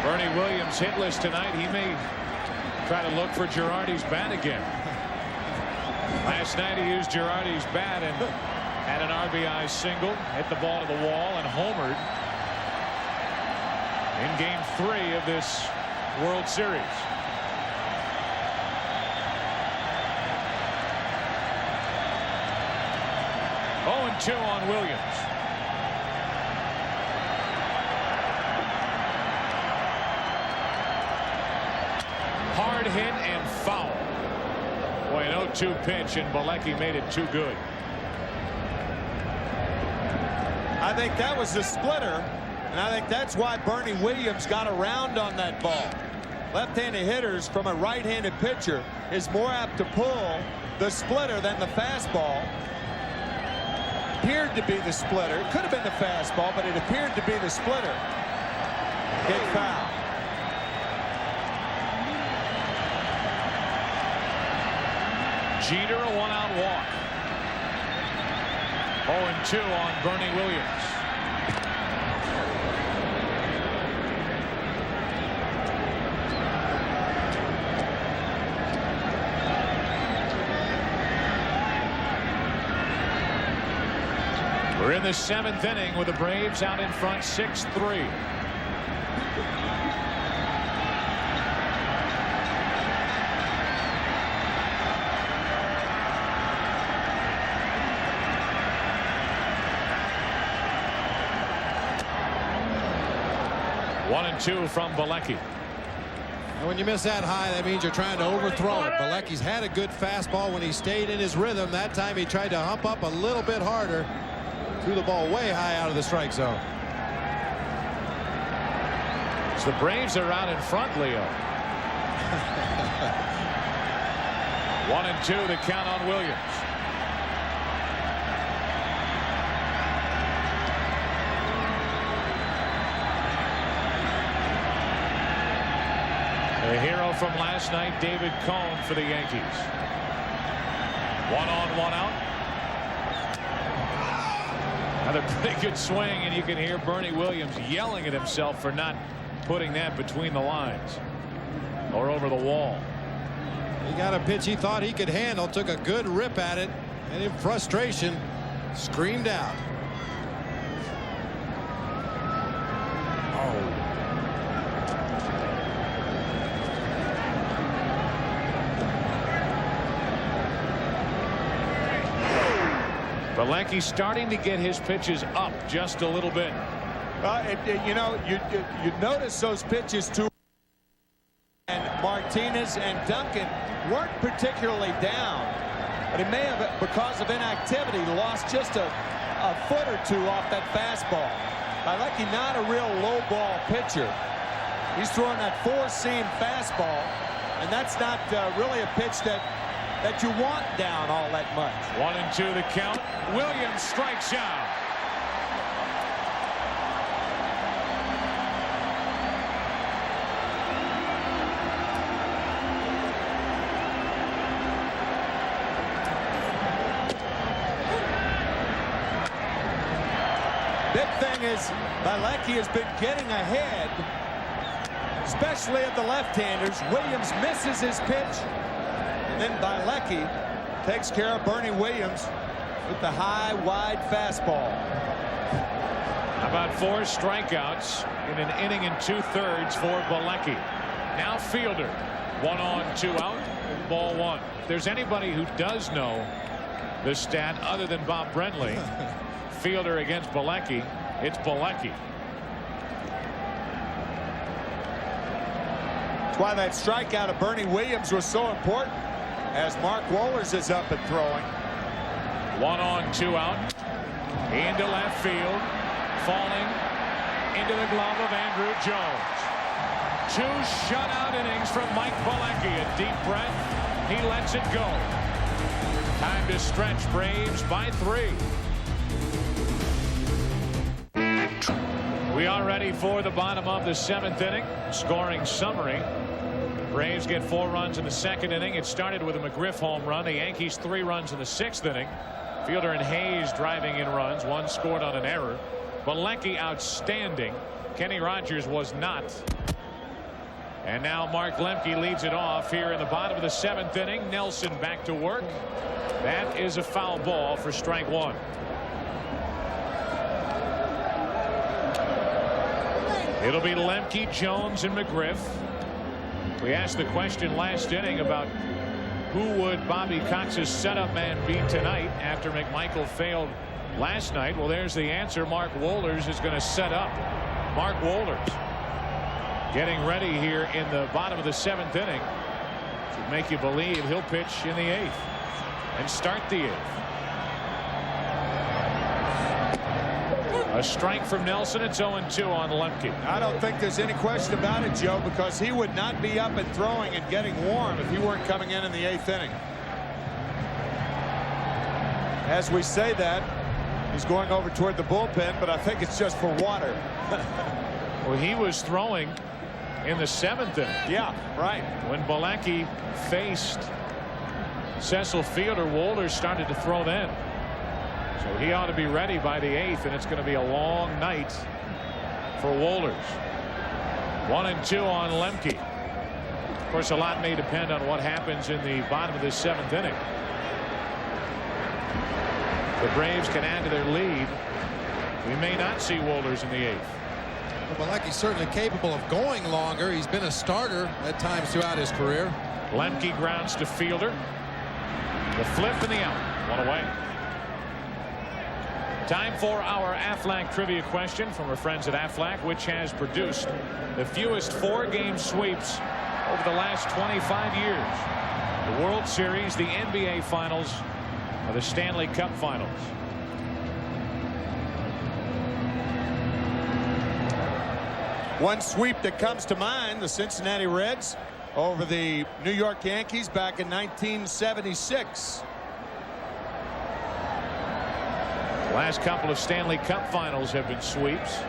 Speaker 8: Bernie Williams hitless tonight. He may try to look for Girardi's bat again. Last night he used Girardi's bat and had an RBI single, hit the ball to the wall, and homered in Game 3 of this World Series. Oh, and 2 on Williams. Hard hit and foul. Boy, an 0-2 pitch, and Bilecki made it too good.
Speaker 10: I think that was the splitter, and I think that's why Bernie Williams got around on that ball. Left-handed hitters from a right-handed pitcher is more apt to pull the splitter than the fastball. Appeared to be the splitter. It could have been the fastball, but it appeared to be the splitter. Hit foul.
Speaker 8: Jeter, a 1-out walk. 0-2 on Bernie Williams. We're in the 7th inning with the Braves out in front 6-3. One and 2 from Bilecki.
Speaker 11: And when you miss that high, that means you're trying to overthrow it. Bilecki's had a good fastball when he stayed in his rhythm. That time he tried to hump up a little bit harder. Threw the ball way high out of the strike zone.
Speaker 8: So the Braves are out in front, Leo. 1-2 the count on Williams. The hero from last night, David Cone, for the Yankees. 1 on, 1 out. Another pretty good swing, and you can hear Bernie Williams yelling at himself for not putting that between the lines or over the wall.
Speaker 11: He got a pitch he thought he could handle, took a good rip at it, and in frustration screamed out.
Speaker 8: Bilecki starting to get his pitches up just a little bit.
Speaker 10: You know, you notice those pitches too. And Martinez and Duncan weren't particularly down, but it may have, because of inactivity, lost just a foot or two off that fastball. Bilecki not a real low ball pitcher. He's throwing that 4-seam fastball, and that's not really a pitch that you want down all that much.
Speaker 8: 1-2 the count. Williams strikes out.
Speaker 10: Big thing is Bilecki has been getting ahead, especially at the left-handers. Williams misses his pitch, and then Bilecki takes care of Bernie Williams with the high, wide fastball.
Speaker 8: How about 4 strikeouts in an inning and 2/3 for Bilecki. Now Fielder. 1 on, 2 out. Ball 1. If there's anybody who does know the stat other than Bob Brentley, Fielder against Bilecki, it's Bilecki.
Speaker 10: That's why that strikeout of Bernie Williams was so important, as Mark Wohlers is up and throwing.
Speaker 8: 1 on, 2 out. Into left field. Falling into the glove of Andrew Jones. 2 shutout innings from Mike Bilecki. A deep breath. He lets it go. Time to stretch. Braves by 3. We are ready for the bottom of the 7th inning. Scoring summary. Braves get 4 runs in the 2nd inning. It started with a McGriff home run. The Yankees 3 runs in the 6th inning. Fielder and Hayes driving in runs. 1 scored on an error. Bilecki outstanding. Kenny Rogers was not. And now Mark Lemke leads it off here in the bottom of the 7th inning. Nelson back to work. That is a foul ball for strike 1. It'll be Lemke, Jones, and McGriff. We asked the question last inning about who would Bobby Cox's setup man be tonight after McMichael failed last night. Well, there's the answer. Mark Wohlers is going to set up. Mark Wohlers getting ready here in the bottom of the 7th inning. Should make you believe he'll pitch in the 8th and start the 8th. A strike from Nelson. It's 0-2 on Lemke.
Speaker 10: I don't think there's any question about it, Joe, because he would not be up and throwing and getting warm if he weren't coming in the 8th inning. As we say that, he's going over toward the bullpen, but I think it's just for water.
Speaker 8: Well, he was throwing in the 7th inning.
Speaker 10: Yeah, right.
Speaker 8: When Bilecki faced Cecil Fielder, Wohlers started to throw then. So he ought to be ready by the 8th, and it's going to be a long night for Wohlers. 1-2 on Lemke. Of course, a lot may depend on what happens in the bottom of this 7th inning. The Braves can add to their lead. We may not see Wohlers in the 8th.
Speaker 11: Well, Bilecki's certainly capable of going longer. He's been a starter at times throughout his career.
Speaker 8: Lemke grounds to Fielder. The flip and the out. 1 away. Time for our Aflac trivia question from our friends at Aflac, which has produced the fewest 4-game sweeps over the last 25 years. The World Series, the NBA Finals, or the Stanley Cup Finals.
Speaker 10: One sweep that comes to mind, the Cincinnati Reds over the New York Yankees back in 1976.
Speaker 8: Last couple of Stanley Cup Finals have been sweeps.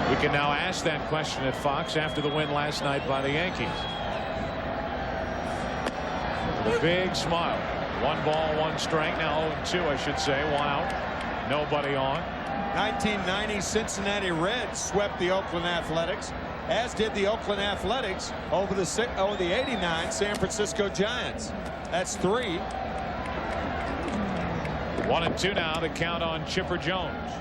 Speaker 8: We can now ask that question at Fox after the win last night by the Yankees. With a big smile. 1 ball, 1 strike. Now 0-2, I should say. 1 out. Nobody on.
Speaker 10: 1990 Cincinnati Reds swept the Oakland Athletics, as did the Oakland Athletics over the 89 San Francisco Giants. That's 3.
Speaker 8: 1-2 now. The count on Chipper Jones.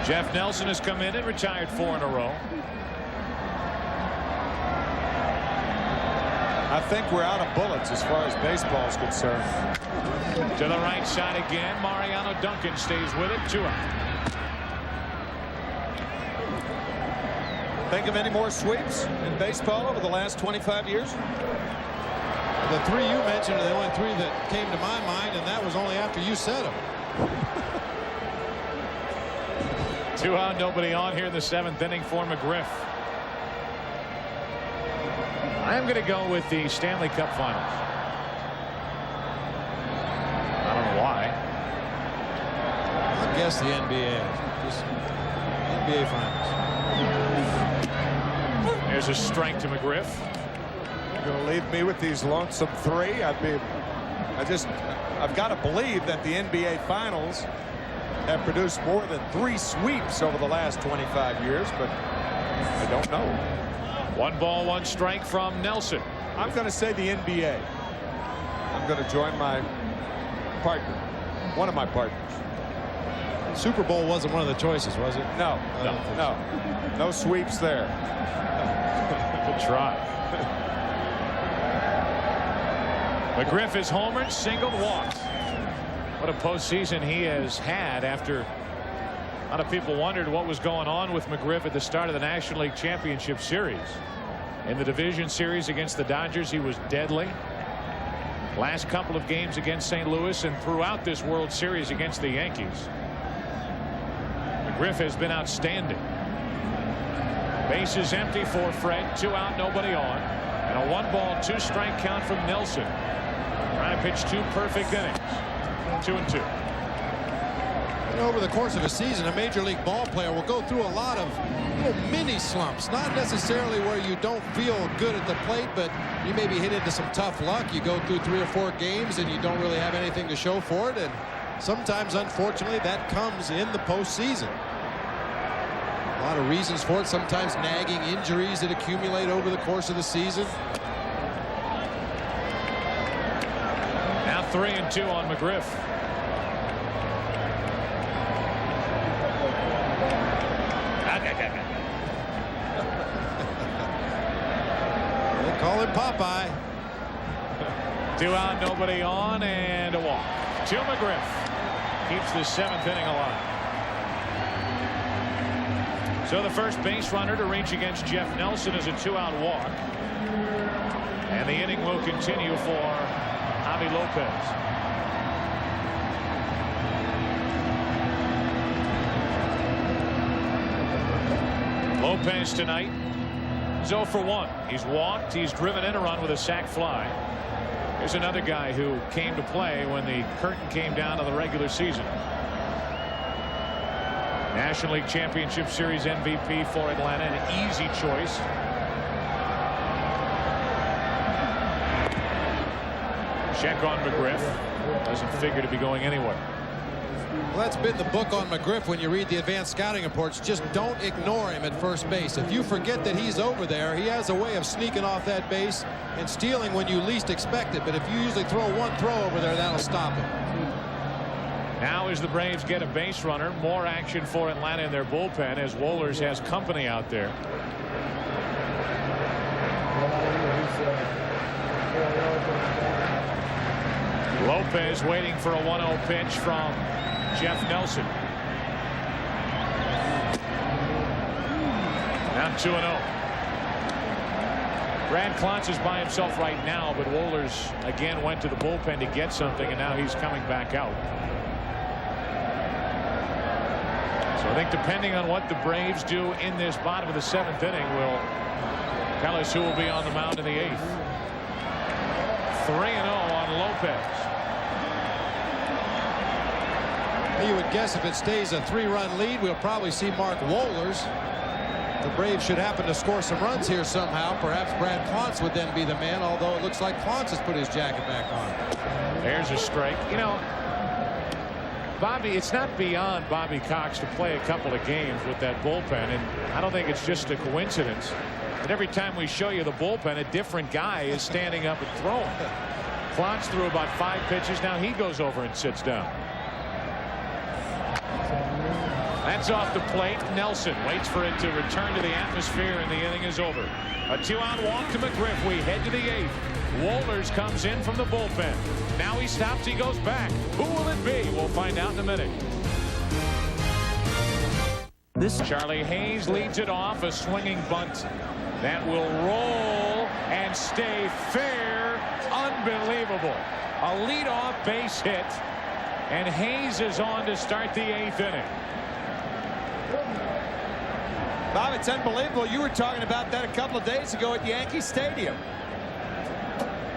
Speaker 8: Jeff Nelson has come in and retired 4 in a row.
Speaker 10: I think we're out of bullets as far as baseball is concerned.
Speaker 8: To the right side again. Mariano Duncan stays with it. 2 out.
Speaker 10: Think of any more sweeps in baseball over the last 25 years?
Speaker 11: The 3 you mentioned are the only 3 that came to my mind, and that was only after you said them.
Speaker 8: 2 out, nobody on here in the 7th inning for McGriff. I'm going to go with the Stanley Cup Finals. I don't know why.
Speaker 11: I guess the NBA. Just NBA Finals.
Speaker 8: There's a strike to McGriff.
Speaker 10: You're going to leave me with these lonesome 3? I'd be I've got to believe that the NBA Finals have produced more than 3 sweeps over the last 25 years, but I don't know.
Speaker 8: 1 ball, 1 strike from Nelson.
Speaker 10: I'm going to say the NBA. I'm going to join my partner, one of my partners.
Speaker 11: Super Bowl wasn't one of the choices, was it?
Speaker 10: No, no sweeps there.
Speaker 8: Good try. McGriff is homered, singled, walked. What a postseason he has had after a lot of people wondered what was going on with McGriff at the start of the National League Championship Series. In the division series against the Dodgers, he was deadly. Last couple of games against St. Louis and throughout this World Series against the Yankees. McGriff has been outstanding. Bases empty for Fred. 2 out, nobody on. And a 1 ball, 2 strike count from Nelson. Trying to pitch 2 perfect innings. 2-2.
Speaker 11: And over the course of a season, a major league ball player will go through a lot of mini slumps. Not necessarily where you don't feel good at the plate, but you maybe hit into some tough luck. You go through 3 or 4 games and you don't really have anything to show for it. And sometimes, unfortunately, that comes in the postseason. A lot of reasons for it. Sometimes nagging injuries that accumulate over the course of the season.
Speaker 8: Now 3-2 on McGriff.
Speaker 11: They call him Popeye.
Speaker 8: 2 out, nobody on, and a walk. To McGriff. Keeps the 7th inning alive. So the first base runner to reach against Jeff Nelson is a 2-out walk. And the inning will continue for Javi Lopez. Lopez tonight is 0 for 1. He's walked. He's driven in a run with a sac fly. Here's another guy who came to play when the curtain came down on the regular season. National League Championship Series MVP for Atlanta, an easy choice. Check on McGriff. Doesn't figure to be going anywhere.
Speaker 11: Well, that's been the book on McGriff when you read the advanced scouting reports. Just don't ignore him at first base. If you forget that he's over there, he has a way of sneaking off that base and stealing when you least expect it. But if you usually throw 1 throw over there, that'll stop him.
Speaker 8: Now as the Braves get a base runner, more action for Atlanta in their bullpen as Wohlers has company out there. Lopez waiting for a 1-0 pitch from Jeff Nelson. Now 2-0. Brad Klontz is by himself right now, but Wohlers again went to the bullpen to get something, and now he's coming back out. So I think depending on what the Braves do in this bottom of the 7th inning will tell us who will be on the mound in the 8th. 3-0 on Lopez.
Speaker 11: You would guess if it stays a 3-run lead, we'll probably see Mark Wohlers. The Braves should happen to score some runs here somehow. Perhaps Brad Klontz would then be the man, although it looks like Klontz has put his jacket back on.
Speaker 8: There's a strike. You know, Bobby, it's not beyond Bobby Cox to play a couple of games with that bullpen, and I don't think it's just a coincidence that every time we show you the bullpen, a different guy is standing up and throwing. Klontz threw about 5 pitches. Now he goes over and sits down. That's off the plate. Nelson waits for it to return to the atmosphere, and the inning is over. A 2-out walk to McGriff. We head to the 8th. Wohlers comes in from the bullpen. Now he stops. He goes back. Who will it be? We'll find out in a minute. Charlie Hayes leads it off. A swinging bunt that will roll and stay fair. Unbelievable. A leadoff base hit, and Hayes is on to start the 8th inning.
Speaker 10: Bob, it's unbelievable. You were talking about that a couple of days ago at Yankee Stadium.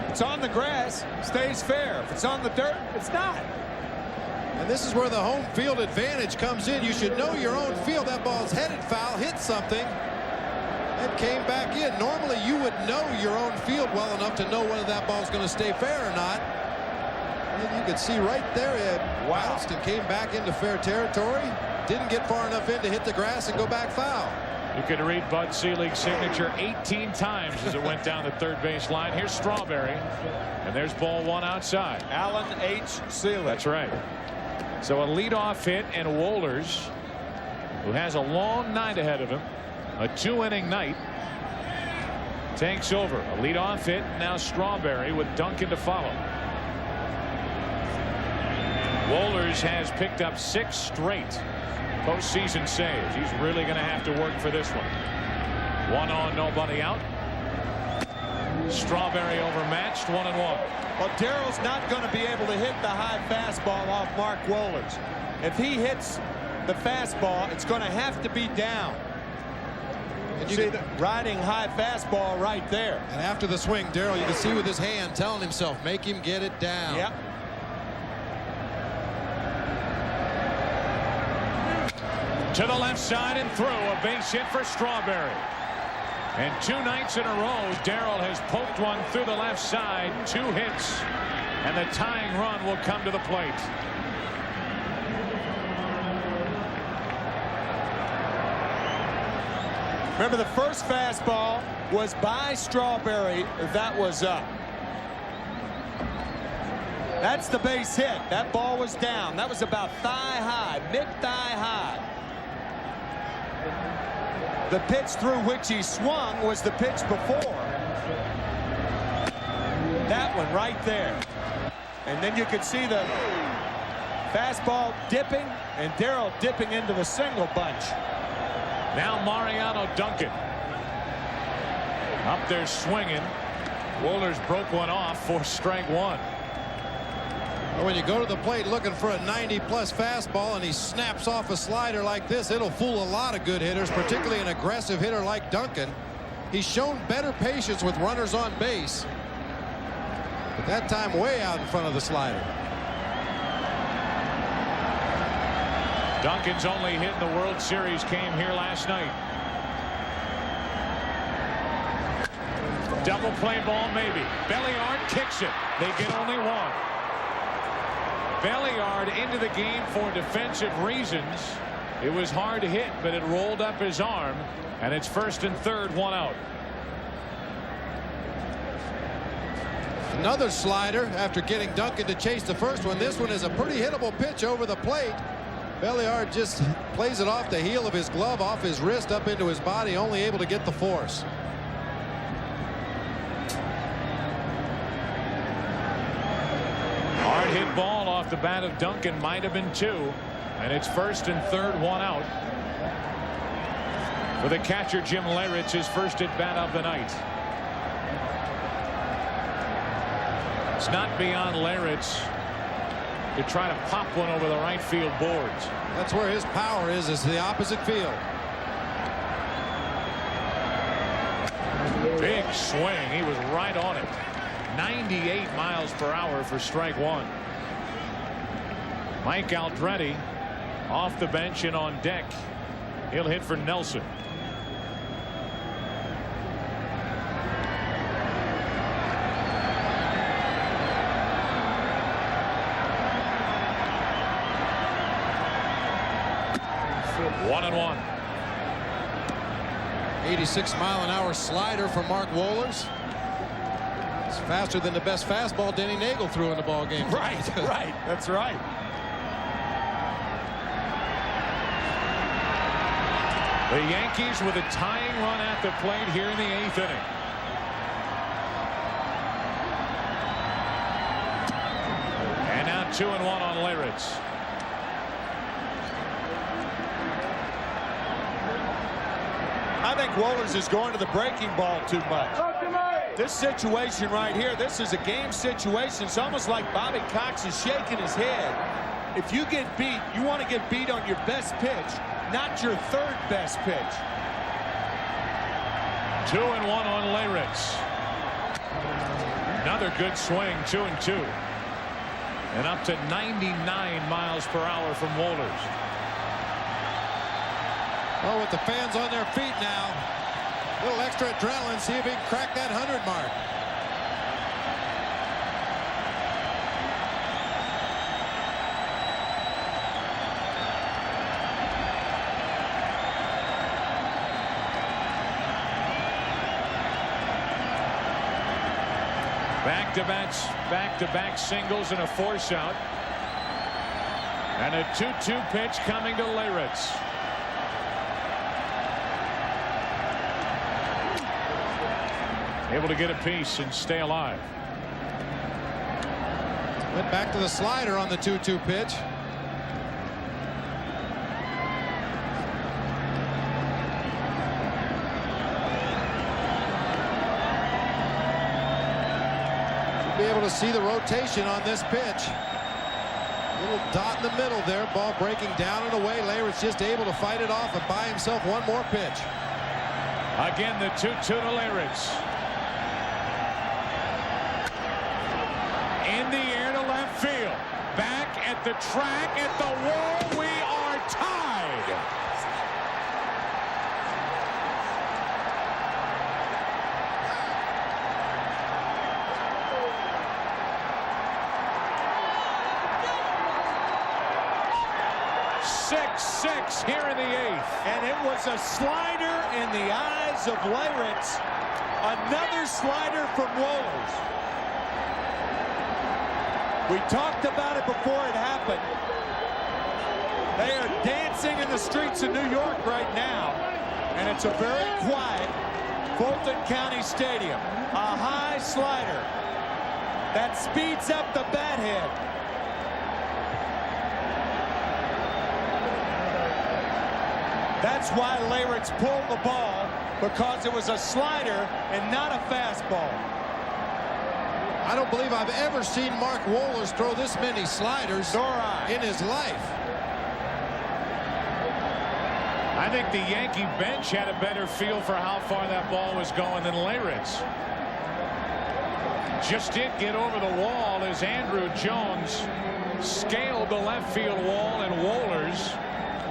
Speaker 10: It's on the grass, stays fair. If it's on the dirt, it's not.
Speaker 11: And this is where the home field advantage comes in. You should know your own field. That ball's headed foul, hit something, and came back in. Normally, you would know your own field well enough to know whether that ball's going to stay fair or not. And you could see right there it bounced and came back into fair territory. Didn't get far enough in to hit the grass and go back foul.
Speaker 8: You could read Bud Selig's signature 18 times as it went down the third base line. Here's Strawberry. And there's ball one outside.
Speaker 10: Alan H. Selig.
Speaker 8: That's right. So a leadoff hit, and Wohlers, who has a long night ahead of him, a 2-inning night, takes over. A leadoff hit. Now Strawberry with Duncan to follow. Wohlers has picked up 6 straight postseason saves. He's really going to have to work for this one. 1 on, nobody out. Strawberry overmatched, 1-1.
Speaker 10: Well, Darrell's not going to be able to hit the high fastball off Mark Wohlers. If he hits the fastball, it's going to have to be down. And you see the riding high fastball right there.
Speaker 11: And after the swing, Darrell, you can see with his hand telling himself, make him get it down.
Speaker 10: Yep.
Speaker 8: To the left side and through. A base hit for Strawberry. And 2 nights in a row, Darrell has poked one through the left side. 2 hits. And the tying run will come to the plate.
Speaker 10: Remember, the first fastball was by Strawberry. That was up. That's the base hit. That ball was down. That was about thigh high, mid-thigh high. The pitch through which he swung was the pitch before. That one right there. And then you could see the fastball dipping and Darrell dipping into the single bunch.
Speaker 8: Now Mariano Duncan. Up there swinging. Wohlers broke one off for strike 1.
Speaker 11: When you go to the plate looking for a 90-plus fastball and he snaps off a slider like this, it'll fool a lot of good hitters, particularly an aggressive hitter like Duncan. He's shown better patience with runners on base, but that time way out in front of the slider.
Speaker 8: Duncan's only hit in the World Series came here last night. Double play ball maybe. Belliard kicks it. They get only 1. Belliard into the game for defensive reasons. It was hard to hit, but it rolled up his arm, and it's first and third, 1 out.
Speaker 11: Another slider after getting Duncan to chase the first one. This one is a pretty hittable pitch over the plate. Belliard just plays it off the heel of his glove, off his wrist, up into his body, only able to get the force.
Speaker 8: Hard hit ball off the bat of Duncan, might have been 2, and it's first and third, 1 out. For the catcher, Jim Leyritz, his first at bat of the night. It's not beyond Leyritz to try to pop one over the right field boards.
Speaker 11: That's where his power is the opposite field.
Speaker 8: Big swing. He was right on it. 98 miles per hour for strike 1. Mike Aldretti off the bench and on deck. He'll hit for Nelson. One and 1.
Speaker 11: 86-mile-an-hour slider from Mark Wohlers. It's faster than the best fastball Denny Nagel threw in the ball game.
Speaker 10: Right, right. That's right.
Speaker 8: The Yankees with a tying run at the plate here in the 8th inning. And now 2-1 on Leyritz.
Speaker 10: I think Wohlers is going to the breaking ball too much. This situation right here, this is a game situation. It's almost like Bobby Cox is shaking his head. If you get beat, you want to get beat on your best pitch, not your third best pitch.
Speaker 8: 2-1 on Leyritz. Another good swing, 2-2. And up to 99 miles per hour from Wohlers.
Speaker 11: Oh, with the fans on their feet now. A little extra adrenaline, see if he can crack that 100 mark.
Speaker 8: Back-to-back singles and a force out. And a 2-2 pitch coming to Leyritz. Able to get a piece and stay alive.
Speaker 11: Went back to the slider on the 2-2 pitch. Should be able to see the rotation on this pitch. Little dot in the middle there. Ball breaking down and away. Leyritz just able to fight it off and buy himself one more pitch.
Speaker 8: Again, the 2-2 to Leyritz. In the air to left field. Back at the track, at the wall. We are tied. Six here in the eighth.
Speaker 10: And it was a slider in the eyes of Leyritz. Another slider from Wohlers. We talked about it before it happened. They are dancing in the streets of New York right now. And it's a very quiet Fulton County Stadium. A high slider that speeds up the bat head. That's why Leyritz pulled the ball, because it was a slider and not a fastball.
Speaker 11: I don't believe I've ever seen Mark Wohlers throw this many sliders in his life.
Speaker 8: I think the Yankee bench had a better feel for how far that ball was going than Leyritz. Just did get over the wall as Andrew Jones scaled the left field wall, and Wohlers,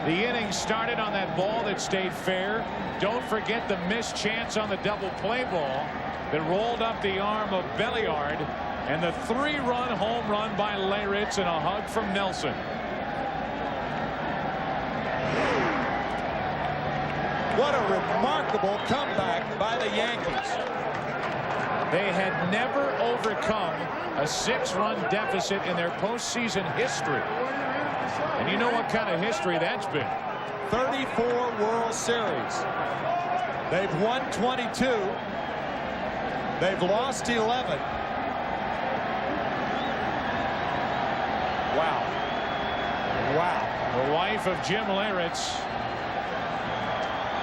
Speaker 8: the inning started on that ball that stayed fair. Don't forget the missed chance on the double play ball that rolled up the arm of Belliard, and the 3-run home run by Leyritz and a hug from Nelson.
Speaker 10: What a remarkable comeback by the Yankees.
Speaker 8: They had never overcome a 6-run deficit in their postseason history. And you know what kind of history that's been.
Speaker 10: 34 World Series. They've won 22. They've lost 11. Wow. Wow.
Speaker 8: The wife of Jim Leyritz.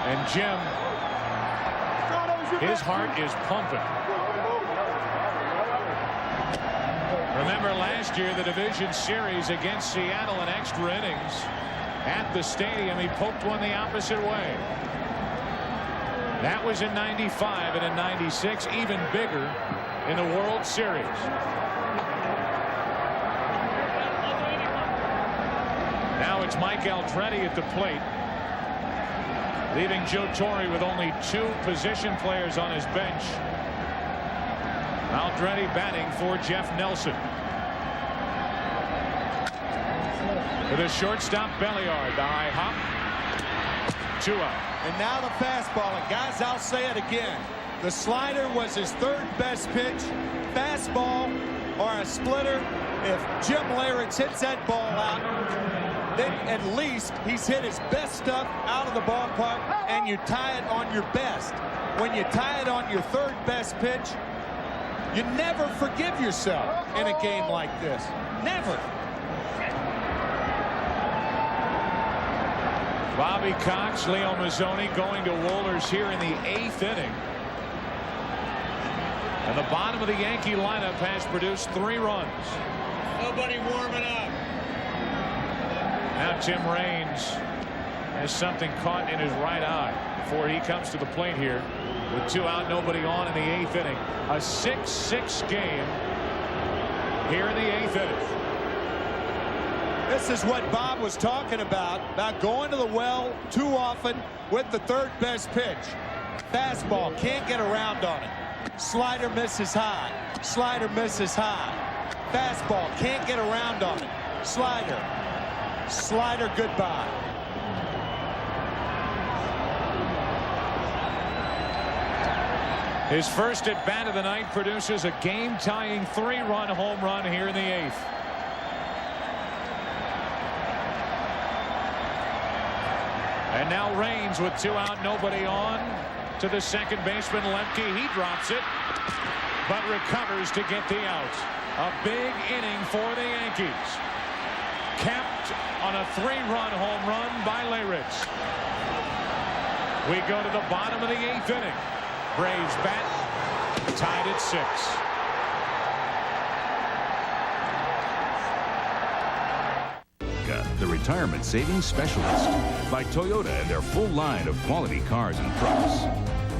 Speaker 8: And Jim, his heart is pumping. Remember last year, the division series against Seattle in extra innings at the stadium. He poked one the opposite way. That was in '95, and in '96, even bigger in the World Series. Now it's Mike Aldrete at the plate, leaving Joe Torre with only 2 position players on his bench. Aldrete batting for Jeff Nelson. To the shortstop, Belliard. The high hop. 2 out.
Speaker 10: And now the fastball. And guys, I'll say it again. The slider was his 3rd best pitch. Fastball or a splitter. If Jim Leyritz hits that ball out, then at least he's hit his best stuff out of the ballpark, and you tie it on your best. When you tie it on your 3rd best pitch, you never forgive yourself in a game like this. Never.
Speaker 8: Bobby Cox, Leo Mazzoni going to Wohlers here in the 8th inning. And the bottom of the Yankee lineup has produced 3 runs.
Speaker 10: Nobody warming up.
Speaker 8: Now Tim Raines has something caught in his right eye before he comes to the plate here with 2 out, nobody on in the 8th inning. A 6-6 game here in the 8th inning.
Speaker 10: This is what Bob was talking about going to the well too often with the 3rd best pitch. Fastball, can't get around on it. Slider misses high. Slider misses high. Fastball, can't get around on it. Slider. Slider, goodbye.
Speaker 8: His first at bat of the night produces a game-tying 3-run home run here in the 8th. And now Raines with 2 out, nobody on. To the second baseman, Lemke. He drops it, but recovers to get the out. A big inning for the Yankees. Capped on a 3-run home run by Leyritz. We go to the bottom of the 8th inning. Braves bat, tied at 6.
Speaker 1: The retirement savings specialist. By Toyota and their full line of quality cars and trucks.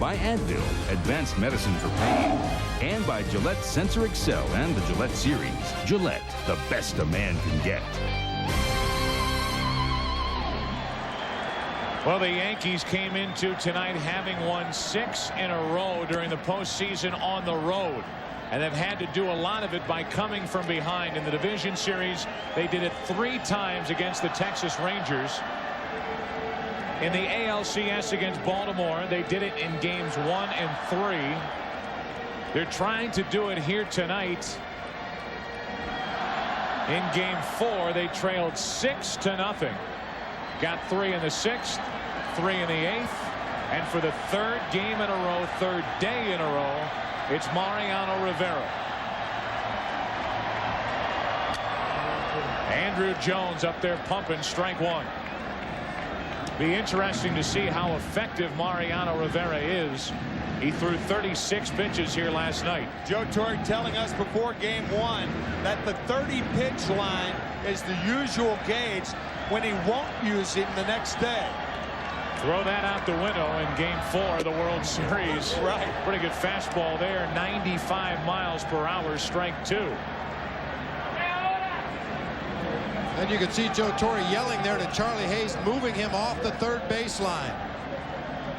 Speaker 1: By Advil, advanced medicine for pain. And by Gillette Sensor Excel and the Gillette series. Gillette, the best a man can get.
Speaker 8: Well, the Yankees came into tonight having won 6 in a row during the postseason on the road. And they've had to do a lot of it by coming from behind. In the division series, they did it 3 times against the Texas Rangers. In the ALCS against Baltimore, they did it in games 1 and 3. They're trying to do it here tonight. In game 4, they trailed 6-0. Got 3 in the 6th, 3 in the 8th, and for the 3rd game in a row, 3rd day in a row, it's Mariano Rivera. Andrew Jones up there pumping, strike 1. Be interesting to see how effective Mariano Rivera is. He threw 36 pitches here last night.
Speaker 10: Joe Torre telling us before game 1 that the 30-pitch line is the usual gauge when he won't use him the next day.
Speaker 8: Throw that out the window in game 4 of the World Series.
Speaker 10: Right.
Speaker 8: Pretty good fastball there. 95 miles per hour, strike 2.
Speaker 11: And you can see Joe Torre yelling there to Charlie Hayes, moving him off the 3rd baseline.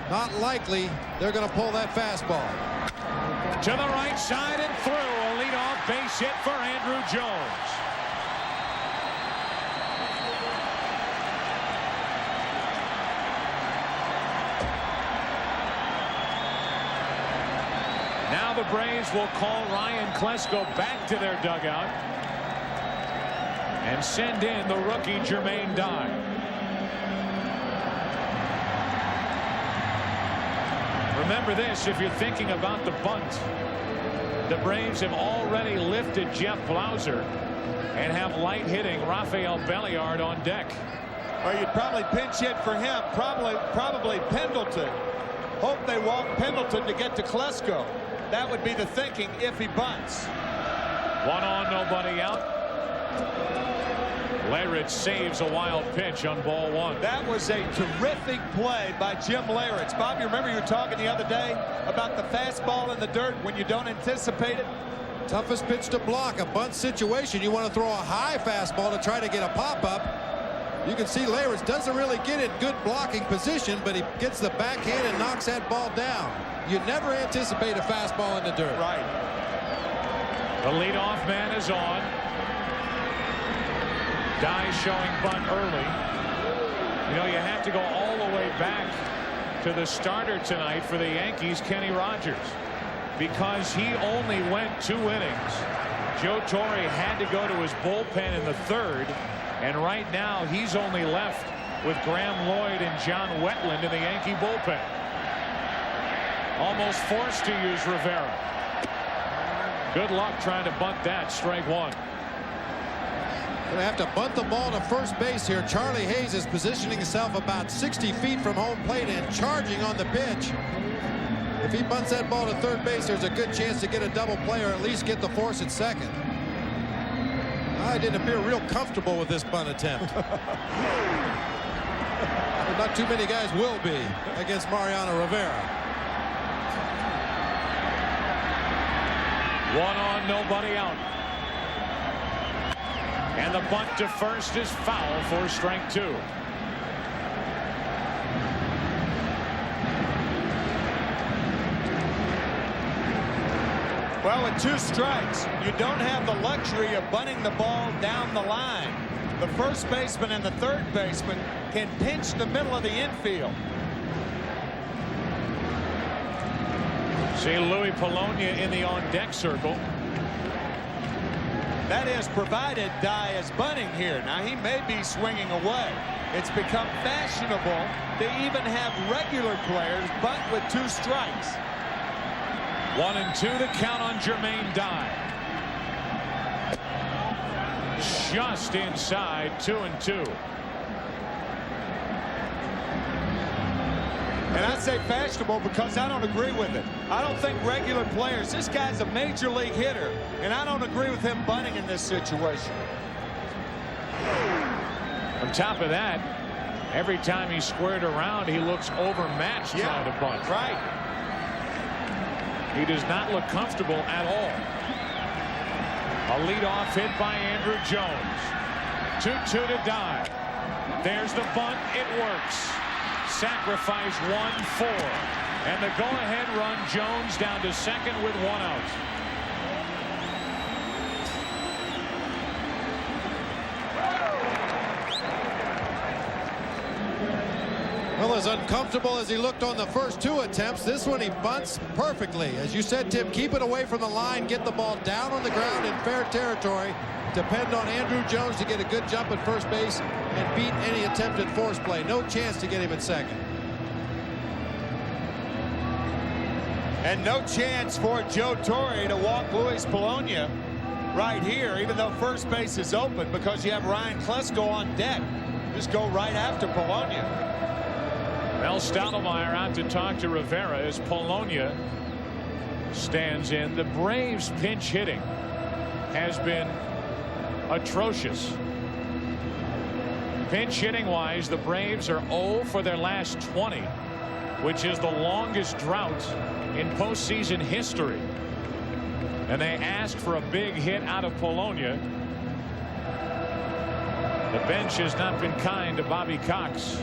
Speaker 11: Not likely they're going to pull that fastball.
Speaker 8: To the right side and through. A leadoff base hit for Andrew Jones. Now the Braves will call Ryan Klesko back to their dugout and send in the rookie Jermaine Dye. Remember this, if you're thinking about the bunt, the Braves have already lifted Jeff Blauser and have light hitting Rafael Belliard on deck.
Speaker 10: Or you'd probably pinch hit for him, probably Pendleton. Hope they walk Pendleton to get to Klesko. That would be the thinking if he bunts.
Speaker 8: 1 on, nobody out. Leyritz saves a wild pitch on ball 1.
Speaker 10: That was a terrific play by Jim Leyritz. Bob, you remember you were talking the other day about the fastball in the dirt when you don't anticipate it?
Speaker 11: Toughest pitch to block. A bunt situation. You want to throw a high fastball to try to get a pop-up. You can see Leyritz doesn't really get in good blocking position, but he gets the backhand and knocks that ball down. You never anticipate a fastball in the dirt.
Speaker 10: Right.
Speaker 8: The leadoff man is on. Dye showing bunt early. You know, you have to go all the way back to the starter tonight for the Yankees, Kenny Rogers, because he only went 2 innings. Joe Torre had to go to his bullpen in the 3rd, and right now he's only left with Graham Lloyd and John Wetland in the Yankee bullpen. Almost forced to use Rivera. Good luck trying to bunt that. Strike 1.
Speaker 11: Going to have to bunt the ball to first base here. Charlie Hayes is positioning himself about 60 feet from home plate and charging on the pitch. If he bunts that ball to 3rd base, there's a good chance to get a double play or at least get the force at 2nd. I didn't appear real comfortable with this bunt attempt. Not too many guys will be against Mariano Rivera.
Speaker 8: 1 on, nobody out. And the bunt to first is foul for strike 2.
Speaker 10: Well, with 2 strikes, you don't have the luxury of bunting the ball down the line. The first baseman and the 3rd baseman can pinch the middle of the infield.
Speaker 8: See Louis Polonia in the on-deck circle.
Speaker 10: That is provided Dye is bunting here. Now he may be swinging away. It's become fashionable to even have regular players bunt with 2 strikes.
Speaker 8: 1-2 the count on Jermaine Dye. Just inside. 2-2.
Speaker 10: And I say fashionable because I don't agree with it. I don't think regular players, this guy's a major league hitter, and I don't agree with him bunting in this situation.
Speaker 8: On top of that, every time he's squared around, he looks overmatched trying to bunt.
Speaker 10: Right.
Speaker 8: He does not look comfortable at all. A leadoff hit by Andrew Jones. 2-2 to Dye. There's the bunt. It works. Sacrifice 1-4. And the go-ahead run, Jones down to second with 1 out.
Speaker 11: Well, as uncomfortable as he looked on the first 2 attempts, this one he bunts perfectly. As you said, Tim, keep it away from the line, get the ball down on the ground in fair territory. Depend on Andrew Jones to get a good jump at first base and beat any attempted force play. No chance to get him at second.
Speaker 10: And no chance for Joe Torre to walk Luis Polonia right here, even though first base is open, because you have Ryan Klesko on deck. Just go right after Polonia.
Speaker 8: Mel Stottlemyre out to talk to Rivera as Polonia stands in. The Braves pinch hitting has been atrocious. Pinch hitting wise, the Braves are 0 for their last 20, which is the longest drought in postseason history. And they asked for a big hit out of Polonia. The bench has not been kind to Bobby Cox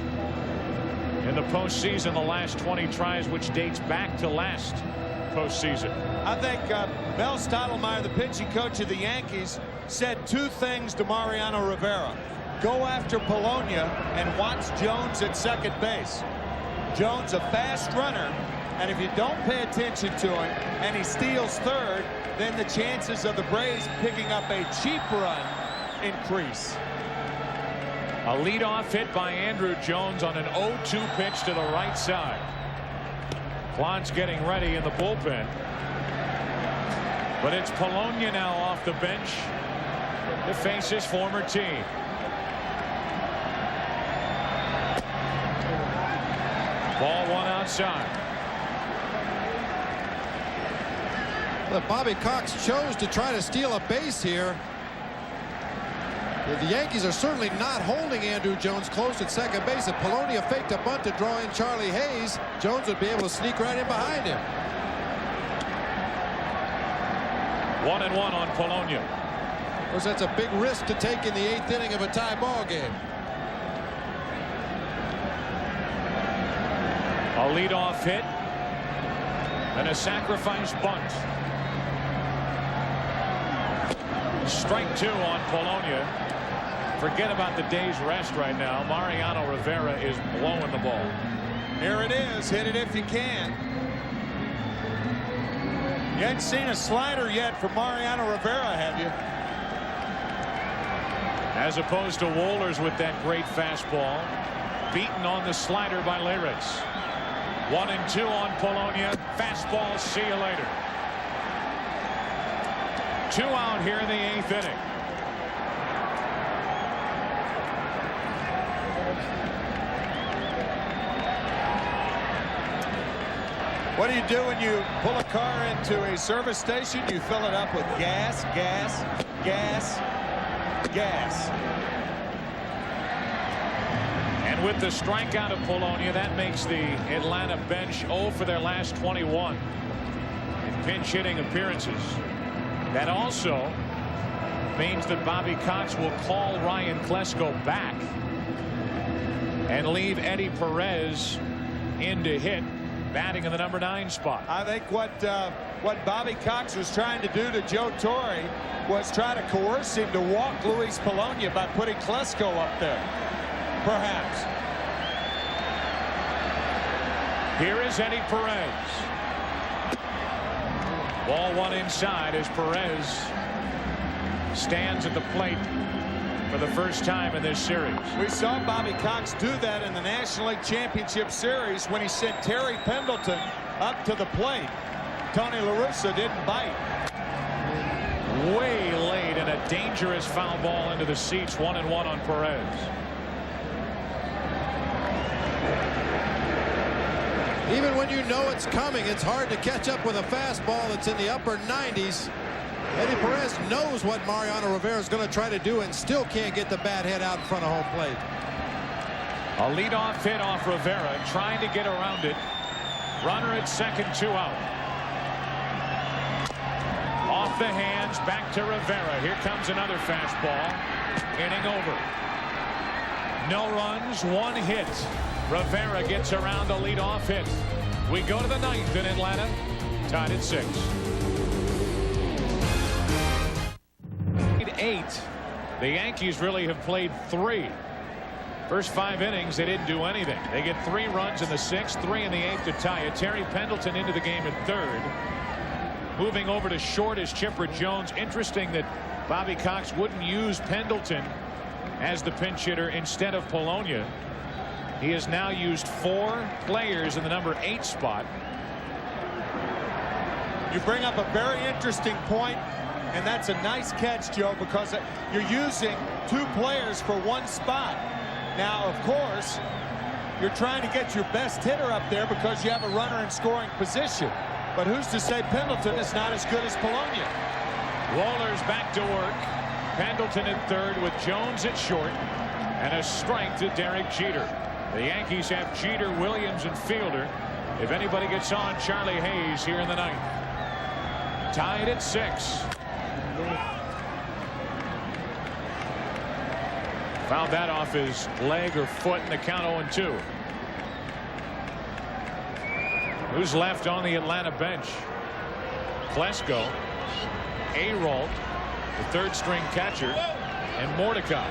Speaker 8: in the postseason the last 20 tries, which dates back to last postseason.
Speaker 10: I think Mel Stottlemyre, the pitching coach of the Yankees, said 2 things to Mariano Rivera. Go after Polonia and watch Jones at second base. Jones a fast runner, and if you don't pay attention to him and he steals third, then the chances of the Braves picking up a cheap run increase.
Speaker 8: A leadoff hit by Andrew Jones on an 0-2 pitch to the right side. Klon's getting ready in the bullpen. But it's Polonia now off the bench to face his former team. Ball 1 outside.
Speaker 11: But Bobby Cox chose to try to steal a base here. The Yankees are certainly not holding Andrew Jones close at second base. If Polonia faked a bunt to draw in Charlie Hayes, Jones would be able to sneak right in behind him.
Speaker 8: 1-1 on Polonia.
Speaker 11: Of course, that's a big risk to take in the 8th inning of a tie ball game.
Speaker 8: A leadoff hit and a sacrifice bunt. Strike 2 on Polonia. Forget about the day's rest right now. Mariano Rivera is blowing the ball.
Speaker 10: Here it is. Hit it if you can. You hadn't seen a slider yet from Mariano Rivera, have you?
Speaker 8: As opposed to Wohlers with that great fastball. Beaten on the slider by Leyritz. 1-2 on Polonia. Fastball, see you later. 2 out here in the 8th inning.
Speaker 10: What do you do when you pull a car into a service station? You fill it up with gas, gas, gas, gas.
Speaker 8: And with the strikeout of Polonia, that makes the Atlanta bench 0 for their last 21 in pinch hitting appearances. That also means that Bobby Cox will call Ryan Klesko back and leave Eddie Perez in to hit, batting in the number 9 spot.
Speaker 10: I think what Bobby Cox was trying to do to Joe Torre was try to coerce him to walk Luis Polonia by putting Klesko up there, perhaps.
Speaker 8: Here is Eddie Perez. Ball one inside as Perez stands at the plate for the first time in this series.
Speaker 10: We saw Bobby Cox do that in the National League Championship Series when he sent Terry Pendleton up to the plate. Tony La Russa didn't bite.
Speaker 8: Way late and a dangerous foul ball into the seats. 1-1 on Perez.
Speaker 11: Even when you know it's coming, it's hard to catch up with a fastball that's in the upper 90s. Eddie Perez knows what Mariano Rivera is going to try to do and still can't get the bat head out in front of home plate.
Speaker 8: A leadoff hit off Rivera, trying to get around it. Runner at second, 2 out. Off the hands, back to Rivera. Here comes another fastball. Inning over. No runs, 1 hit. Rivera gets around a leadoff hit. We go to the 9th in Atlanta, tied at 6. 8. The Yankees really have played 3. First 5 innings, they didn't do anything. They get 3 runs in the 6th, 3 in the 8th to tie it. Terry Pendleton into the game at 3rd. Moving over to short is Chipper Jones. Interesting that Bobby Cox wouldn't use Pendleton as the pinch hitter instead of Polonia. He has now used 4 players in the number 8 spot.
Speaker 10: You bring up a very interesting point, and that's a nice catch, Joe, because you're using 2 players for 1 spot. Now, of course, you're trying to get your best hitter up there because you have a runner in scoring position. But who's to say Pendleton is not as good as Polonia?
Speaker 8: Wohlers back to work. Pendleton at 3rd with Jones at short. And a strike to Derek Jeter. The Yankees have Jeter, Williams, and Fielder. If anybody gets on, Charlie Hayes here in the 9th. Tied at 6. Fouled that off his leg or foot in the count 0-2. Who's left on the Atlanta bench? Klesko, Arolt, the 3rd string catcher, and Mordecai.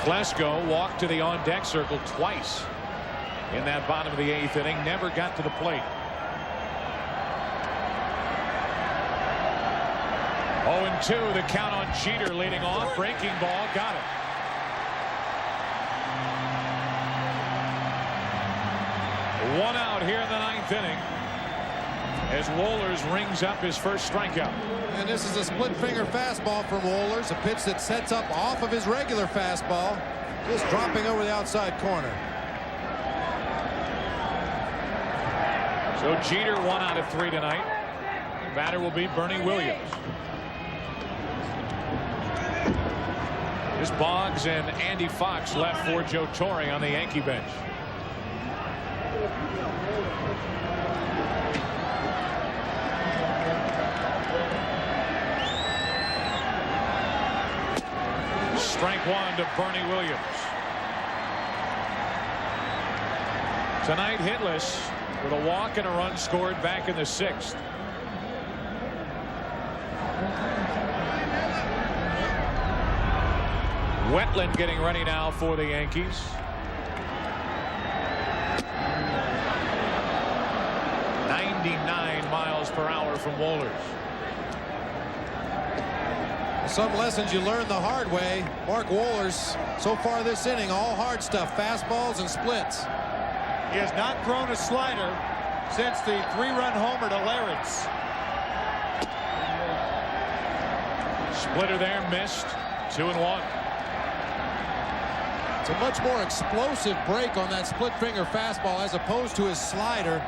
Speaker 8: Klesko walked to the on deck circle twice in that bottom of the 8th inning. Never got to the plate. 0-2, the count on Jeter leading off. Breaking ball, got it. One out here in the 9th inning as Wohlers rings up his first strikeout.
Speaker 11: And this is a split finger fastball from Wohlers, a pitch that sets up off of his regular fastball, just dropping over the outside corner.
Speaker 8: So Jeter 1 out of 3 tonight. Batter will be Bernie Williams. There's Boggs and Andy Fox left for Joe Torre on the Yankee bench. Strike 1 to Bernie Williams. Tonight hitless with a walk and a run scored back in the 6th. Wetland getting ready now for the Yankees. .99 miles per hour from Wohlers.
Speaker 11: Some lessons you learn the hard way. Mark Wohlers, so far this inning, all hard stuff, fastballs and splits.
Speaker 10: He has not thrown a slider since the 3-run homer to Lawrence.
Speaker 8: Splitter there, missed. 2-1.
Speaker 11: It's a much more explosive break on that split finger fastball as opposed to his slider.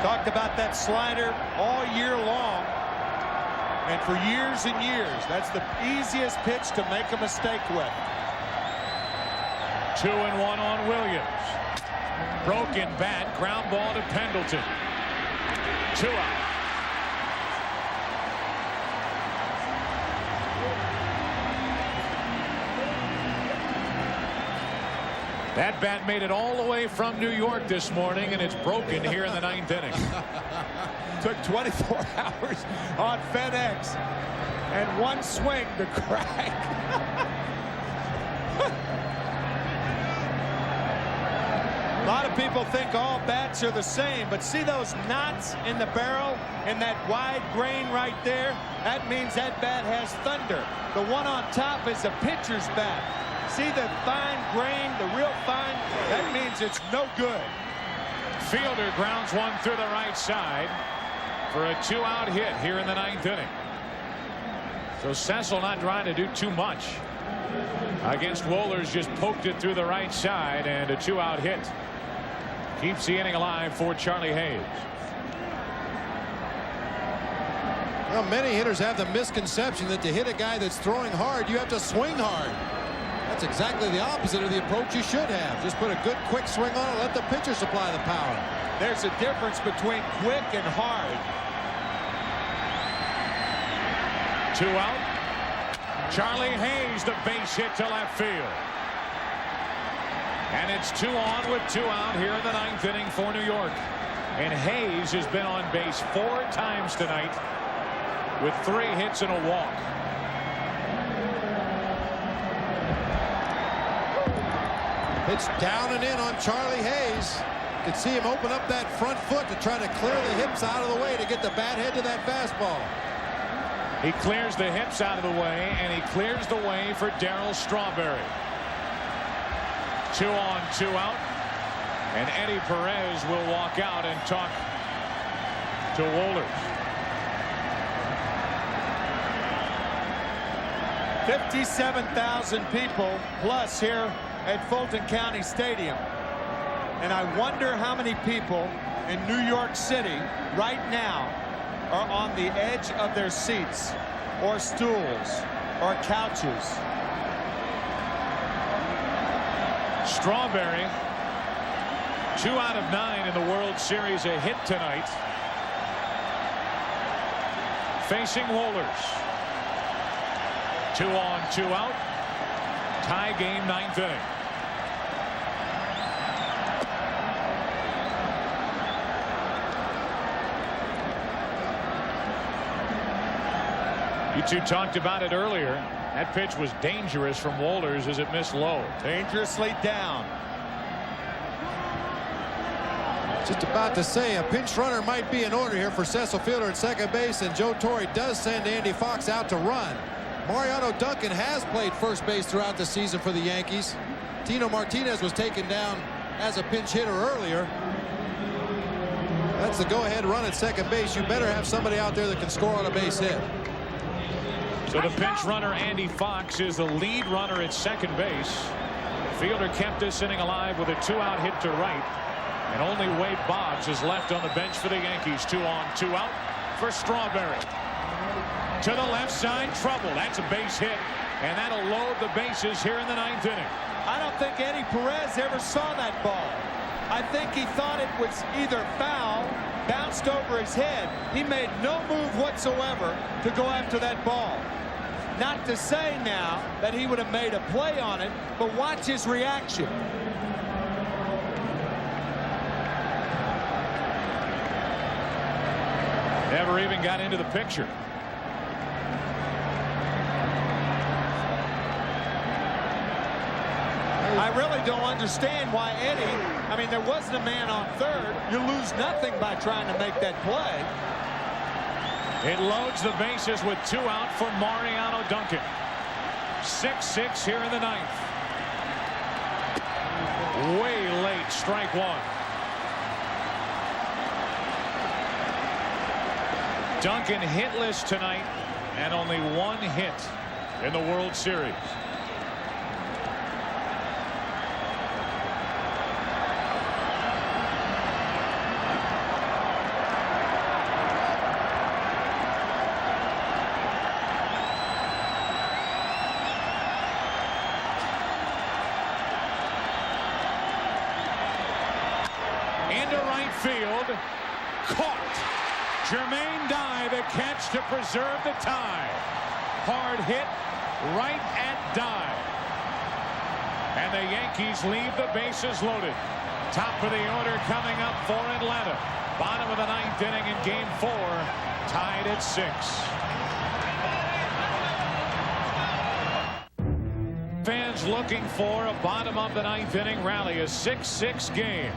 Speaker 10: Talked about that slider all year long. And for years and years, that's the easiest pitch to make a mistake with.
Speaker 8: 2-1 on Williams. Broken bat, ground ball to Pendleton. 2 out. That bat made it all the way from New York this morning, and it's broken here in the 9th inning.
Speaker 10: Took 24 hours on FedEx and 1 swing to crack. A lot of people think all bats are the same, but see those knots in the barrel and that wide grain right there? That means that bat has thunder. The one on top is a pitcher's bat. See the fine grain, the real fine? That means it's no good.
Speaker 8: Fielder grounds one through the right side for a 2-out hit here in the 9th inning. So Cecil not trying to do too much against Wohlers, just poked it through the right side, and a 2-out hit keeps the inning alive for Charlie Hayes.
Speaker 11: Well, many hitters have the misconception that to hit a guy that's throwing hard, you have to swing hard. That's exactly the opposite of the approach you should have. Just put a good quick swing on it, let the pitcher supply the power.
Speaker 10: There's a difference between quick and hard.
Speaker 8: 2 out. Charlie Hayes, the base hit to left field. And it's 2 on with 2 out here in the 9th inning for New York. And Hayes has been on base 4 times tonight with 3 hits and a walk.
Speaker 11: It's down and in on Charlie Hayes. You can see him open up that front foot to try to clear the hips out of the way to get the bat head to that fastball.
Speaker 8: He clears the hips out of the way, and he clears the way for Darryl Strawberry. 2 on, 2 out. And Eddie Perez will walk out and talk to Wohlers.
Speaker 10: 57,000 people plus here at Fulton County Stadium. And I wonder how many people in New York City right now are on the edge of their seats or stools or couches.
Speaker 8: Strawberry, 2 out of 9 in the World Series, a hit tonight. Facing Wohlers. 2 on, 2 out. Tie game, 9th inning. You two talked about it earlier. That pitch was dangerous from Wohlers as it missed low.
Speaker 10: Dangerously down.
Speaker 11: Just about to say a pinch runner might be in order here for Cecil Fielder at second base, and Joe Torre does send Andy Fox out to run. Mariano Duncan has played first base throughout the season for the Yankees. Tino Martinez was taken down as a pinch hitter earlier. That's the go-ahead run at second base. You better have somebody out there that can score on a base hit.
Speaker 8: So the pinch runner Andy Fox is the lead runner at second base. Fielder kept this inning alive with a 2-out hit to right. And only Wade Boggs is left on the bench for the Yankees. 2 on, 2 out for Strawberry. To the left side, trouble. That's a base hit. And that'll load the bases here in the 9th inning.
Speaker 10: I don't think Eddie Perez ever saw that ball. I think he thought it was either foul, bounced over his head. He made no move whatsoever to go after that ball. Not to say now that he would have made a play on it, but watch his reaction.
Speaker 8: Never even got into the picture.
Speaker 10: I really don't understand why Eddie, I mean, there wasn't a man on third. You lose nothing by trying to make that play.
Speaker 8: It loads the bases with 2 out for Mariano Duncan. 6-6 here in the 9th. Way late, strike 1. Duncan hitless tonight and only 1 hit in the World Series. Into right field, caught. Jermaine Dye, the catch to preserve the tie. Hard hit right at Dye. And the Yankees leave the bases loaded. Top of the order coming up for Atlanta. Bottom of the 9th inning in game 4. Tied at 6. Fans is looking for a bottom of the ninth inning rally, a 6-6 game.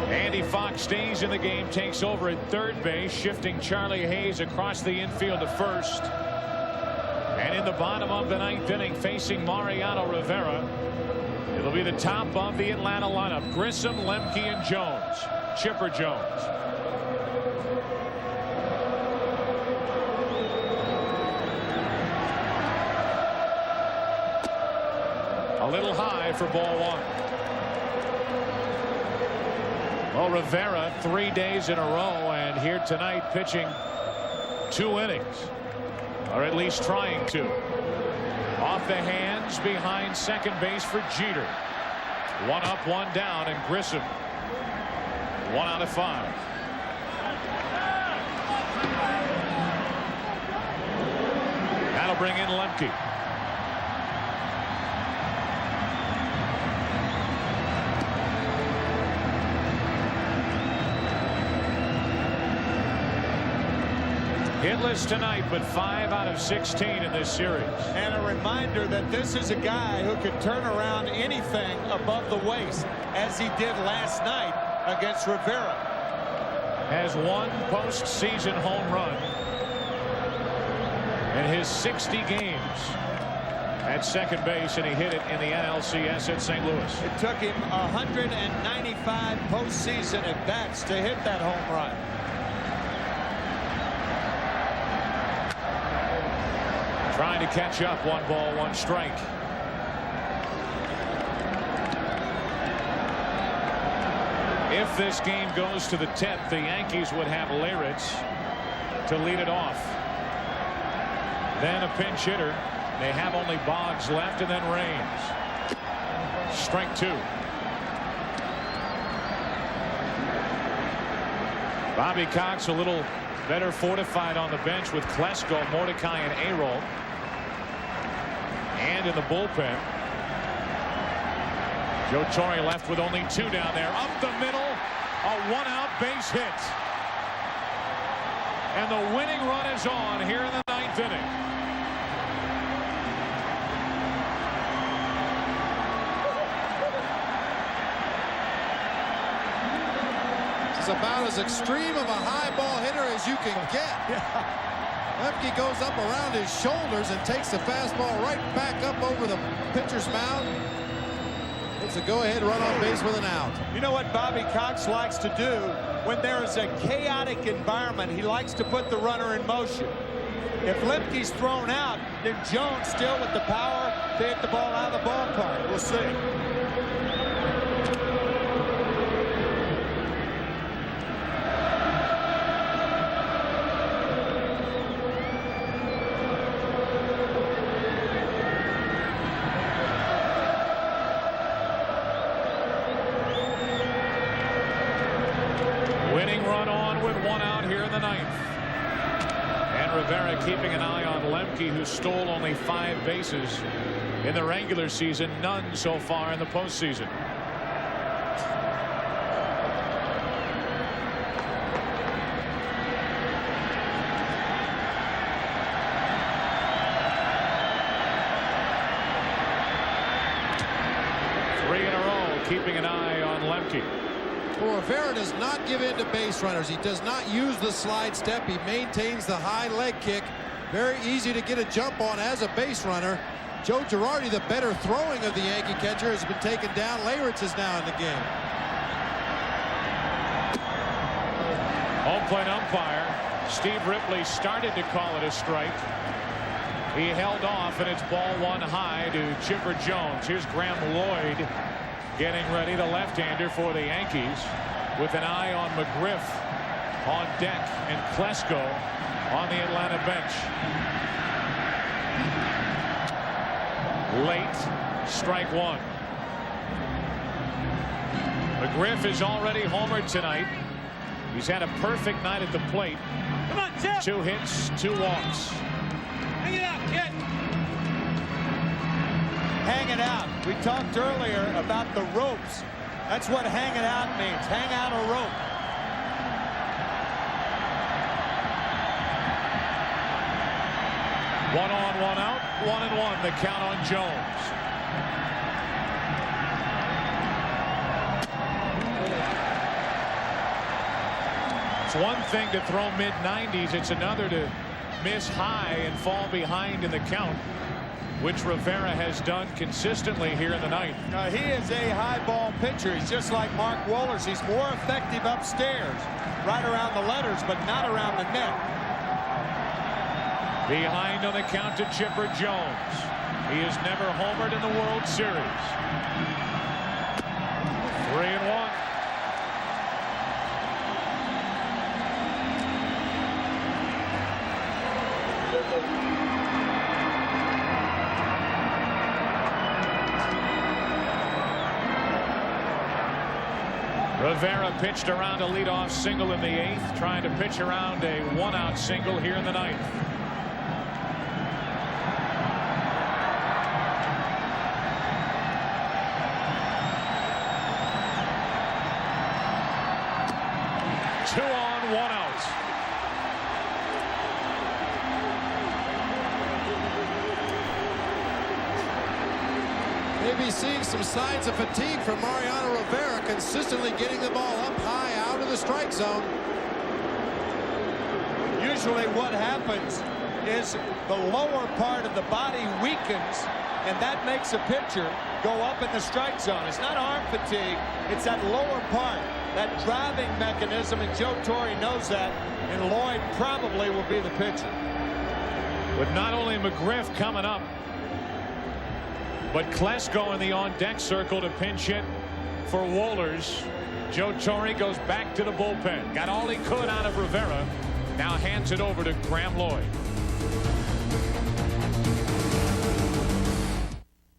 Speaker 8: Andy Fox stays in the game, takes over at third base, shifting Charlie Hayes across the infield to first. And in the bottom of the ninth inning, facing Mariano Rivera, it'll be the top of the Atlanta lineup: Grissom, Lemke, and Jones. Chipper Jones. A little high for ball one. Well, Rivera 3 days in a row, and here tonight pitching 2 innings, or at least trying to. Off the hands behind second base for Jeter. 1 up, 1 down, and Grissom 1 out of 5. That'll bring in Lemke. Hitless tonight, but 5 out of 16 in this series.
Speaker 10: And a reminder that this is a guy who can turn around anything above the waist, as he did last night against Rivera.
Speaker 8: Has 1 postseason home run in his 60 games at second base, and he hit it in the NLCS at St. Louis.
Speaker 10: It took him 195 postseason at bats to hit that home run.
Speaker 8: Trying to catch up. 1 ball, 1 strike. If this game goes to the 10th, the Yankees would have Leyritz to lead it off. Then a pinch hitter. They have only Boggs left, and then Raines. Strike 2. Bobby Cox a little better fortified on the bench with Klesko, Mordecai, and Arrow. And in the bullpen, Joe Torre left with only 2 down there. Up the middle, a 1-out base hit. And the winning run is on here in the 9th inning.
Speaker 11: It's about as extreme of a high ball hitter as you can get. Lemke goes up around his shoulders and takes the fastball right back up over the pitcher's mound. It's a go-ahead run on base with an out.
Speaker 10: You know what Bobby Cox likes to do when there is a chaotic environment? He likes to put the runner in motion. If Lemke's thrown out, then Jones still with the power to hit the ball out of the ballpark. We'll see.
Speaker 8: Rivera keeping an eye on Lemke, who stole only 5 bases in the regular season, none so far in the postseason. Three in a row, keeping an eye on Lemke.
Speaker 11: Well, Rivera does not give in to base runners. He does not use the slide step. He maintains the high leg kick. Very easy to get a jump on as a base runner. Joe Girardi, the better throwing of the Yankee catcher, has been taken down. Leyritz is now in the game.
Speaker 8: Home plate umpire Steve Ripley started to call it a strike. He held off, and it's ball 1 high to Chipper Jones. Here's Graham Lloyd getting ready, the left-hander for the Yankees, with an eye on McGriff on deck and Klesko on the Atlanta bench. Late, strike 1. McGriff is already homered tonight. He's had a perfect night at the plate.
Speaker 4: Come on, Chip.
Speaker 8: 2 hits, 2 walks.
Speaker 4: Hang it out, kid.
Speaker 10: Hang it out. We talked earlier about the ropes. That's what hang it out means. Hang out a rope.
Speaker 8: 1 on, 1 out, 1-1 the count on Jones. It's one thing to throw mid-90s. It's another to miss high and fall behind in the count, which Rivera has done consistently here in the ninth.
Speaker 10: He is a high ball pitcher. He's just like Mark Wohlers. He's more effective upstairs, right around the letters, but not around the net.
Speaker 8: Behind on the count to Chipper Jones. He has never homered in the World Series. 3-1. Rivera pitched around a leadoff single in the 8th, trying to pitch around a 1-out single here in the 9th. Two on, 1 out.
Speaker 11: Maybe seeing some signs of fatigue from Mariano Rivera, consistently getting the ball up high out of the strike zone.
Speaker 10: Usually what happens is the lower part of the body weakens, and that makes a pitcher go up in the strike zone. It's not arm fatigue, it's that lower part, that driving mechanism, and Joe Torre knows that, and Lloyd probably will be the pitcher.
Speaker 8: With not only McGriff coming up, but Klesko in the on-deck circle to pinch hit for Wohlers. Joe Torre goes back to the bullpen. Got all he could out of Rivera. Now hands it over to Graham Lloyd.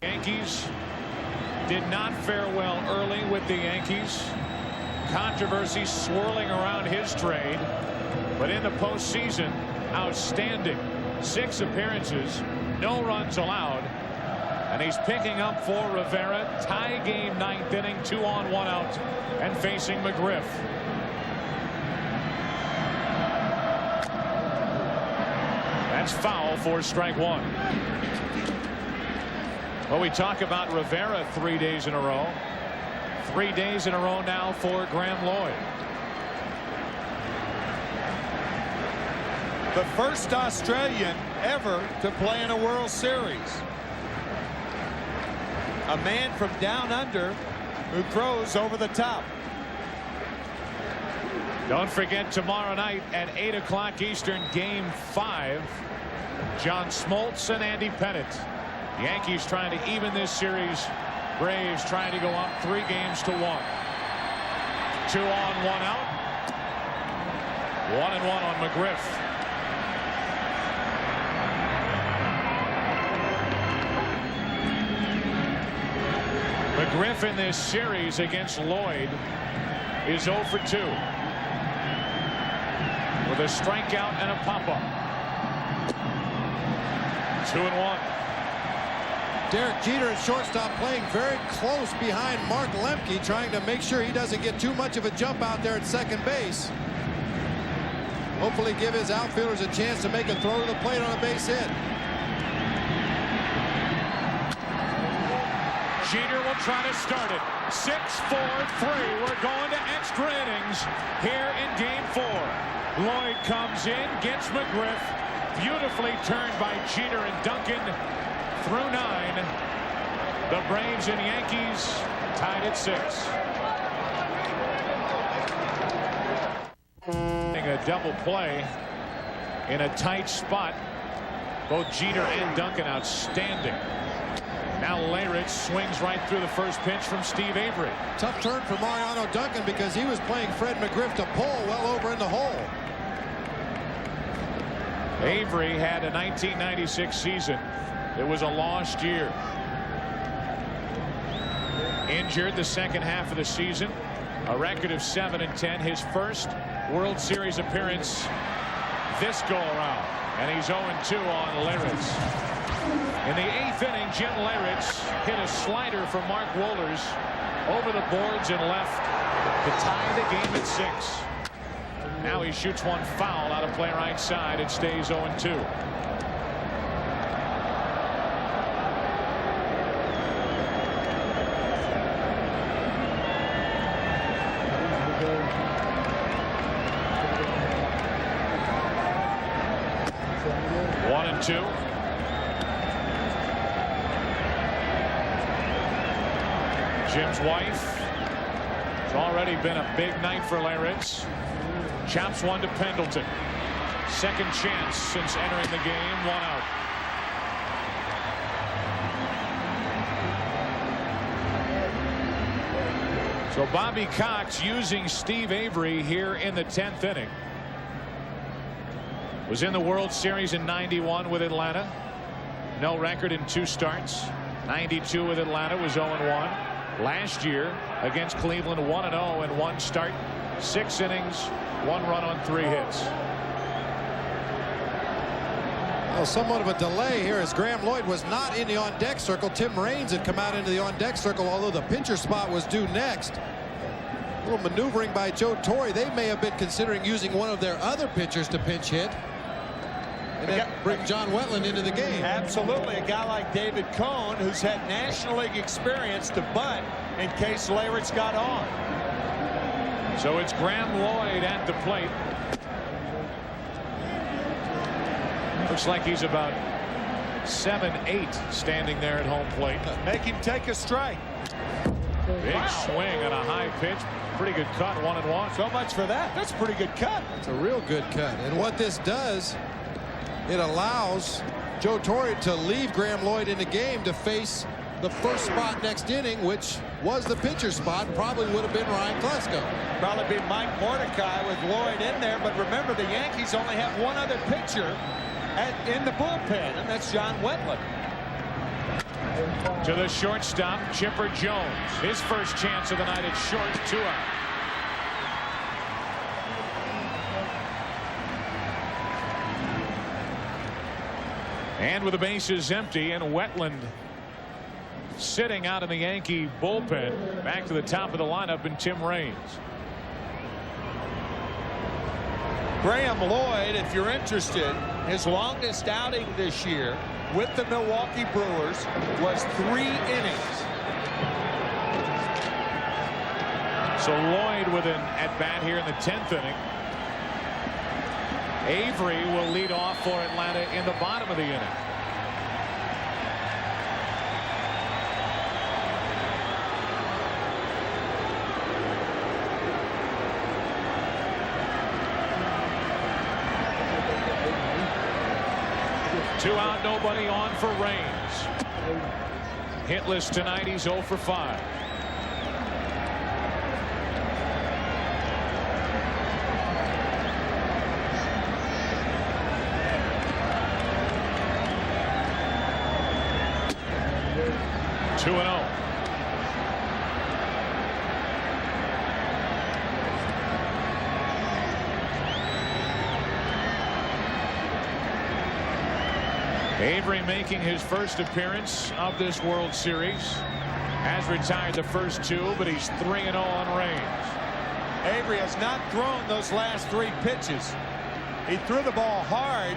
Speaker 8: Yankees did not fare well early with the Yankees. Controversy swirling around his trade. But in the postseason, outstanding. 6 appearances, no runs allowed. And he's picking up for Rivera. Tie game 9th inning, 2 on, 1 out, and facing McGriff. That's foul for strike 1. Well, we talk about Rivera 3 days in a row. 3 days in a row now for Graham Lloyd.
Speaker 10: The first Australian ever to play in a World Series. A man from down under who throws over the top.
Speaker 8: Don't forget tomorrow night at 8 o'clock Eastern, Game 5. John Smoltz and Andy Pettitte. Yankees trying to even this series. Braves trying to go up 3 games to 1. 2 on, 1 out. 1-1 on McGriff. McGriff in this series against Lloyd is 0 for 2 with a strikeout and a pop-up. 2-1.
Speaker 11: Derek Jeter at shortstop playing very close behind Mark Lemke, trying to make sure he doesn't get too much of a jump out there at second base. Hopefully give his outfielders a chance to make a throw to the plate on a base hit.
Speaker 8: Jeter will try to start it. 6-4-3. We're going to extra innings here in Game 4. Lloyd comes in, gets McGriff. Beautifully turned by Jeter and Duncan through 9. The Braves and Yankees tied at 6. A double play in a tight spot. Both Jeter and Duncan outstanding. Now Leyritz swings right through the first pitch from Steve Avery.
Speaker 11: Tough turn for Mariano Duncan because he was playing Fred McGriff to pull well over in the hole.
Speaker 8: Avery had a 1996 season. It was a lost year. Injured the second half of the season. A record of 7-10. His first World Series appearance this go around. And he's 0-2 on Leyritz. In the 8th inning, Jim Leyritz hit a slider from Mark Wohlers over the boards and left to tie the game at 6. Now he shoots one foul out of play right side. It stays 0-2. 1-2. Jim's wife. It's already been a big night for Leyritz. Chops one to Pendleton. Second chance since entering the game. 1 out. So Bobby Cox using Steve Avery here in the 10th inning. Was in the World Series in '91 with Atlanta. No record in 2 starts. 92 with Atlanta was 0-1. Last year against Cleveland 1-0 in 1 start. 6 innings, 1 run on 3 hits.
Speaker 11: Well, somewhat of a delay here as Graham Lloyd was not in the on-deck circle. Tim Raines had come out into the on-deck circle, although the pitcher spot was due next. A little maneuvering by Joe Torre. They may have been considering using one of their other pitchers to pinch hit and then bring John Wetland into the game.
Speaker 10: Absolutely. A guy like David Cohn, who's had National League experience, to bunt in case Leyritz got on.
Speaker 8: So it's Graham Lloyd at the plate. Looks like he's about 7'8" standing there at home plate.
Speaker 10: Make him take a strike.
Speaker 8: Big swing on a high pitch. Pretty good cut. 1-1.
Speaker 10: So much for that. That's a pretty good cut.
Speaker 11: It's a real good cut. And what this does, it allows Joe Torre to leave Graham Lloyd in the game to face the first spot next inning, which was the pitcher spot. Probably would have been Ryan Klesko.
Speaker 10: Probably be Mike Mordecai with Lloyd in there. But remember, the Yankees only have one other pitcher in the bullpen, and that's John Wetland.
Speaker 8: To the shortstop, Chipper Jones. His first chance of the night at short. 2 out. And with the bases empty and Wetland sitting out in the Yankee bullpen, back to the top of the lineup in Tim Raines.
Speaker 10: Graham Lloyd, if you're interested, his longest outing this year with the Milwaukee Brewers was 3 innings.
Speaker 8: So Lloyd with an at-bat here in the 10th inning. Avery will lead off for Atlanta in the bottom of the inning. Two out, nobody on for Raines. Hitless tonight. He's 0 for 5. Two and 0. Avery making his first appearance of this World Series. Has retired the first 2, but he's 3-0 on Raines.
Speaker 10: Avery has not thrown those last 3 pitches. He threw the ball hard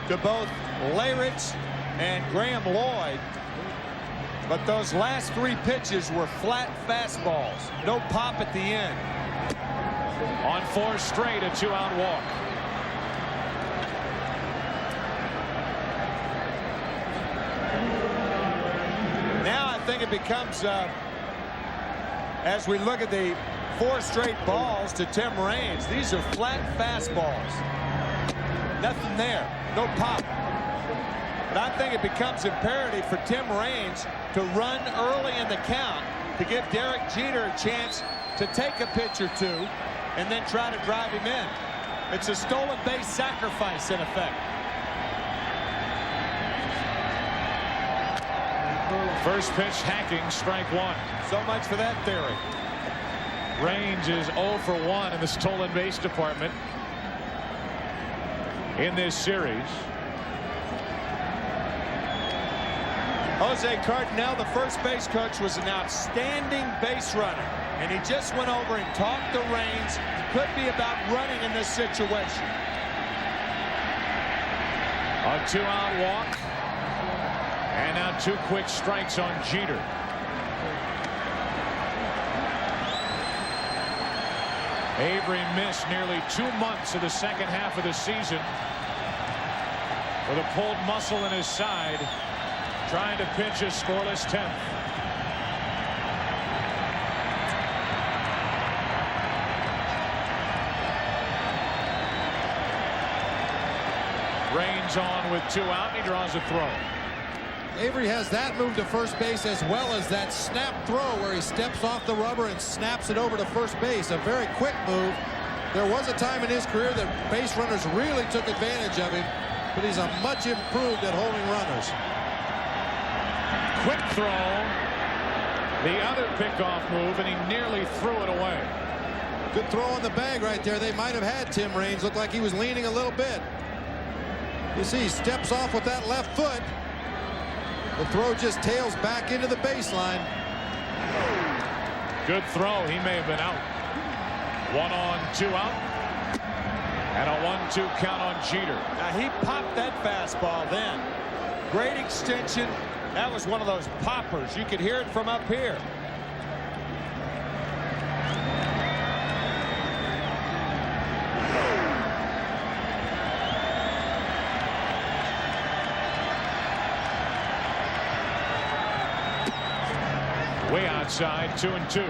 Speaker 10: to both Leyritz and Graham Lloyd, but those last 3 pitches were flat fastballs. No pop at the end.
Speaker 8: On 4 straight, a 2-out walk.
Speaker 10: I think it becomes, as we look at the 4 straight balls to Tim Raines, these are flat fastballs. Nothing there. No pop. But I think it becomes imperative for Tim Raines to run early in the count to give Derek Jeter a chance to take a pitch or 2 and then try to drive him in. It's a stolen base sacrifice in effect.
Speaker 8: First pitch hacking, strike 1.
Speaker 10: So much for that theory.
Speaker 8: Raines is 0 for 1 in the stolen base department in this series.
Speaker 10: Jose Cardinal, the first base coach, was an outstanding base runner, and he just went over and talked to Raines. Could be about running in this situation.
Speaker 8: A 2-out walk. And now 2 quick strikes on Jeter. Avery missed nearly 2 months of the second half of the season. with a pulled muscle in his side, trying to pitch a scoreless 10th. Rains on with 2 out, and he draws a throw.
Speaker 11: Avery has that move to first base as well as that snap throw where he steps off the rubber and snaps it over to first base. A very quick move. There was a time in his career that base runners really took advantage of him, but he's a much improved at holding runners.
Speaker 8: Quick throw. The other pickoff move, and he nearly threw it away.
Speaker 11: Good throw on the bag right there. They might have had Tim Raines. Looked like he was leaning a little bit. You see, he steps off with that left foot. The throw just tails back into the baseline.
Speaker 8: Good throw. He may have been out. 1 on, 2 out. And a 1-2 count on Jeter.
Speaker 10: Now he popped that fastball then. Great extension. That was one of those poppers. You could hear it from up here.
Speaker 8: Way outside, 2-2.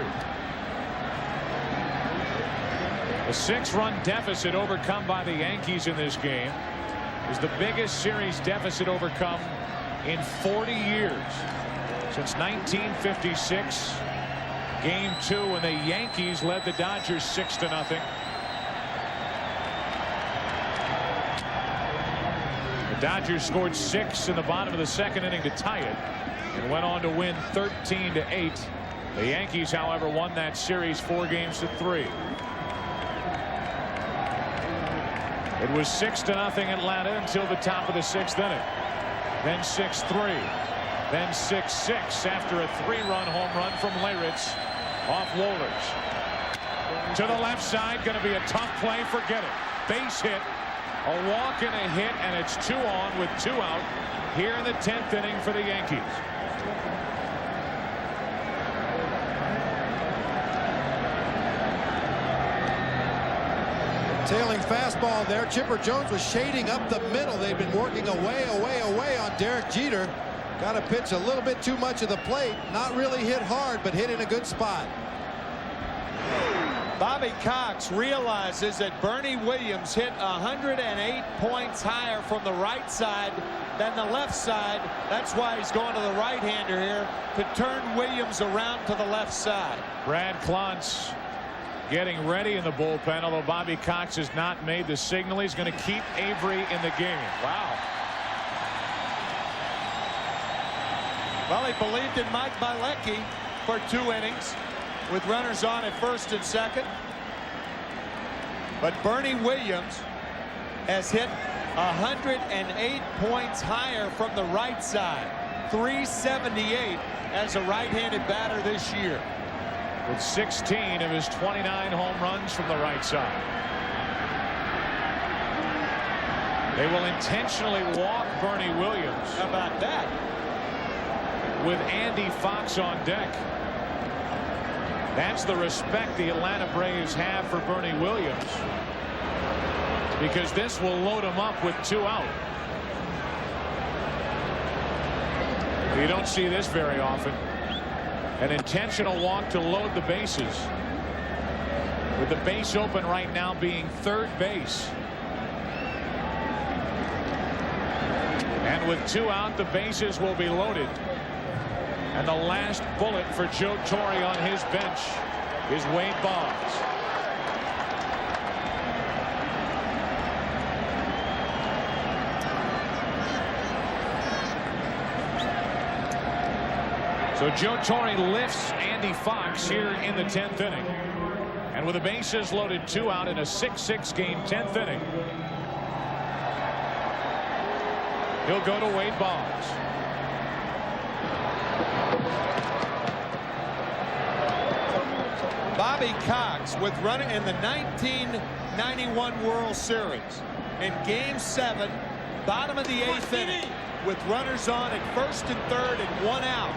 Speaker 8: A 6-run deficit overcome by the Yankees in this game is the biggest series deficit overcome in 40 years. Since 1956, Game 2 when the Yankees led the Dodgers 6-0. The Dodgers scored 6 in the bottom of the 2nd inning to tie it and went on to win 13-8. The Yankees, however, won that series 4-3. It was 6-0 Atlanta until the top of the 6th inning. Then 6-3. Then 6-6 after a 3-run home run from Leyritz off Wohlers. To the left side, going to be a tough play. Forget it. Base hit, a walk and a hit, and it's 2 on with 2 out here in the 10th inning for the Yankees.
Speaker 11: Tailing fastball there. Chipper Jones was shading up the middle. They've been working away on Derek Jeter. Got to pitch a little bit too much of the plate. Not really hit hard, but hit in a good spot.
Speaker 10: Bobby Cox realizes that Bernie Williams hit 108 points higher from the right side than the left side. That's why he's going to the right-hander here to turn Williams around to the left side.
Speaker 8: Brad Klontz getting ready in the bullpen, although Bobby Cox has not made the signal. He's going to keep Avery in the game.
Speaker 10: Wow. Well, he believed in Mike Bilecki for 2 innings with runners on at first and second. But Bernie Williams has hit 108 points higher from the right side. 378 as a right-handed batter this year.
Speaker 8: With 16 of his 29 home runs from the right side. They will intentionally walk Bernie Williams.
Speaker 10: How about that?
Speaker 8: With Andy Fox on deck. That's the respect the Atlanta Braves have for Bernie Williams, because this will load him up with 2 out. You don't see this very often. An intentional walk to load the bases, with the base open right now being third base. And with 2 out, the bases will be loaded. And the last bullet for Joe Torre on his bench is Wade Boggs. So Joe Torre lifts Andy Fox here in the 10th inning. And with the bases loaded 2 out in a 6-6 game 10th inning, he'll go to Wade Boggs.
Speaker 10: Bobby Cox with running in the 1991 World Series in Game 7, bottom of the 8th inning, with runners on at first and third and 1 out.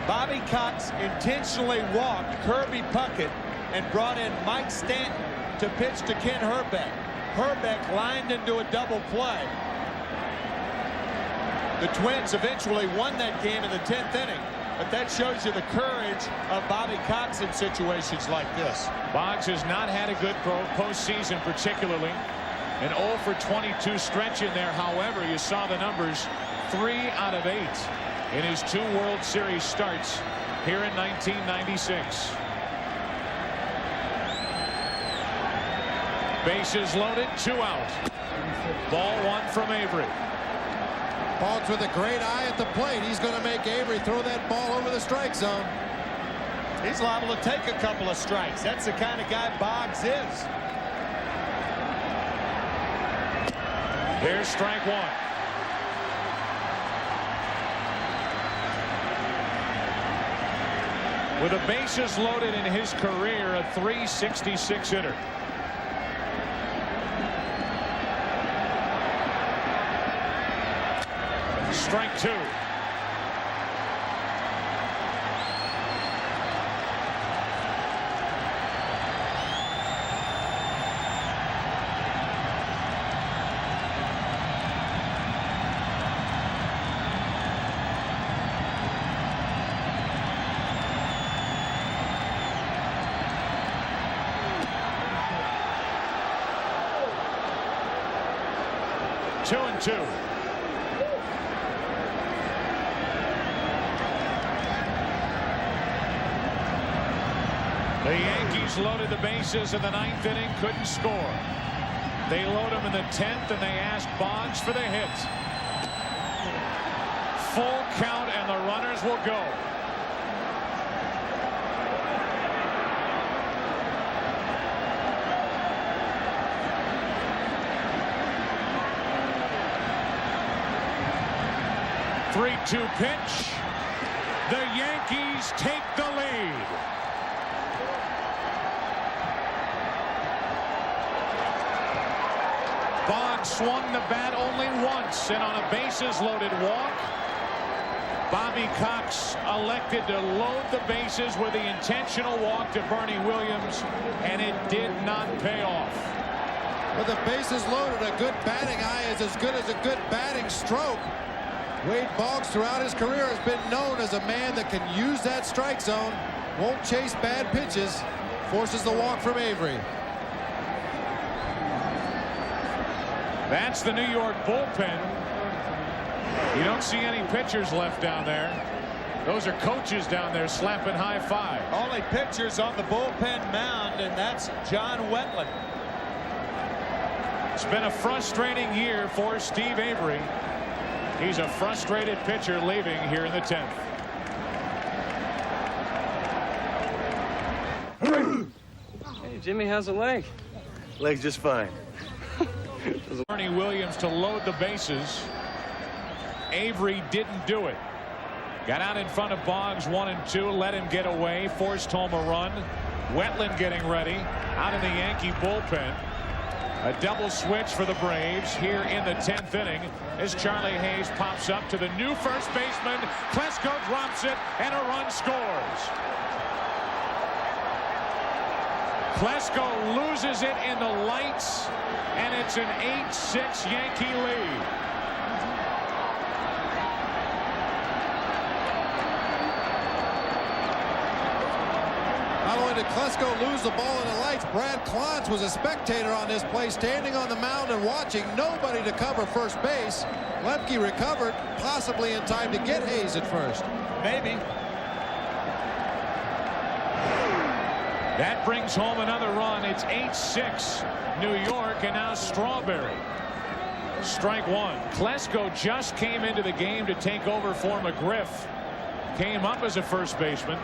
Speaker 10: Bobby Cox intentionally walked Kirby Puckett and brought in Mike Stanton to pitch to Ken Hrbek. Hrbek lined into a double play. The Twins eventually won that game in the 10th inning. But that shows you the courage of Bobby Cox in situations like this.
Speaker 8: Boggs has not had a good postseason, particularly. An 0 for 22 stretch in there. However, you saw the numbers, 3 out of 8 in his 2 World Series starts here in 1996. Bases loaded, 2 out. Ball 1 from Avery.
Speaker 11: Boggs with a great eye at the plate. He's going to make Avery throw that ball over the strike zone.
Speaker 10: He's liable to take a couple of strikes. That's the kind of guy Boggs is.
Speaker 8: Here's strike 1. With the bases loaded in his career, a .366 hitter. Strike 2. Two and 2. The Yankees loaded the bases in the 9th inning, couldn't score. They load him in the 10th, and they ask Boggs for the hit. Full count, and the runners will go. Three-two pitch. The Yankees take the lead. Boggs swung the bat only once, and on a bases-loaded walk, Bobby Cox elected to load the bases with the intentional walk to Bernie Williams, and it did not pay off.
Speaker 11: With the bases loaded, a good batting eye is as good as a good batting stroke. Wade Boggs throughout his career has been known as a man that can use that strike zone, won't chase bad pitches, forces the walk from Avery.
Speaker 8: That's the New York bullpen. You don't see any pitchers left down there. Those are coaches down there slapping high five.
Speaker 10: Only pitchers on the bullpen mound, and that's John Wetland.
Speaker 8: It's been a frustrating year for Steve Avery. He's a frustrated pitcher leaving here in the 10th.
Speaker 14: Hey, Jimmy, how's the leg?
Speaker 15: Leg's just fine.
Speaker 8: Bernie Williams to load the bases. Avery didn't do it. Got out in front of Boggs 1 and 2, let him get away, forced home a run. Wetland getting ready out in the Yankee bullpen. A double switch for the Braves here in the 10th inning as Charlie Hayes pops up to the new first baseman. Klesko drops it, and a run scores. Klesko loses it in the lights, and it's an 8-6 Yankee lead.
Speaker 11: Not only did Klesko lose the ball in the lights, Brad Klontz was a spectator on this play, standing on the mound and watching. Nobody to cover first base. Lemke recovered, possibly in time to get Hayes at first.
Speaker 10: Maybe.
Speaker 8: That brings home another run. It's 8-6 New York, and now Strawberry. Strike 1. Klesko just came into the game to take over for McGriff. Came up as a first baseman.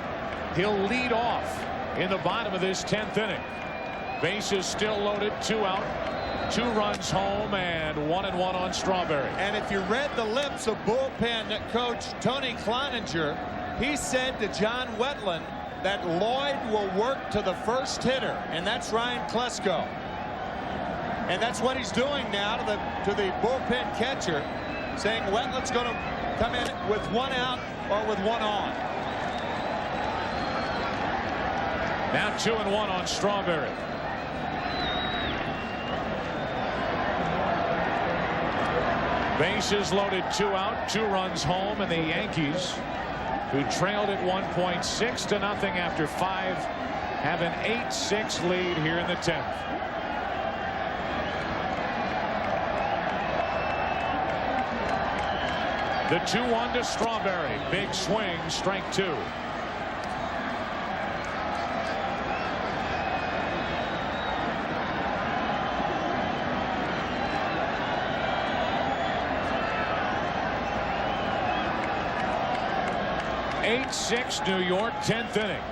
Speaker 8: He'll lead off in the bottom of this 10th inning. Bases still loaded, 2 out. 2 runs home, and 1-1 on Strawberry.
Speaker 10: And if you read the lips of bullpen coach Tony Cloninger, he said to John Wetland that Lloyd will work to the first hitter, and that's Ryan Klesko. And that's what he's doing now to the bullpen catcher, saying Wetland's going to come in with 1 out or with 1 on.
Speaker 8: Now 2-1 on Strawberry. Bases loaded, 2 out, 2 runs home, and the Yankees, who trailed at 1.6 to nothing after 5, have an 8-6 lead here in the 10th. The 2-1 to Strawberry. Big swing, strike 2. Six, New York, 10th inning.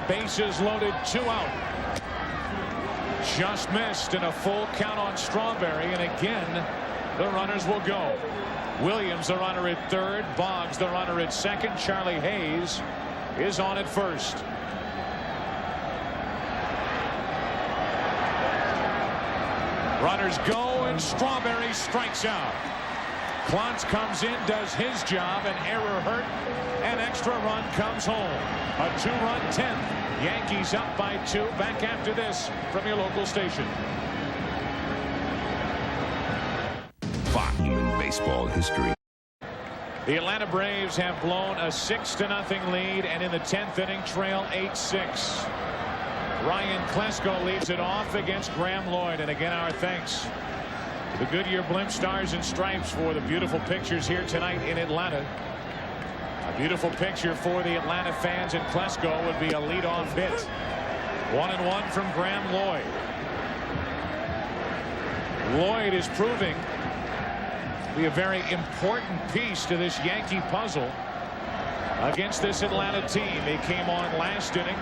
Speaker 8: Bases loaded, 2 out. Just missed, and a full count on Strawberry, and again the runners will go. Williams, the runner at third. Boggs, the runner at second. Charlie Hayes is on at first. Runners go, and Strawberry strikes out. Klontz comes in, does his job, an error hurt. An extra run comes home. A 2-run 10th. Yankees up by 2. Back after this from your local station.
Speaker 1: Fox baseball history.
Speaker 8: The Atlanta Braves have blown a 6-0 lead, and in the 10th inning trail 8-6. Ryan Klesko leads it off against Graham Lloyd, and again our thanks to the Goodyear Blimp Stars and Stripes for the beautiful pictures here tonight in Atlanta. A beautiful picture for the Atlanta fans, and Klesko would be a leadoff hit. 1-1 from Graham Lloyd. Lloyd is proving to be a very important piece to this Yankee puzzle against this Atlanta team. They came on last inning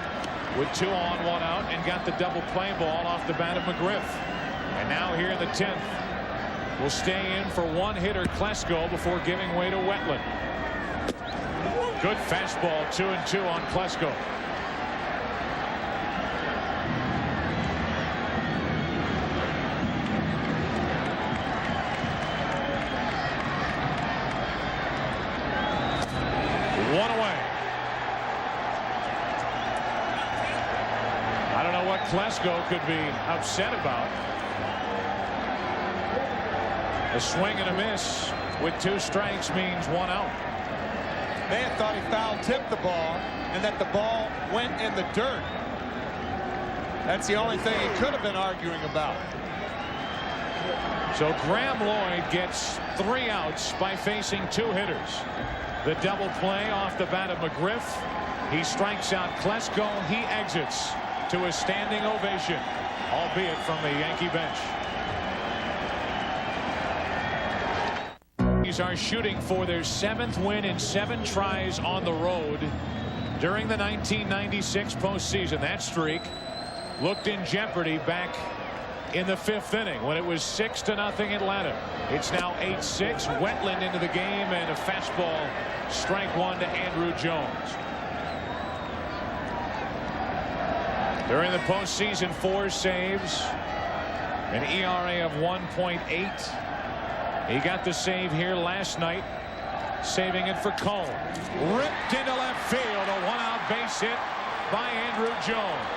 Speaker 8: with 2 on, 1 out, and got the double play ball off the bat of McGriff. And now here in the 10th, will stay in for one-hitter Klesko before giving way to Wetland. Good fastball, 2-2 on Klesko. One away. I don't know what Klesko could be upset about. A swing and a miss with 2 strikes means 1 out.
Speaker 10: Man thought he foul tipped the ball and that the ball went in the dirt. That's the only thing he could have been arguing about.
Speaker 8: So Graham Lloyd gets 3 outs by facing 2 hitters. The double play off the bat of McGriff. He strikes out Klesko. He exits to a standing ovation, albeit from the Yankee bench. Are shooting for their 7th win in 7 tries on the road during the 1996 postseason. That streak looked in jeopardy back in the 5th inning when it was 6-0 Atlanta. It's now 8-6. Wetland into the game, and a fastball, strike 1 to Andrew Jones. During the postseason, 4 saves, an ERA of 1.8. He got the save here last night, saving it for Cone. Ripped into left field, a 1-out base hit by Andrew Jones.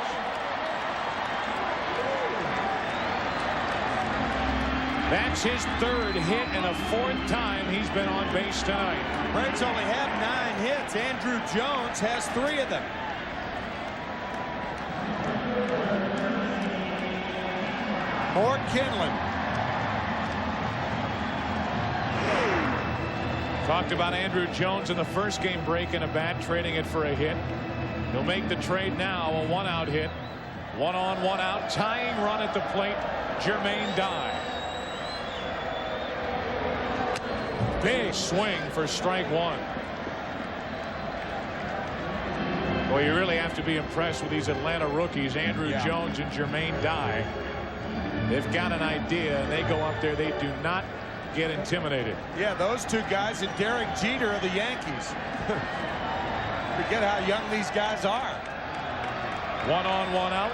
Speaker 8: That's his 3rd hit and a 4th time he's been on base tonight.
Speaker 10: Braves only have 9 hits. Andrew Jones has 3 of them. More Kinlan.
Speaker 8: Talked about Andrew Jones in the first game breaking a bat, trading it for a hit. He'll make the trade now, a 1-out hit. 1 on, 1 out, tying run at the plate, Jermaine Dye. Big swing for strike 1. Well, you really have to be impressed with these Atlanta rookies, Andrew Jones and Jermaine Dye. They've got an idea, and they go up there. They do not get intimidated.
Speaker 10: Yeah, those 2 guys and Derek Jeter of the Yankees. Forget how young these guys are.
Speaker 8: 1 on, 1 out.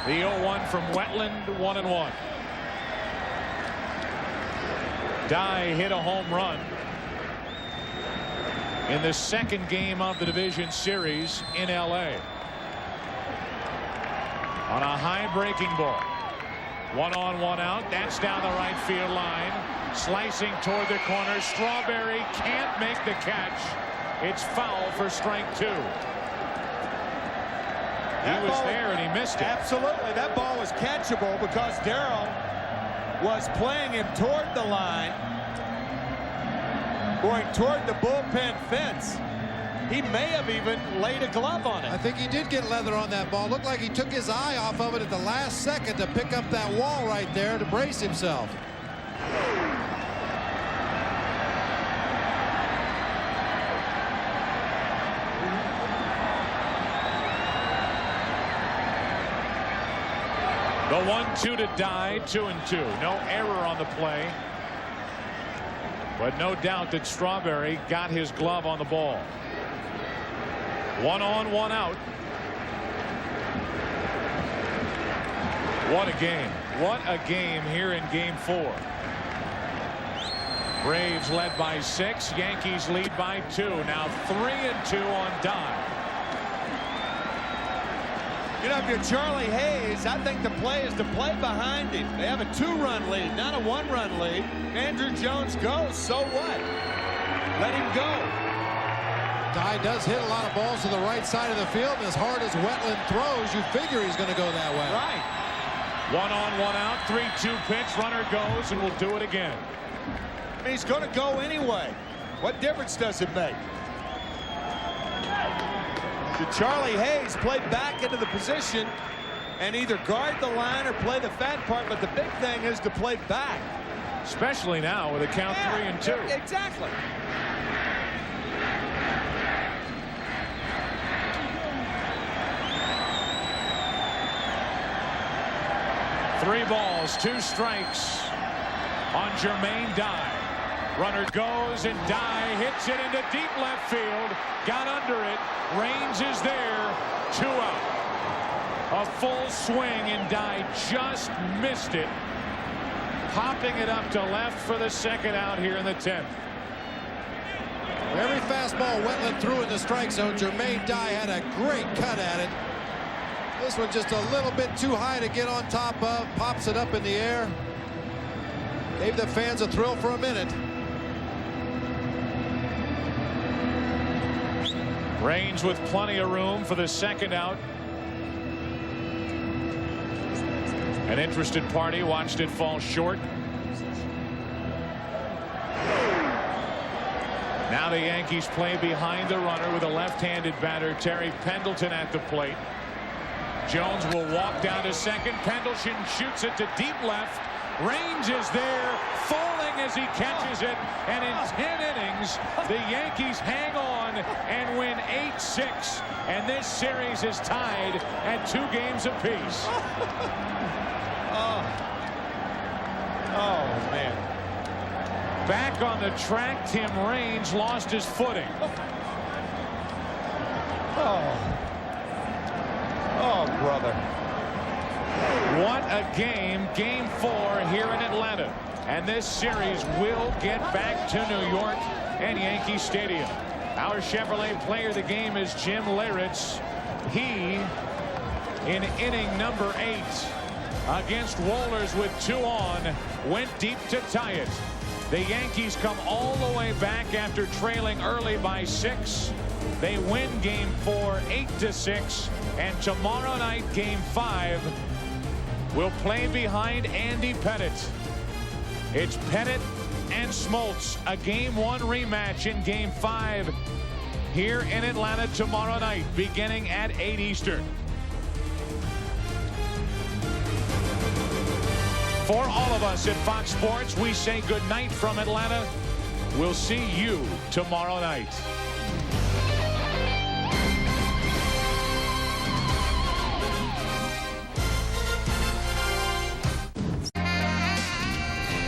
Speaker 8: The 0-1 from Wetland, 1-1. Dye hit a home run in the 2nd game of the division series in LA on a high breaking ball. 1 on, 1 out. That's down the right field line. Slicing toward the corner. Strawberry can't make the catch. It's foul for strike 2. He was there and he missed it.
Speaker 10: Absolutely. That ball was catchable because Darrell was playing him toward the line, going toward the bullpen fence. He may have even laid a glove on it.
Speaker 11: I think he did get leather on that ball. Looked like he took his eye off of it at the last second to pick up that wall right there to brace himself.
Speaker 8: The 1-2 to Die, 2-2. No error on the play. But no doubt that Strawberry got his glove on the ball. 1 on, 1 out. What a game. What a game here in game 4. Braves led by 6. Yankees lead by 2. Now 3-2 on Die.
Speaker 10: You know, if you're Charlie Hayes, I think the play is to play behind him. They have a 2-run lead, not a 1-run lead. Andrew Jones goes, so what? Let him go.
Speaker 11: Ty does hit a lot of balls to the right side of the field, and as hard as Wetland throws, you figure he's going to go that way.
Speaker 10: Right.
Speaker 8: 1 on, 1 out. 3-2 pitch. Runner goes and will do it again.
Speaker 10: I mean, he's going to go anyway. What difference does it make? Should Charlie Hayes play back into the position and either guard the line or play the fat part, but the big thing is to play back.
Speaker 8: Especially now with a count 3-2.
Speaker 10: Exactly.
Speaker 8: Three balls, 2 strikes on Jermaine Dye. Runner goes and Dye hits it into deep left field. Got under it. Raines is there. 2 out. A full swing and Dye just missed it. Popping it up to left for the 2nd out here in the 10th.
Speaker 11: Every fastball Wetland threw in the strike zone, Jermaine Dye had a great cut at it. This one just a little bit too high to get on top of. Pops it up in the air. Gave the fans a thrill for a minute.
Speaker 8: Raines with plenty of room for the 2nd out. An interested party watched it fall short. Now the Yankees play behind the runner with a left-handed batter, Terry Pendleton, at the plate. Jones will walk down to second. Pendleton shoots it to deep left. Raines is there, falling as he catches it. And in 10 innings, the Yankees hang on and win 8-6. And this series is tied at 2 games apiece.
Speaker 10: Oh, man.
Speaker 8: Back on the track, Tim Raines lost his footing.
Speaker 10: Oh, brother.
Speaker 8: What a game. Game 4 here in Atlanta. And this series will get back to New York and Yankee Stadium. Our Chevrolet player of the game is Jim Leyritz. He, in inning number 8 against Wohlers with 2 on, went deep to tie it. The Yankees come all the way back after trailing early by 6. They win game 4, 8-6. And tomorrow night, game 5, will play behind Andy Pettitte. It's Pettitte and Smoltz, a game 1 rematch in game 5 here in Atlanta tomorrow night, beginning at 8 Eastern. For all of us at Fox Sports, we say good night from Atlanta. We'll see you tomorrow night.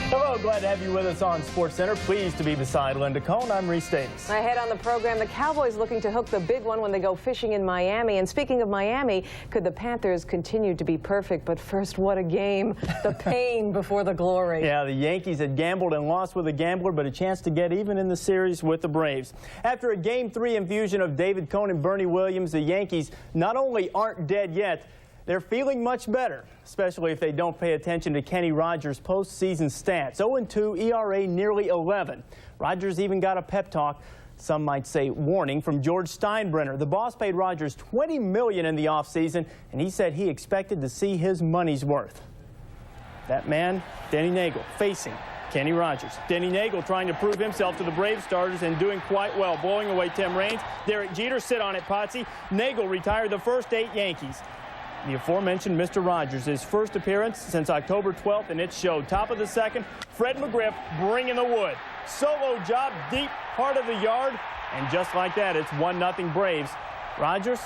Speaker 15: Hello, glad to have you with us on SportsCenter. Pleased to be beside Linda Cohn. I'm Reese Davis.
Speaker 16: Ahead on the program, the Cowboys looking to hook the big one when they go fishing in Miami. And speaking of Miami, could the Panthers continue to be perfect? But first, what a game. The pain before the glory.
Speaker 15: Yeah, the Yankees had gambled and lost with a gambler, but a chance to get even in the series with the Braves. After a Game 3 infusion of David Cone and Bernie Williams, the Yankees not only aren't dead yet, they're feeling much better, especially if they don't pay attention to Kenny Rogers' postseason stats. 0-2 ERA, nearly 11. Rogers even got a pep talk, some might say warning, from George Steinbrenner. The boss paid Rogers $20 million in the offseason, and he said he expected to see his money's worth. That man, Denny Nagel, facing Kenny Rogers. Denny Nagel trying to prove himself to the Braves starters and doing quite well, blowing away Tim Raines. Derek Jeter, sit on it, Potsy. Nagel retired the first 8 Yankees. The aforementioned Mr. Rogers, his first appearance since October 12th, and it showed. Top of the second, Fred McGriff bringing the wood. Solo job, deep heart of the yard, and just like that, it's 1-0 Braves. Rogers,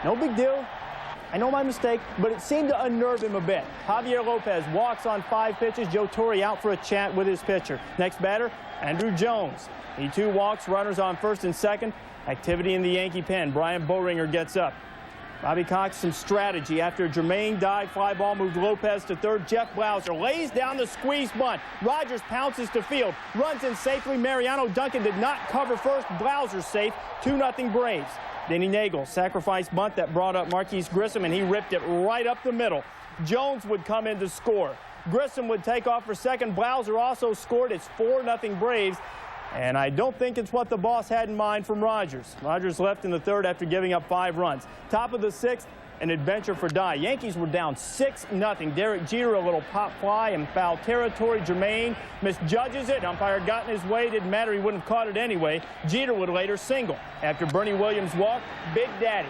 Speaker 15: no big deal. I know my mistake, but it seemed to unnerve him a bit. Javier Lopez walks on 5 pitches. Joe Torre out for a chat with his pitcher. Next batter, Andrew Jones. He too walks, runners on first and second. Activity in the Yankee pen. Brian Boehringer gets up. Bobby Cox, some strategy after Jermaine dive fly ball moved Lopez to third. Jeff Blauser lays down the squeeze bunt. Rogers pounces to field, runs in safely. Mariano Duncan did not cover first. Blauser safe. 2-0 Braves. Denny Nagel, sacrifice bunt that brought up Marquise Grissom, and he ripped it right up the middle. Jones would come in to score. Grissom would take off for second. Blauser also scored. It's 4-0 Braves. And I don't think it's what the boss had in mind from Rogers. Rogers left in the third after giving up 5 runs. Top of the 6th, an adventure for Dye. Yankees were down 6-0. Derek Jeter, a little pop fly in foul territory. Jermaine misjudges it. Umpire got in his way. Didn't matter. He wouldn't have caught it anyway. Jeter would later single. After Bernie Williams walked, Big Daddy.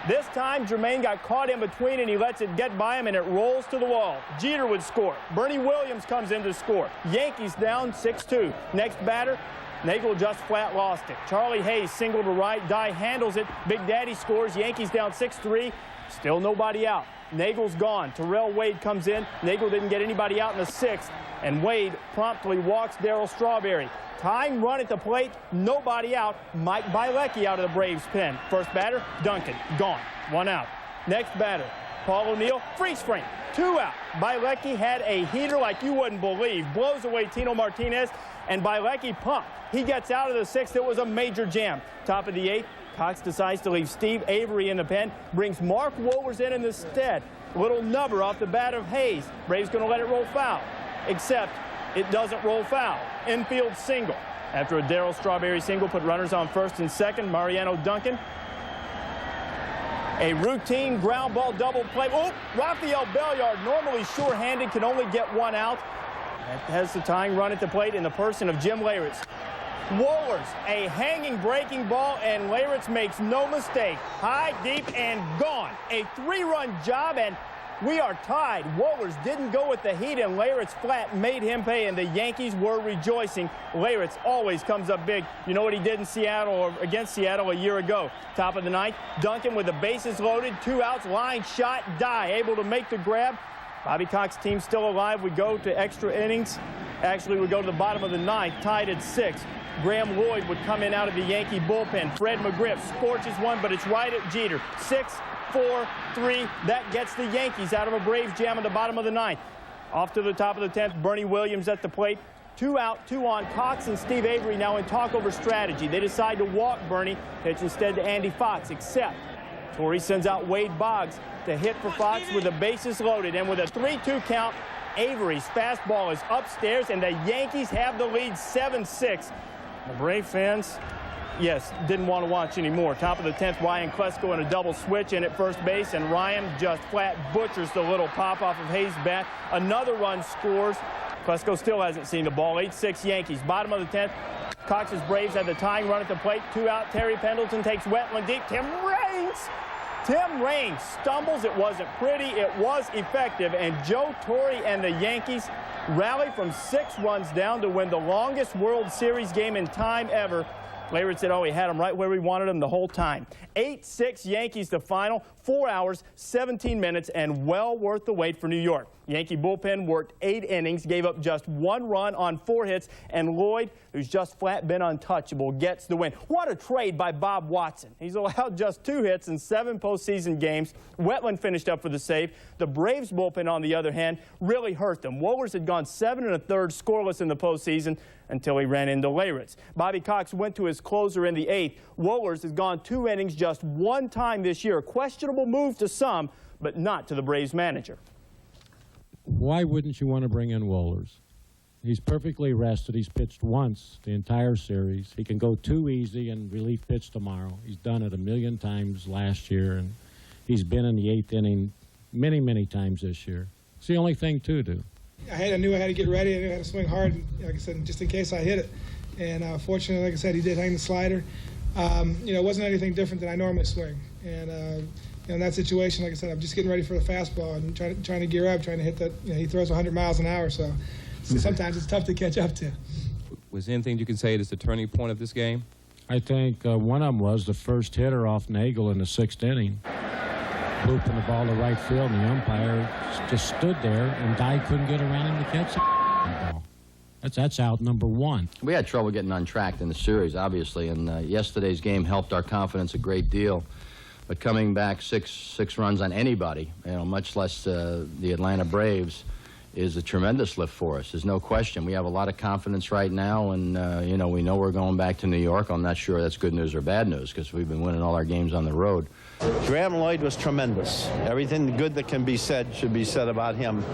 Speaker 15: This time, Jermaine got caught in between, and he lets it get by him, and it rolls to the wall. Jeter would score. Bernie Williams comes in to score. Yankees down 6-2. Next batter, Nagel just flat lost it. Charlie Hayes single to right. Dye handles it. Big Daddy scores. Yankees down 6-3. Still nobody out. Nagel's gone. Terrell Wade comes in. Nagel didn't get anybody out in the 6th, and Wade promptly walks Darryl Strawberry. Tying run at the plate, nobody out. Mike Bielecki out of the Braves pen. First batter, Duncan, gone. 1 out. Next batter, Paul O'Neill, freeze frame, 2 out. Bielecki had a heater like you wouldn't believe. Blows away Tino Martinez, and Bielecki pumped. He gets out of the 6th. It was a major jam. Top of the 8th, Cox decides to leave Steve Avery in the pen, brings Mark Wohlers in the stead. Little nubber off the bat of Hayes. Braves going to let it roll foul, except it doesn't roll foul. Infield single. After a Darryl Strawberry single put runners on first and second, Mariano Duncan. A routine ground ball double play. Oh, Rafael Belliard, normally sure-handed, can only get 1 out. That has the tying run at the plate in the person of Jim Leyritz. Wohlers, a hanging breaking ball, and Leyritz makes no mistake. High, deep, and gone. A 3-run job, and we are tied. Wohlers didn't go with the heat, and Leyritz flat made him pay, and the Yankees were rejoicing. Leyritz always comes up big. You know what he did in Seattle, or against Seattle a year ago. Top of the 9th, Duncan with the bases loaded, 2 outs, line shot, Dye able to make the grab. Bobby Cox team still alive. We go to extra innings. Actually, we go to the bottom of the 9th, tied at 6. Graham Lloyd would come in out of the Yankee bullpen. Fred McGriff scorches one, but it's right at Jeter. 6, 4, 3. That gets the Yankees out of a Braves jam at the bottom of the 9th. Off to the top of the 10th, Bernie Williams at the plate. 2 out, 2 on. Cox and Steve Avery now in talk over strategy. They decide to walk Bernie, pitch instead to Andy Fox, except Torrey sends out Wade Boggs to hit for Fox with the bases loaded. And with a 3-2 count, Avery's fastball is upstairs, and the Yankees have the lead 7-6. The Brave fans, yes, didn't want to watch anymore. Top of the 10th, Ryan Klesko in a double switch in at first base, and Ryan just flat butchers the little pop off of Hayes' bat. Another run scores. Klesko still hasn't seen the ball. 8-6 Yankees. Bottom of the 10th, Cox's Braves had the tying run at the plate. 2 out. Terry Pendleton takes Wetland deep. Tim Raines stumbles. It wasn't pretty. It was effective. And Joe Torre and the Yankees rally from 6 runs down to win the longest World Series game in time ever. Leyritz said, oh, we had them right where we wanted them the whole time. 8-6 Yankees to final, 4 hours, 17 minutes, and well worth the wait for New York. Yankee bullpen worked 8 innings, gave up just 1 run on 4 hits, and Lloyd, who's just flat been untouchable, gets the win. What a trade by Bob Watson. He's allowed just 2 hits in 7 postseason games. Wetland finished up for the save. The Braves bullpen, on the other hand, really hurt them. Wohlers had gone 7 1/3 scoreless in the postseason. until he ran into Leyritz. Bobby Cox went to his closer in the 8th. Wohlers has gone 2 innings just 1 time this year. A questionable move to some, but not to the Braves manager.
Speaker 7: Why wouldn't you want to bring in Wohlers? He's perfectly rested. He's pitched once the entire series. He can go 2 easy and relief pitch tomorrow. He's done it 1,000,000 times last year, and he's been in the 8th inning many, many times this year. It's the only thing to do.
Speaker 17: I knew I had to get ready. I knew I had to swing hard, like I said, just in case I hit it. And fortunately, like I said, he did hang the slider. It wasn't anything different than I normally swing. And in that situation, like I said, I'm just getting ready for the fastball and trying to gear up, trying to hit that. He throws 100 miles an hour, so sometimes it's tough to catch up to.
Speaker 18: Was there anything you can say is the turning point of this game?
Speaker 7: I think one of them was the first hitter off Nagel in the 6th inning. Looping the ball to right field, and the umpire just stood there, and Guy couldn't get around him to catch the ball. That's out number 1.
Speaker 5: We had trouble getting on track in the series, obviously, and yesterday's game helped our confidence a great deal. But coming back six runs on anybody, much less the Atlanta Braves, is a tremendous lift for us. There's no question. We have a lot of confidence right now, and we know we're going back to New York. I'm not sure that's good news or bad news because we've been winning all our games on the road.
Speaker 19: Graham Lloyd was tremendous. Everything good that can be said should be said about him.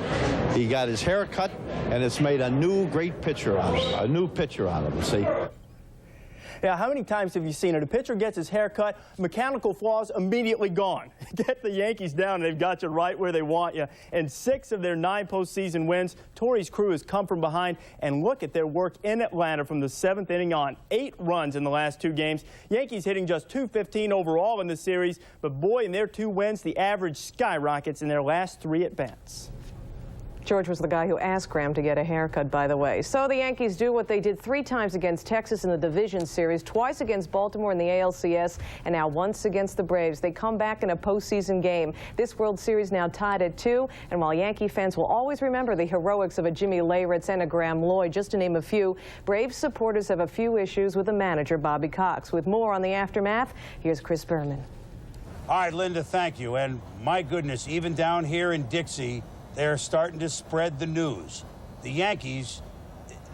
Speaker 19: He got his hair cut, and it's made a new great pitcher out of him, a new pitcher out of him, see?
Speaker 15: Yeah, how many times have you seen it? A pitcher gets his hair cut, mechanical flaws immediately gone. Get the Yankees down, and they've got you right where they want you. And 6 of their 9 postseason wins, Torrey's crew has come from behind. And look at their work in Atlanta from the 7th inning on. 8 runs in the last 2 games. Yankees hitting just .215 overall in the series. But boy, in their 2 wins, the average skyrockets in their last 3 at-bats.
Speaker 16: George was the guy who asked Graham to get a haircut, by the way. So the Yankees do what they did 3 times against Texas in the division series, twice against Baltimore in the ALCS, and now once against the Braves. They come back in a postseason game. This World Series now tied at 2, and while Yankee fans will always remember the heroics of a Jimmy Leyritz and a Graham Lloyd, just to name a few, Braves supporters have a few issues with the manager, Bobby Cox. With more on the aftermath, here's Chris Berman.
Speaker 20: All right, Linda, thank you. And my goodness, even down here in Dixie, they're starting to spread the news. The Yankees,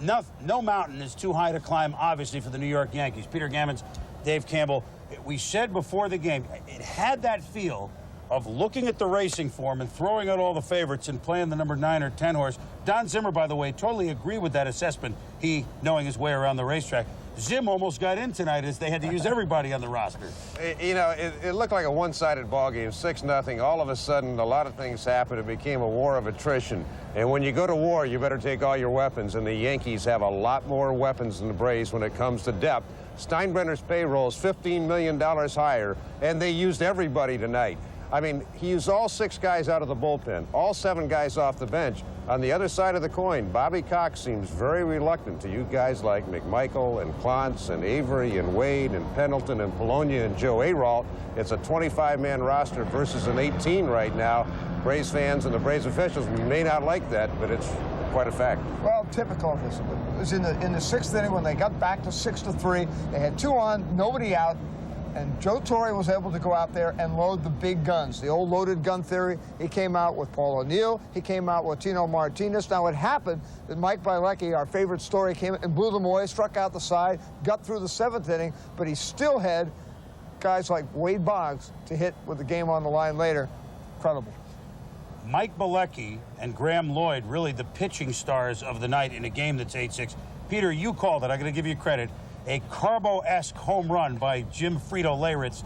Speaker 20: no mountain is too high to climb, obviously, for the New York Yankees. Peter Gammons, Dave Campbell, we said before the game, it had that feel of looking at the racing form and throwing out all the favorites and playing the number 9 or 10 horse. Don Zimmer, by the way, totally agreed with that assessment, he knowing his way around the racetrack. Zim almost got in tonight as they had to use everybody on the roster.
Speaker 6: It looked like a one-sided ball game, 6-0. All of a sudden, a lot of things happened. It became a war of attrition. And when you go to war, you better take all your weapons. And the Yankees have a lot more weapons than the Braves when it comes to depth. Steinbrenner's payroll is $15 million higher, and they used everybody tonight. I mean, he used all 6 guys out of the bullpen, all 7 guys off the bench. On the other side of the coin, Bobby Cox seems very reluctant to use guys like McMichael and Klontz and Avery and Wade and Pendleton and Polonia and Joe Aralt. It's a 25-man roster versus an 18 right now. Braves fans and the Braves officials may not like that, but it's quite a fact.
Speaker 21: Well, typical of this. It was in the 6th inning when they got back to 6-3. They had 2 on, nobody out. And Joe Torre was able to go out there and load the big guns, the old loaded gun theory. He came out with Paul O'Neill. He came out with Tino Martinez. Now, it happened that Mike Bielecki, our favorite story, came and blew them away, struck out the side, got through the 7th inning, but he still had guys like Wade Boggs to hit with the game on the line later. Incredible.
Speaker 20: Mike Bielecki and Graham Lloyd, really the pitching stars of the night in a game that's 8-6. Peter, you called it. I'm going to give you credit. A Carbo-esque home run by Jim Frito Leyritz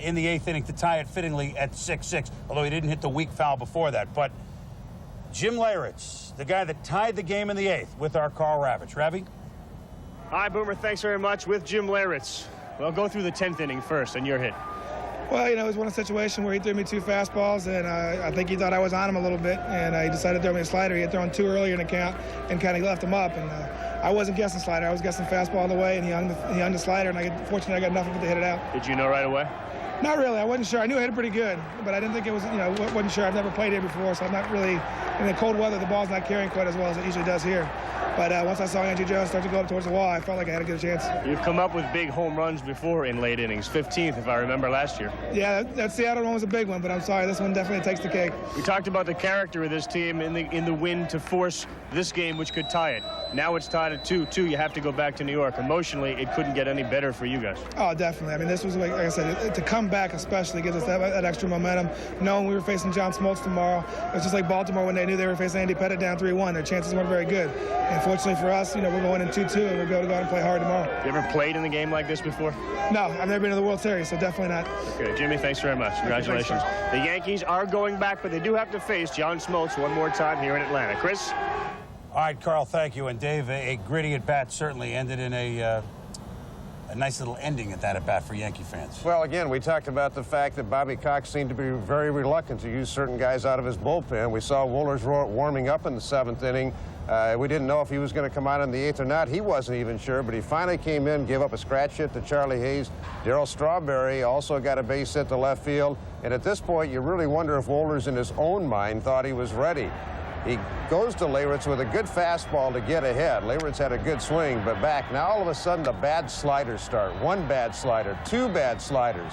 Speaker 20: in the 8th inning to tie it fittingly at 6-6, although he didn't hit the weak foul before that. But Jim Leyritz, the guy that tied the game in the 8th with our Carl Ravitch. Ravi?
Speaker 22: Hi, Boomer. Thanks very much. With Jim Leyritz. Well, go through the 10th inning first and your hit.
Speaker 17: Well, it was one situation where he threw me 2 fastballs, and I think he thought I was on him a little bit, and he decided to throw me a slider. He had thrown 2 earlier in the count and kind of left him up. And I wasn't guessing slider. I was guessing fastball all the way, and he hung the slider, and fortunately I got enough of it to hit it out.
Speaker 22: Did you know right away?
Speaker 17: Not really. I wasn't sure. I knew I hit it pretty good, but I didn't think it was, wasn't sure. I've never played here before, so I'm not really in the cold weather, the ball's not carrying quite as well as it usually does here. But once I saw Andrew Jones start to go up towards the wall, I felt like I had a good chance.
Speaker 22: You've come up with big home runs before in late innings, 15th if I remember last year.
Speaker 17: Yeah, that Seattle one was a big one, but I'm sorry, this one definitely takes the cake.
Speaker 22: We talked about the character of this team in the win to force this game, which could tie it. Now it's tied at 2-2. You have to go back to New York. Emotionally, it couldn't get any better for you guys.
Speaker 17: Oh, definitely. I mean, this was, like I said, to come back especially gives us that extra momentum. Knowing we were facing John Smoltz tomorrow, it's just like Baltimore when they knew they were facing Andy Pettitte down 3-1. Their chances weren't very good. And fortunately for us, we're going in 2-2, and we'll be able to go out and play hard tomorrow.
Speaker 22: You ever played in a game like this before?
Speaker 17: No, I've never been to the World Series, so definitely not.
Speaker 22: Okay, Jimmy, thanks very much. Congratulations. The Yankees are going back, but they do have to face John Smoltz one more time here in Atlanta. Chris?
Speaker 20: All right, Carl, thank you. And Dave, a gritty at-bat certainly ended in a nice little ending at that at-bat for Yankee fans.
Speaker 2: Well, again, we talked about the fact that Bobby Cox seemed to be very reluctant to use certain guys out of his bullpen. We saw Wohlers warming up in the 7th inning. We didn't know if he was going to come out in the 8th or not. He wasn't even sure, but he finally came in, gave up a scratch hit to Charlie Hayes. Darryl Strawberry also got a base hit to left field. And at this point, you really wonder if Wohlers in his own mind thought he was ready. He goes to Leyritz with a good fastball to get ahead. Leyritz had a good swing, but back. Now all of a sudden the bad sliders start. One bad slider, two bad sliders.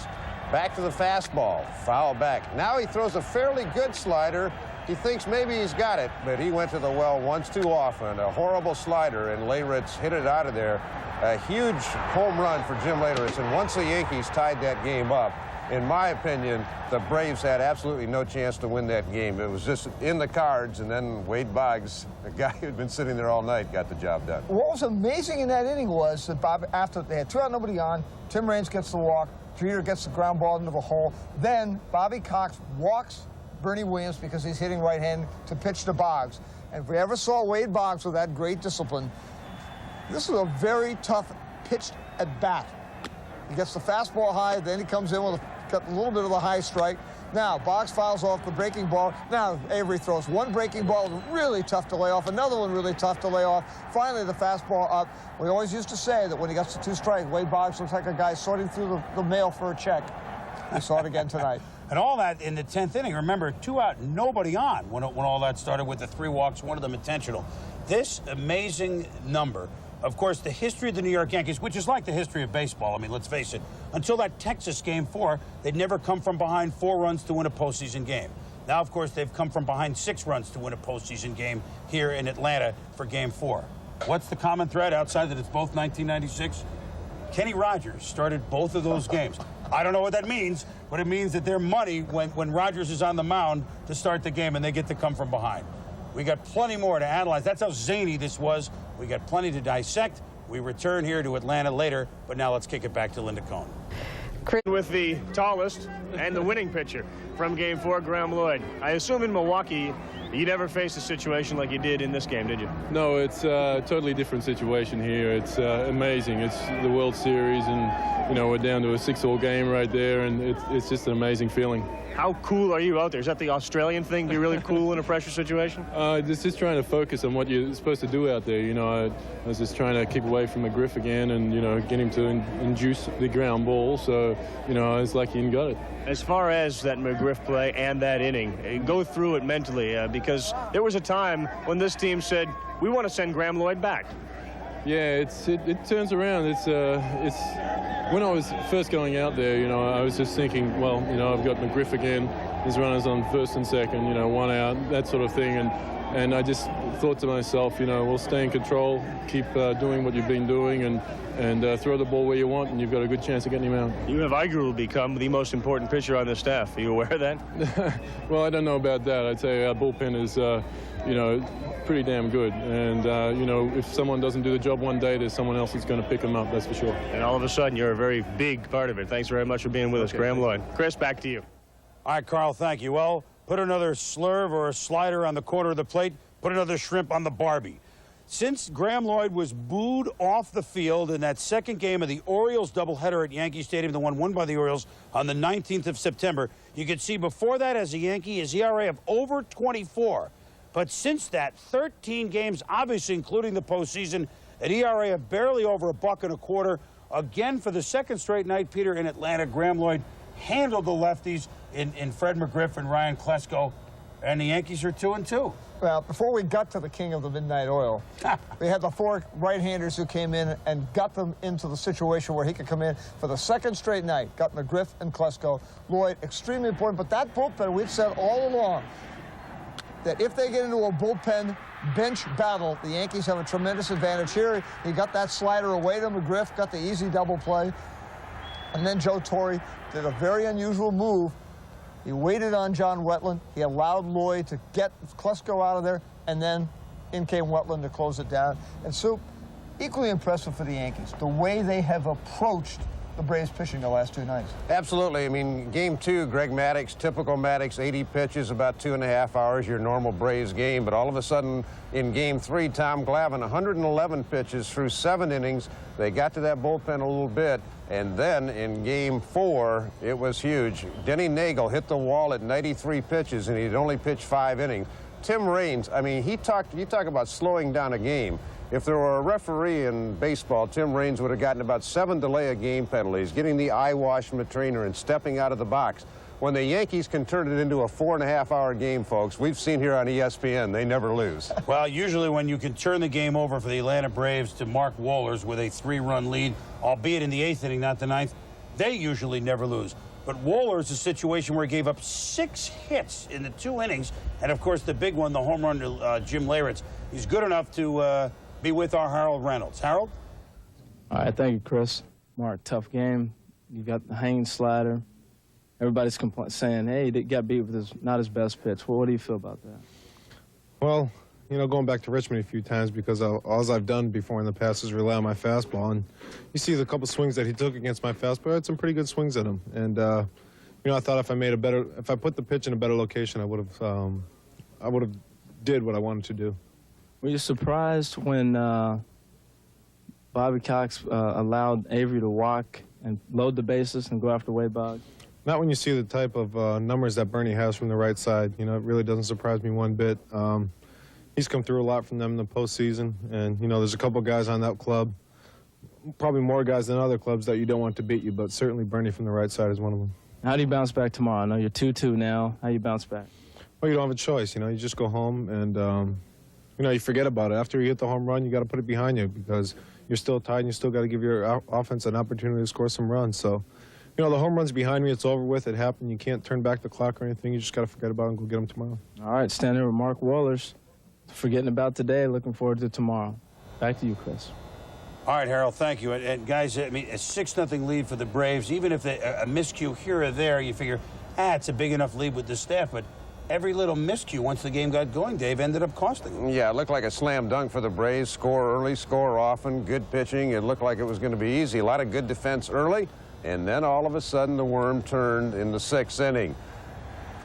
Speaker 2: Back to the fastball, foul back. Now he throws a fairly good slider. He thinks maybe he's got it, but he went to the well once too often. A horrible slider, and Leyritz hit it out of there. A huge home run for Jim Leyritz, and once the Yankees tied that game up, in my opinion, the Braves had absolutely no chance to win that game. It was just in the cards, and then Wade Boggs, the guy who had been sitting there all night, got the job done.
Speaker 21: What was amazing in that inning was that after they had 2 out, nobody on, Tim Raines gets the walk, Jeter gets the ground ball into the hole. Then Bobby Cox walks Bernie Williams because he's hitting right-hand to pitch to Boggs. And if we ever saw Wade Boggs with that great discipline, this was a very tough pitched at bat. He gets the fastball high, then he comes in with got a little bit of the high strike. Now, Boggs fouls off the breaking ball. Now, Avery throws one breaking ball, really tough to lay off, another one really tough to lay off. Finally, the fastball up. We always used to say that when he gets to 2 strikes, Wade Boggs looks like a guy sorting through the mail for a check. We saw it again tonight.
Speaker 20: And all that in the 10th inning. Remember, 2 out, nobody on when all that started with the 3 walks, one of them intentional. This amazing number. Of course, the history of the New York Yankees, which is like the history of baseball, I mean, let's face it, until that Texas Game 4, they'd never come from behind 4 runs to win a postseason game. Now, of course, they've come from behind 6 runs to win a postseason game here in Atlanta for Game 4. What's the common thread outside that it's both 1996? Kenny Rogers started both of those games. I don't know what that means, but it means that they're money when Rogers is on the mound to start the game and they get to come from behind. We got plenty more to analyze. That's how zany this was. We got plenty to dissect. We return here to Atlanta later, but now let's kick it back to Linda Cohn.
Speaker 22: With the tallest and the winning pitcher from Game 4, Graham Lloyd. I assume in Milwaukee, you never faced a situation like you did in this game, did you?
Speaker 18: No, it's a totally different situation here. It's amazing. It's the World Series, and we're down to a 6-all game right there, and it's just an amazing feeling.
Speaker 22: How cool are you out there? Is that the Australian thing? Be really cool in a pressure situation?
Speaker 18: Just trying to focus on what you're supposed to do out there. I was just trying to keep away from McGriff again and, get him to induce the ground ball. So, I was lucky and got it.
Speaker 22: As far as that McGriff play and that inning, go through it mentally because there was a time when this team said, we want to send Graham Lloyd back.
Speaker 18: Yeah, it turns around. It's when I was first going out there, I was just thinking, well, I've got McGriff again. There's runners on first and second, 1 out, that sort of thing. And I just thought to myself, we'll stay in control, keep doing what you've been doing, and throw the ball where you want, and you've got a good chance of getting him out.
Speaker 22: You have arguably become the most important pitcher on the staff. Are you aware of that?
Speaker 18: Well, I don't know about that. I'd say our bullpen is, pretty damn good. And, if someone doesn't do the job one day, there's someone else that's going to pick them up, that's for sure.
Speaker 22: And all of a sudden, you're a very big part of it. Thanks very much for being with us, Graham Lloyd. Chris, back to you.
Speaker 20: All right, Carl, thank you. Well, put another slurve or a slider on the corner of the plate, put another shrimp on the Barbie. Since Graham Lloyd was booed off the field in that second game of the Orioles doubleheader at Yankee Stadium, the one won by the Orioles on the 19th of September, you could see before that as a Yankee, his ERA of over 24. But since that, 13 games, obviously including the postseason, an ERA of barely over $1.25. Again, for the second straight night, Peter, in Atlanta, Graham Lloyd handled the lefties in Fred McGriff and Ryan Klesko. And the Yankees are 2-2.
Speaker 21: Well, before we got to the king of the midnight oil, we had the 4 right-handers who came in and got them into the situation where he could come in for the second straight night. Got McGriff and Klesko. Lloyd, extremely important. But that bullpen, we've said all along that if they get into a bullpen bench battle, the Yankees have a tremendous advantage here. He got that slider away to McGriff, got the easy double play. And then Joe Torre did a very unusual move. He waited on John Wetland. He allowed Lloyd to get Klesko out of there, and then in came Wetland to close it down. And so, equally impressive for the Yankees, the way they have approached the Braves pitching the last 2 nights.
Speaker 2: Absolutely. I mean, game 2, Greg Maddux, typical Maddux, 80 pitches, about 2.5 hours, your normal Braves game. But all of a sudden, in game 3, Tom Glavine, 111 pitches through 7 innings. They got to that bullpen a little bit. And then in game 4, it was huge. Denny Nagel hit the wall at 93 pitches, and he'd only pitched 5 innings. Tim Raines, I mean, you talk about slowing down a game. If there were a referee in baseball, Tim Raines would have gotten about 7 delay-of-game penalties, getting the eyewash from the trainer and stepping out of the box. When the Yankees can turn it into a 4.5-hour game, folks, we've seen here on ESPN, they never lose.
Speaker 20: Well, usually when you can turn the game over for the Atlanta Braves to Mark Wohlers with a 3-run lead, albeit in the 8th inning, not the 9th, they usually never lose. But Wohlers, a situation where he gave up 6 hits in the 2 innings, and of course the big one, the home run to Jim Leyritz. He's good enough to be with our Harold Reynolds. Harold?
Speaker 3: All right, thank you, Chris. Mark, tough game. You got the hanging slider. Everybody's saying, hey, he got beat with not his best pitch. Well, what do you feel about that?
Speaker 18: Well, you know, going back to Richmond a few times, because all I've done before in the past is rely on my fastball. And you see the couple swings that he took against my fastball, I had some pretty good swings at him. And, you know, I thought if I put the pitch in a better location, I would have did what I wanted to do.
Speaker 3: Were you surprised when Bobby Cox allowed Avery to walk and load the bases and go after Wade Boggs?
Speaker 18: Not when you see the type of numbers that Bernie has from the right side. You know, it really doesn't surprise me one bit. He's come through a lot from them in the postseason, and, you know, there's a couple guys on that club, probably more guys than other clubs that you don't want to beat you, but certainly Bernie from the right side is one of them.
Speaker 3: How do you bounce back tomorrow? I know you're 2-2 now. How do you bounce back?
Speaker 18: Well, you don't have a choice. You know, you just go home and, you know, you forget about it. After you hit the home run, you got to put it behind you because you're still tied and you still got to give your offense an opportunity to score some runs. So, you know, the home run's behind me. It's over with. It happened. You can't turn back the clock or anything. You just got to forget about it and go get them tomorrow.
Speaker 3: All right, stand there with Mark Wohlers. Forgetting about today, looking forward to tomorrow. Back to you, Chris.
Speaker 20: All right, Harold, thank you. And guys, I mean, a 6-0 lead for the Braves. Even if a miscue here or there, you figure, it's a big enough lead with the staff. But every little miscue, once the game got going, Dave, ended up costing them.
Speaker 2: Yeah, it looked like a slam dunk for the Braves. Score early, score often, good pitching. It looked like it was going to be easy. A lot of good defense early, and then all of a sudden the worm turned in the 6th inning.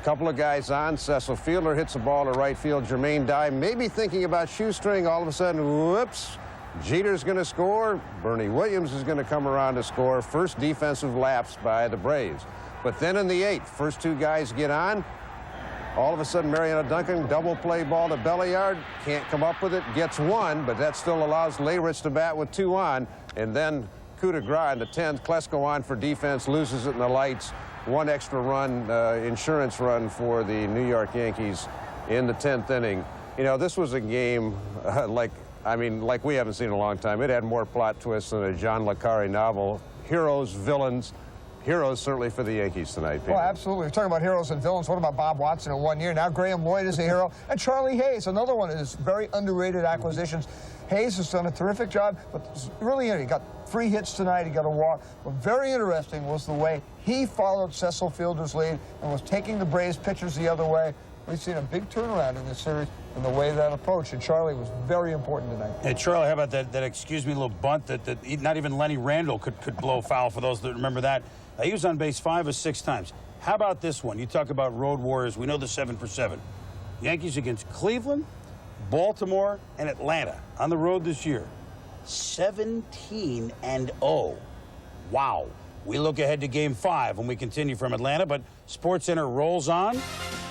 Speaker 2: A couple of guys on. Cecil Fielder hits the ball to right field. Jermaine Dye maybe thinking about shoestring. All of a sudden, whoops, Jeter's going to score. Bernie Williams is going to come around to score. First defensive lapse by the Braves. But then in the 8th, first 2 guys get on. All of a sudden, Mariano Duncan, double play ball to Belliard. Can't come up with it. Gets 1, but that still allows Leyritz to bat with 2 on. And then coup de grace in the 10th. Klesko on for defense, loses it in the lights. 1 extra run, insurance run for the New York Yankees in the 10th inning. You know, this was a game like we haven't seen in a long time. It had more plot twists than a John le Carre novel. Heroes, villains. Heroes certainly for the Yankees tonight, Peter.
Speaker 21: Well, absolutely. We're talking about heroes and villains. What about Bob Watson in 1 year? Now Graham Lloyd is a hero. And Charlie Hayes, another one of his very underrated acquisitions. Hayes has done a terrific job, but really, he got 3 hits tonight. He got a walk. But very interesting was the way he followed Cecil Fielder's lead and was taking the Braves pitchers the other way. We've seen a big turnaround in this series in the way that approach, and Charlie was very important tonight.
Speaker 20: Hey, Charlie, how about that excuse me, little bunt that not even Lenny Randall could blow foul, for those that remember that. He was on base 5 or 6 times. How about this one? You talk about road warriors. We know the 7 for 7. Yankees against Cleveland, Baltimore, and Atlanta on the road this year. 17-0. Wow. We look ahead to Game 5 when we continue from Atlanta, but SportsCenter rolls on.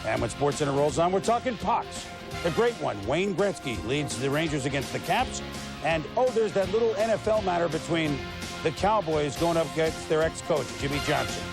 Speaker 20: And when SportsCenter rolls on, we're talking pucks. The great one, Wayne Gretzky, leads the Rangers against the Caps. And, there's that little NFL matter between the Cowboys going up against their ex-coach, Jimmy Johnson.